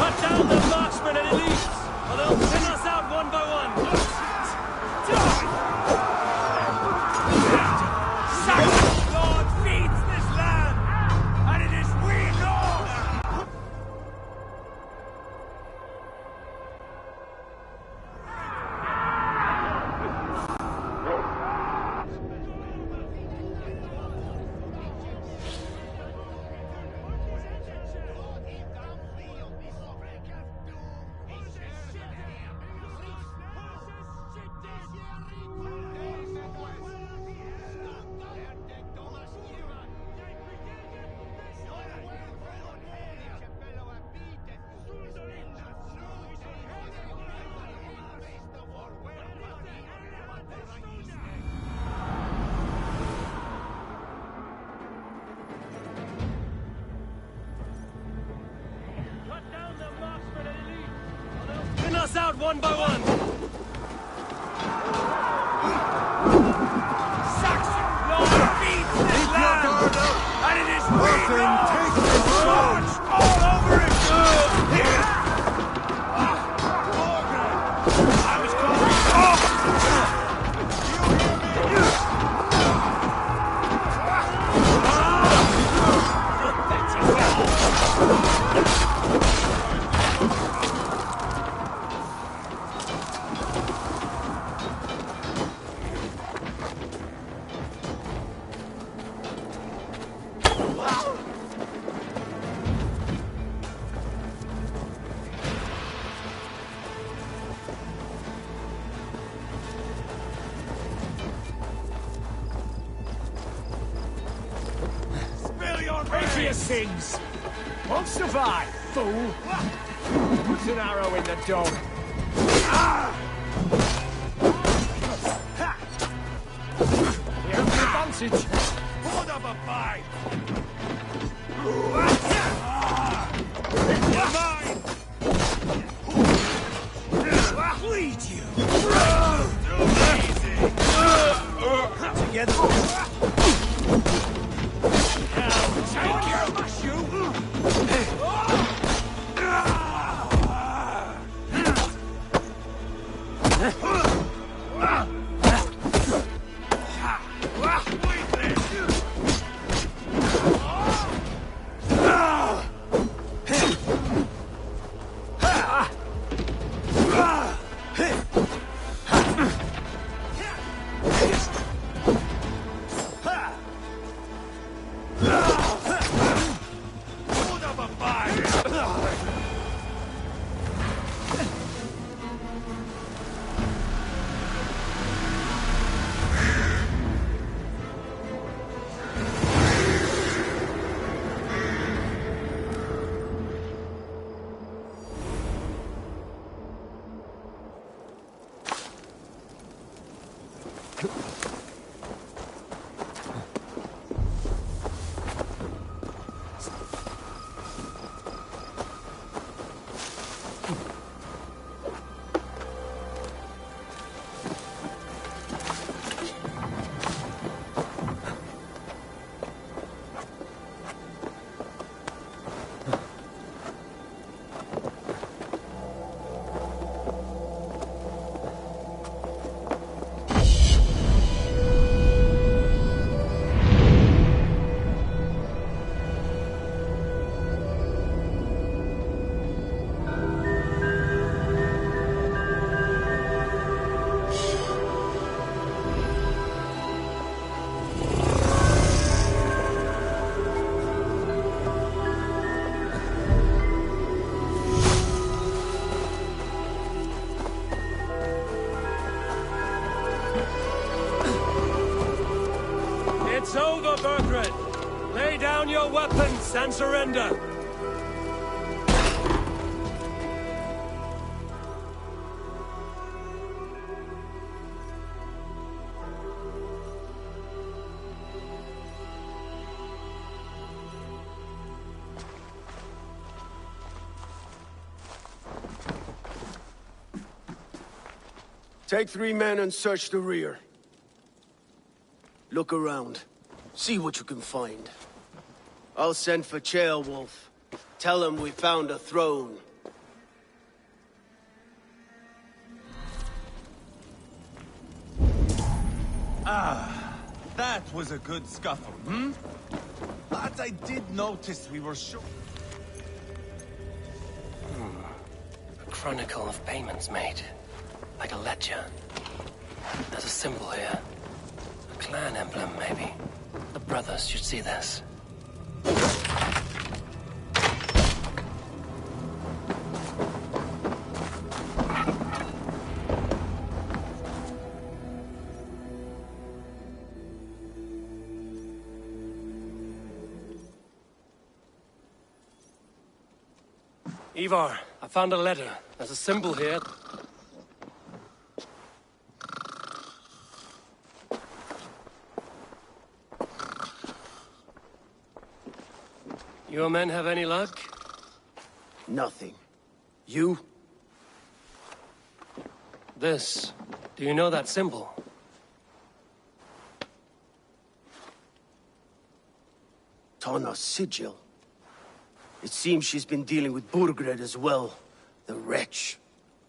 Cut down the marksmen and elites, or they'll pin us out one by one! Saxon Lord feeds this land, and it is we Lord! Cut down the marksmen and elites, or they'll pin us out one by one! Saxon Lord feeds this land, and it is we Lord! March all over it! I was calling Spill your rapier sings! Won't survive, fool! Put an arrow in the dog. We have the advantage. Hold up a fight! You're mine! Bleed you! Together! Take your mushroom! your weapons and surrender! Take 3 men and search the rear. Look around. See what you can find. I'll send for Ceolwulf. Tell him we found a throne. Ah, that was a good scuffle, hmm? But I did notice we were short. A chronicle of payments made. Like a ledger. There's a symbol here. A clan emblem, maybe. The brothers should see this. Ivar, I found a letter. There's a symbol here. Your men have any luck? Nothing. You? This. Do you know that symbol? Tana's sigil. It seems she's been dealing with Burgred as well. The wretch.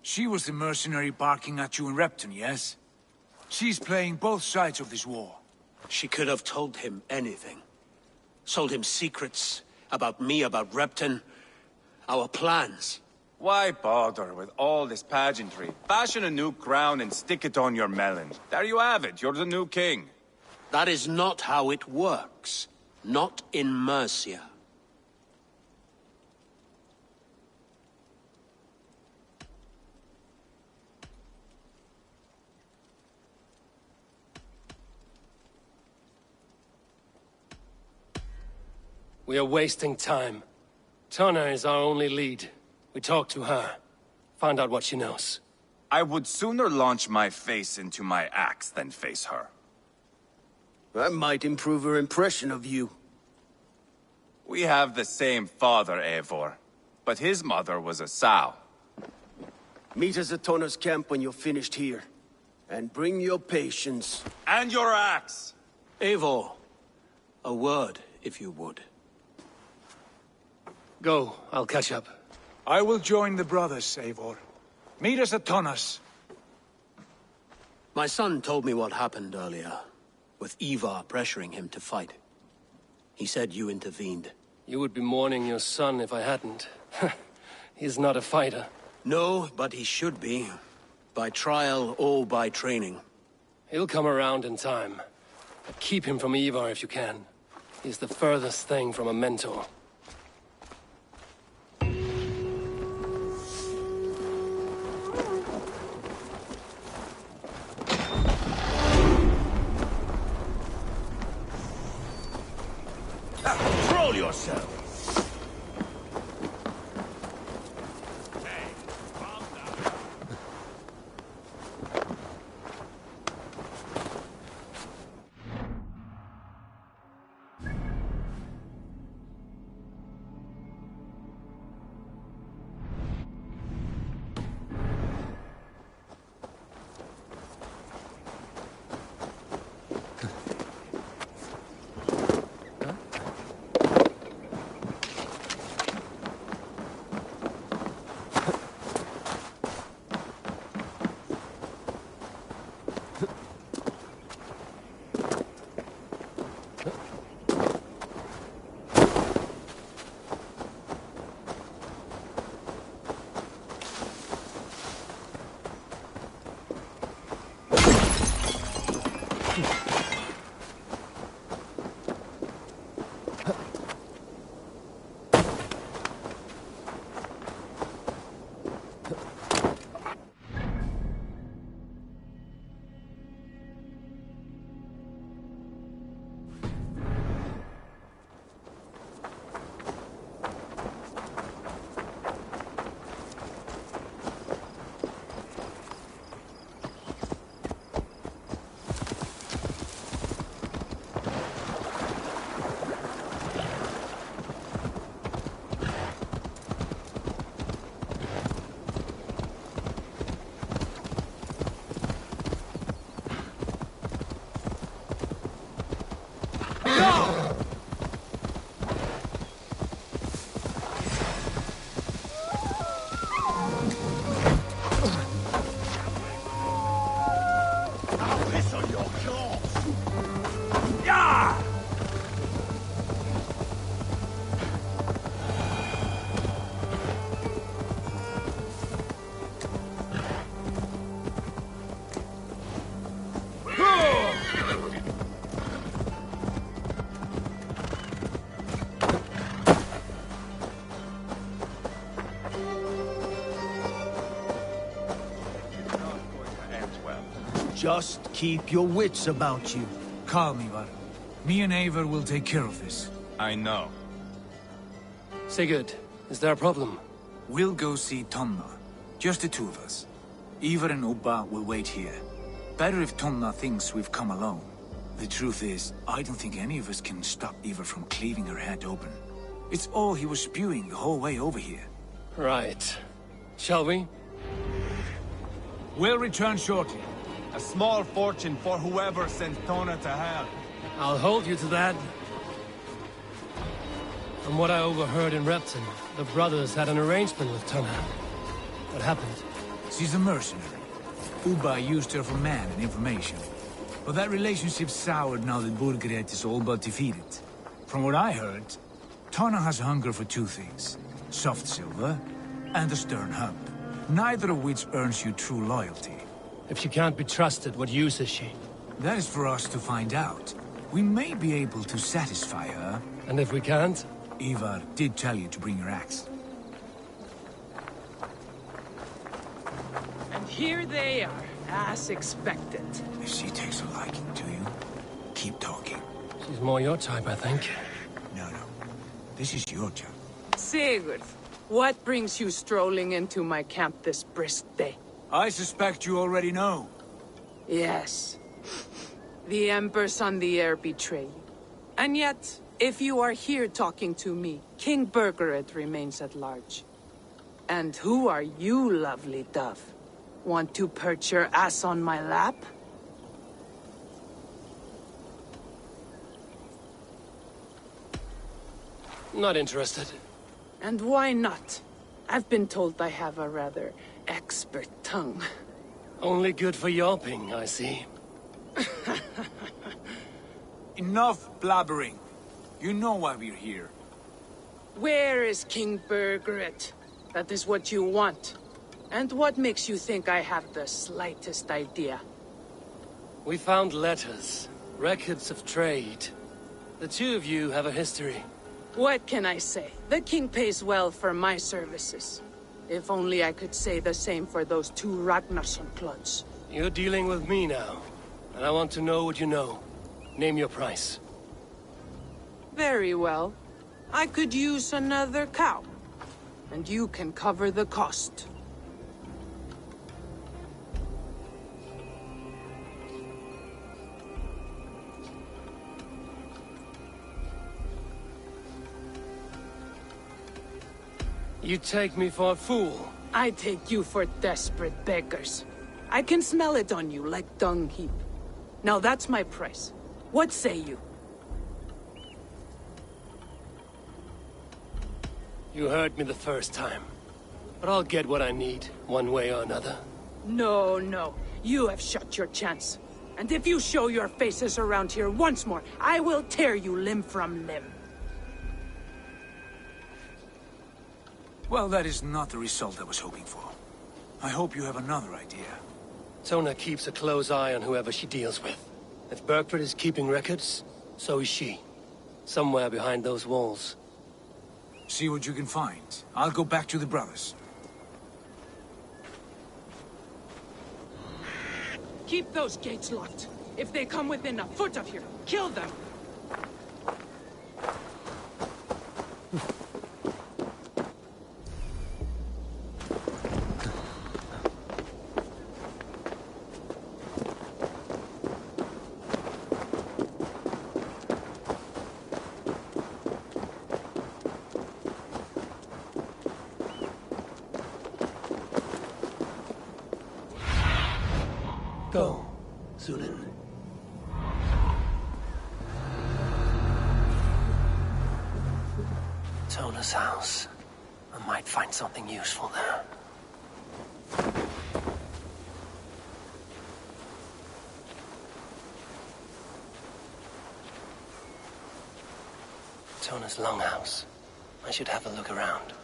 She was the mercenary barking at you in Repton, yes? She's playing both sides of this war. She could have told him anything. Sold him secrets about me, about Repton, our plans. Why bother with all this pageantry? Fashion a new crown and stick it on your melon. There you have it, you're the new king. That is not how it works. Not in Mercia. We are wasting time. Tana is our only lead. We talk to her. Find out what she knows. I would sooner launch my face into my axe than face her. That might improve her impression of you. We have the same father, Eivor. But his mother was a sow. Meet us at Tana's camp when you're finished here. And bring your patience. And your axe! Eivor, a word, if you would. Go, I'll catch up. I will join the brothers, Eivor. Meet us at Tana's. My son told me what happened earlier, with Ivar pressuring him to fight. He said you intervened. You would be mourning your son if I hadn't. He's not a fighter. No, but he should be. By trial or by training. He'll come around in time. But keep him from Ivar if you can. He's the furthest thing from a mentor. Control yourself! Just keep your wits about you. Calm, Ivar. Me and Eivor will take care of this. I know. Sigurd, is there a problem? We'll go see Tonna. Just the two of us. Ivar and Ubba will wait here. Better if Tonna thinks we've come alone. The truth is, I don't think any of us can stop Ivar from cleaving her head open. It's all he was spewing the whole way over here. Right. Shall we? We'll return shortly. A small fortune for whoever sent Tona to hell. I'll hold you to that. From what I overheard in Repton, the brothers had an arrangement with Tona. What happened? She's a mercenary. Ubba used her for man and information. But that relationship soured now that Burgred is all but defeated. From what I heard, Tona has a hunger for two things. Soft silver and a stern hump. Neither of which earns you true loyalty. If she can't be trusted, what use is she? That is for us to find out. We may be able to satisfy her. And if we can't? Ivar did tell you to bring your axe. And here they are, as expected. If she takes a liking to you, keep talking. She's more your type, I think. No. This is your job. Sigurd, what brings you strolling into my camp this brisk day? I suspect you already know. Yes. The Embers on the air betray you. And yet, if you are here talking to me, King Burgred remains at large. And who are you, lovely dove? Want to perch your ass on my lap? Not interested. And why not? I've been told I have a rather expert tongue. Only good for yelping, I see. Enough blabbering. You know why we're here. Where is King Burgred? That is what you want. And what makes you think I have the slightest idea? We found letters, records of trade. The two of you have a history. What can I say? The king pays well for my services. If only I could say the same for those two Ragnarsson clods. You're dealing with me now, and I want to know what you know. Name your price. Very well. I could use another cow. And you can cover the cost. You take me for a fool. I take you for desperate beggars. I can smell it on you like dung heap. Now that's my price. What say you? You heard me the first time. But I'll get what I need, one way or another. No. You have shot your chance. And if you show your faces around here once more, I will tear you limb from limb. Well, that is not the result I was hoping for. I hope you have another idea. Tona keeps a close eye on whoever she deals with. If Burgred is keeping records, so is she. Somewhere behind those walls. See what you can find. I'll go back to the brothers. Keep those gates locked. If they come within a foot of here, kill them. Go, Zulin. Tona's house. I might find something useful there. Tona's longhouse. I should have a look around.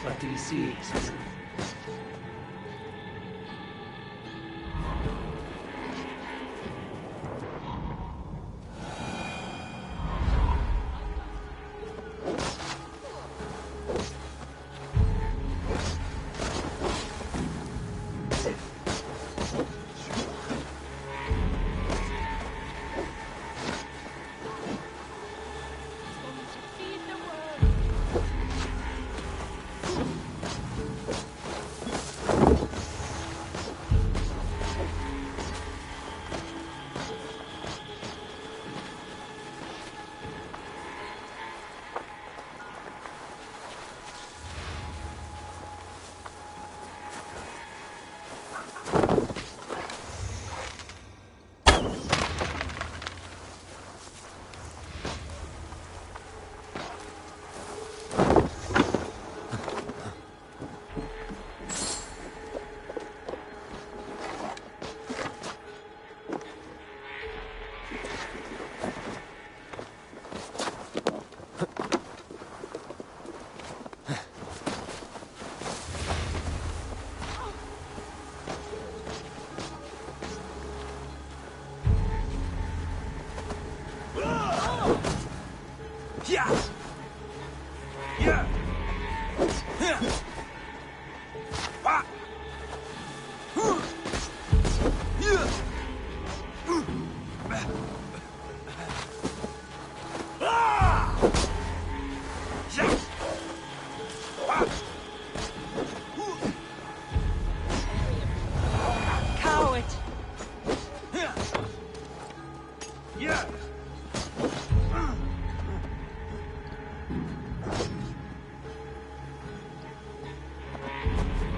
What do you see?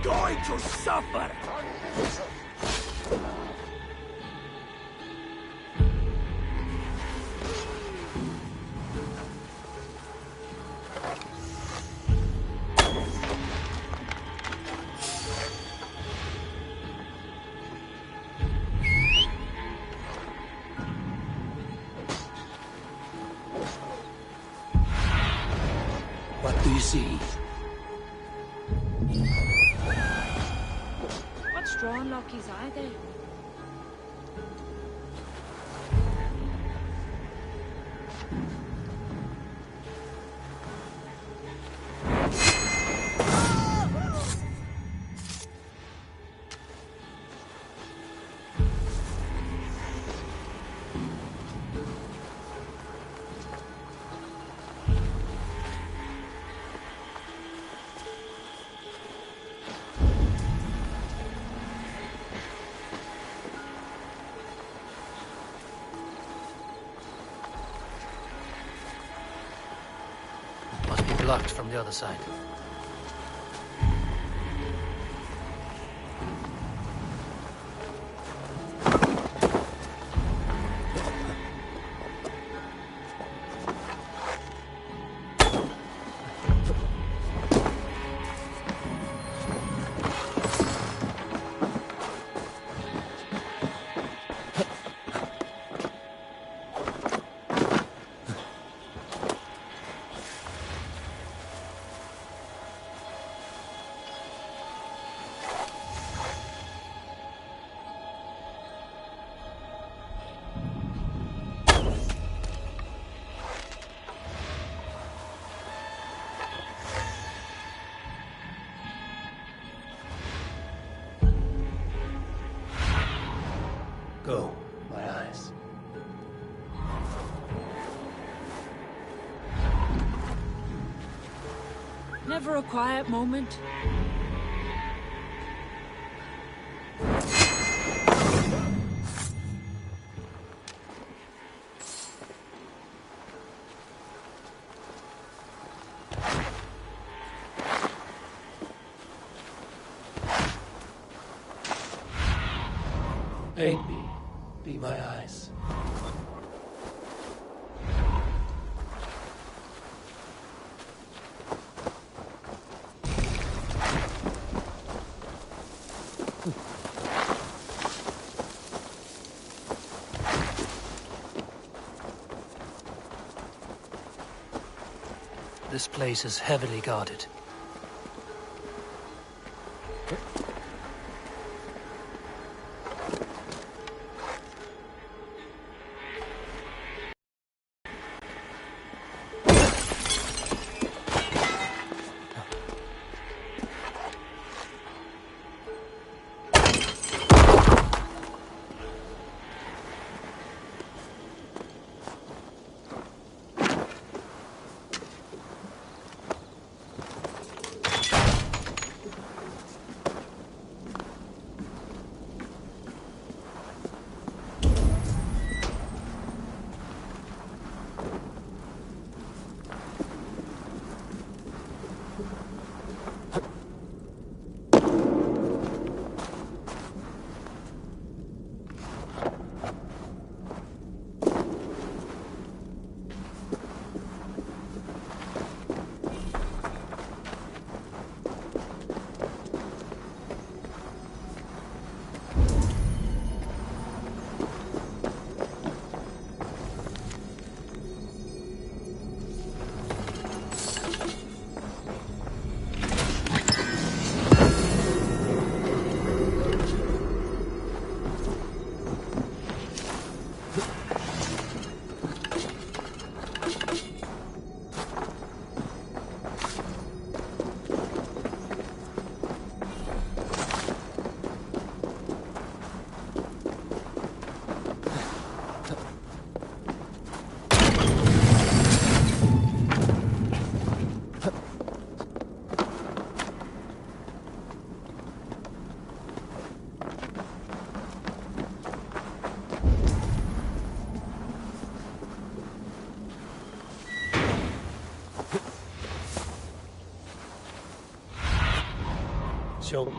Going to suffer! What do you see? What straw unlockies are there? locked from the other side. Go, my eyes. Never a quiet moment. Aid me, be my eyes. This place is heavily guarded. Show them.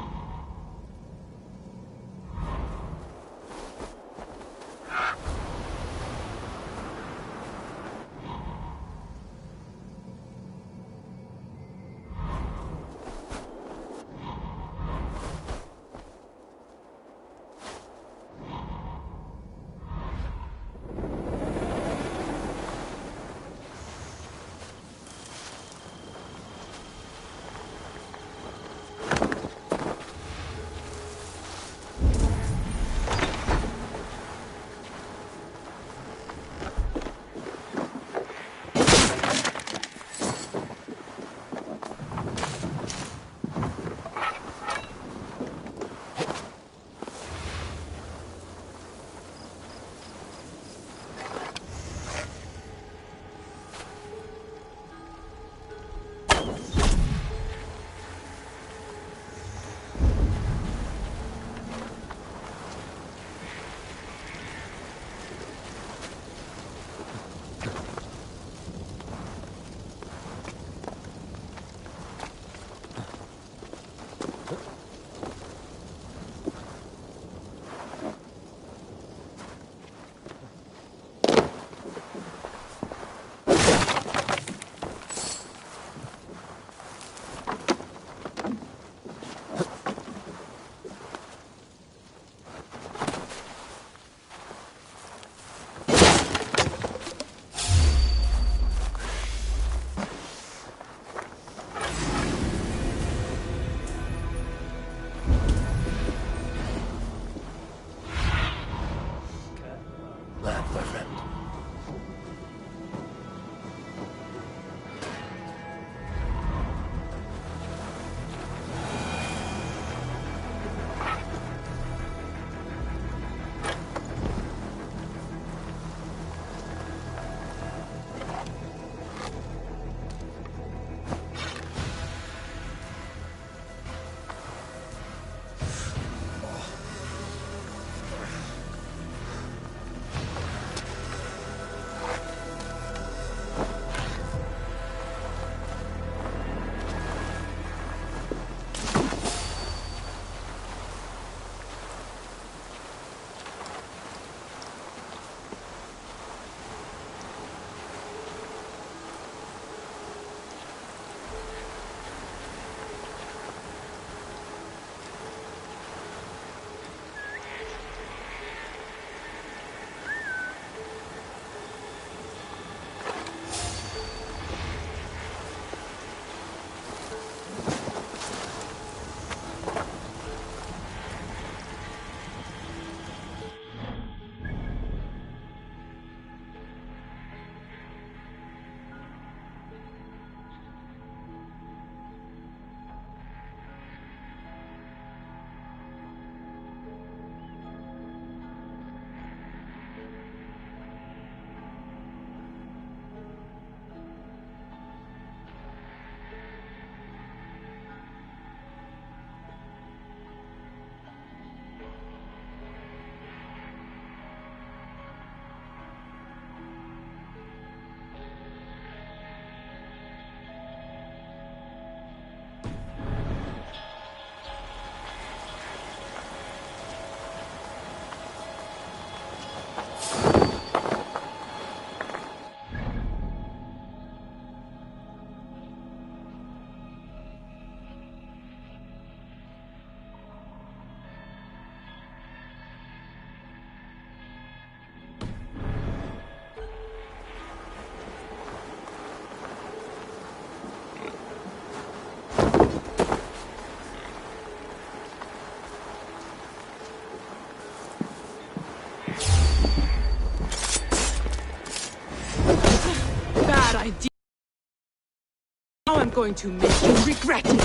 going to make you regret it.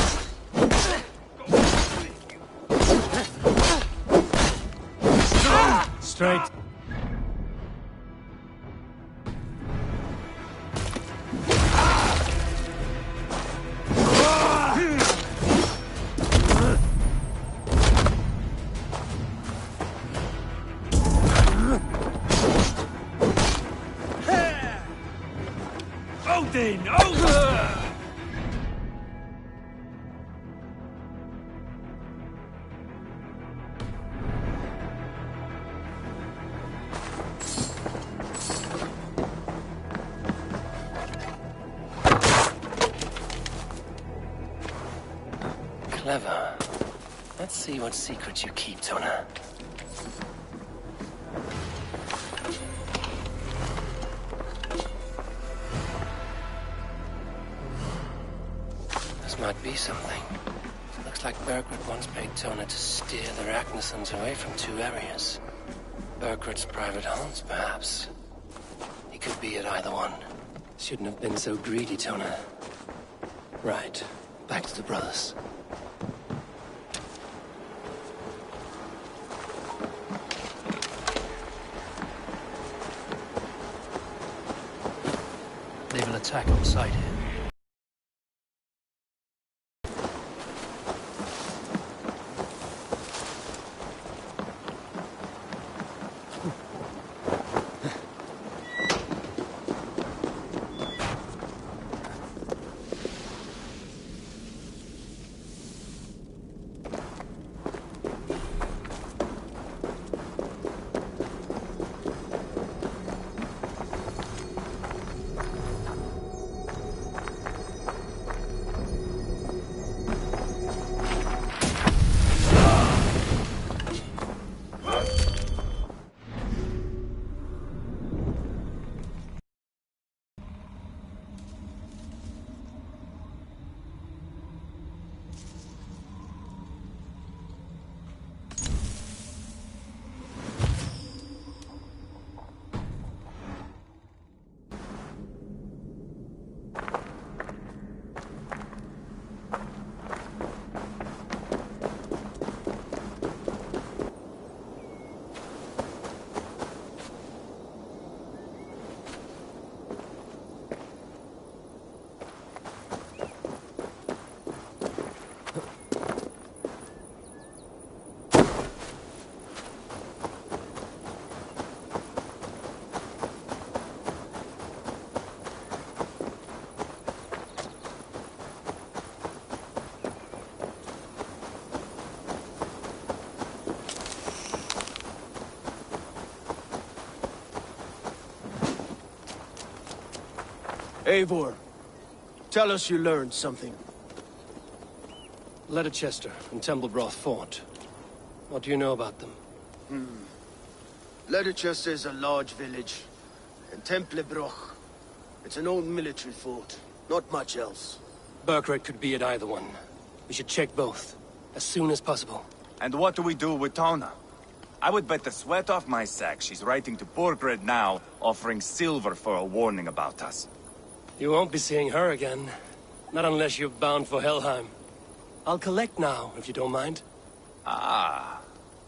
Straight. Odin, over! Clever. Let's see what secrets you keep, Tona. This might be something. Looks like Bergred once paid Tona to steer the Ragnarsons away from 2 areas. Bergred's private haunts, perhaps. He could be at either one. Shouldn't have been so greedy, Tona. Right. Back to the brothers. They will attack on sight here. Eivor, tell us you learned something. Leicester and Templebroth fought. What do you know about them? Leicester is a large village, and Templebroch, it's an old military fort. Not much else. Bergred could be at either one. We should check both, as soon as possible. And what do we do with Tona? I would bet the sweat off my sack she's writing to Bergred now, offering silver for a warning about us. You won't be seeing her again. Not unless you're bound for Helheim. I'll collect now, if you don't mind. Ah,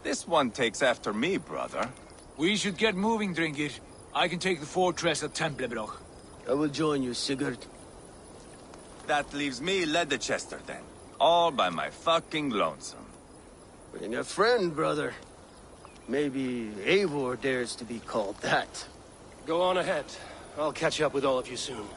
this one takes after me, brother. We should get moving, Drinkit. I can take the fortress at Templebroch. I will join you, Sigurd. That leaves me Leicester then. All by my fucking lonesome. Bring a friend, brother. Maybe Eivor dares to be called that. Go on ahead. I'll catch up with all of you soon.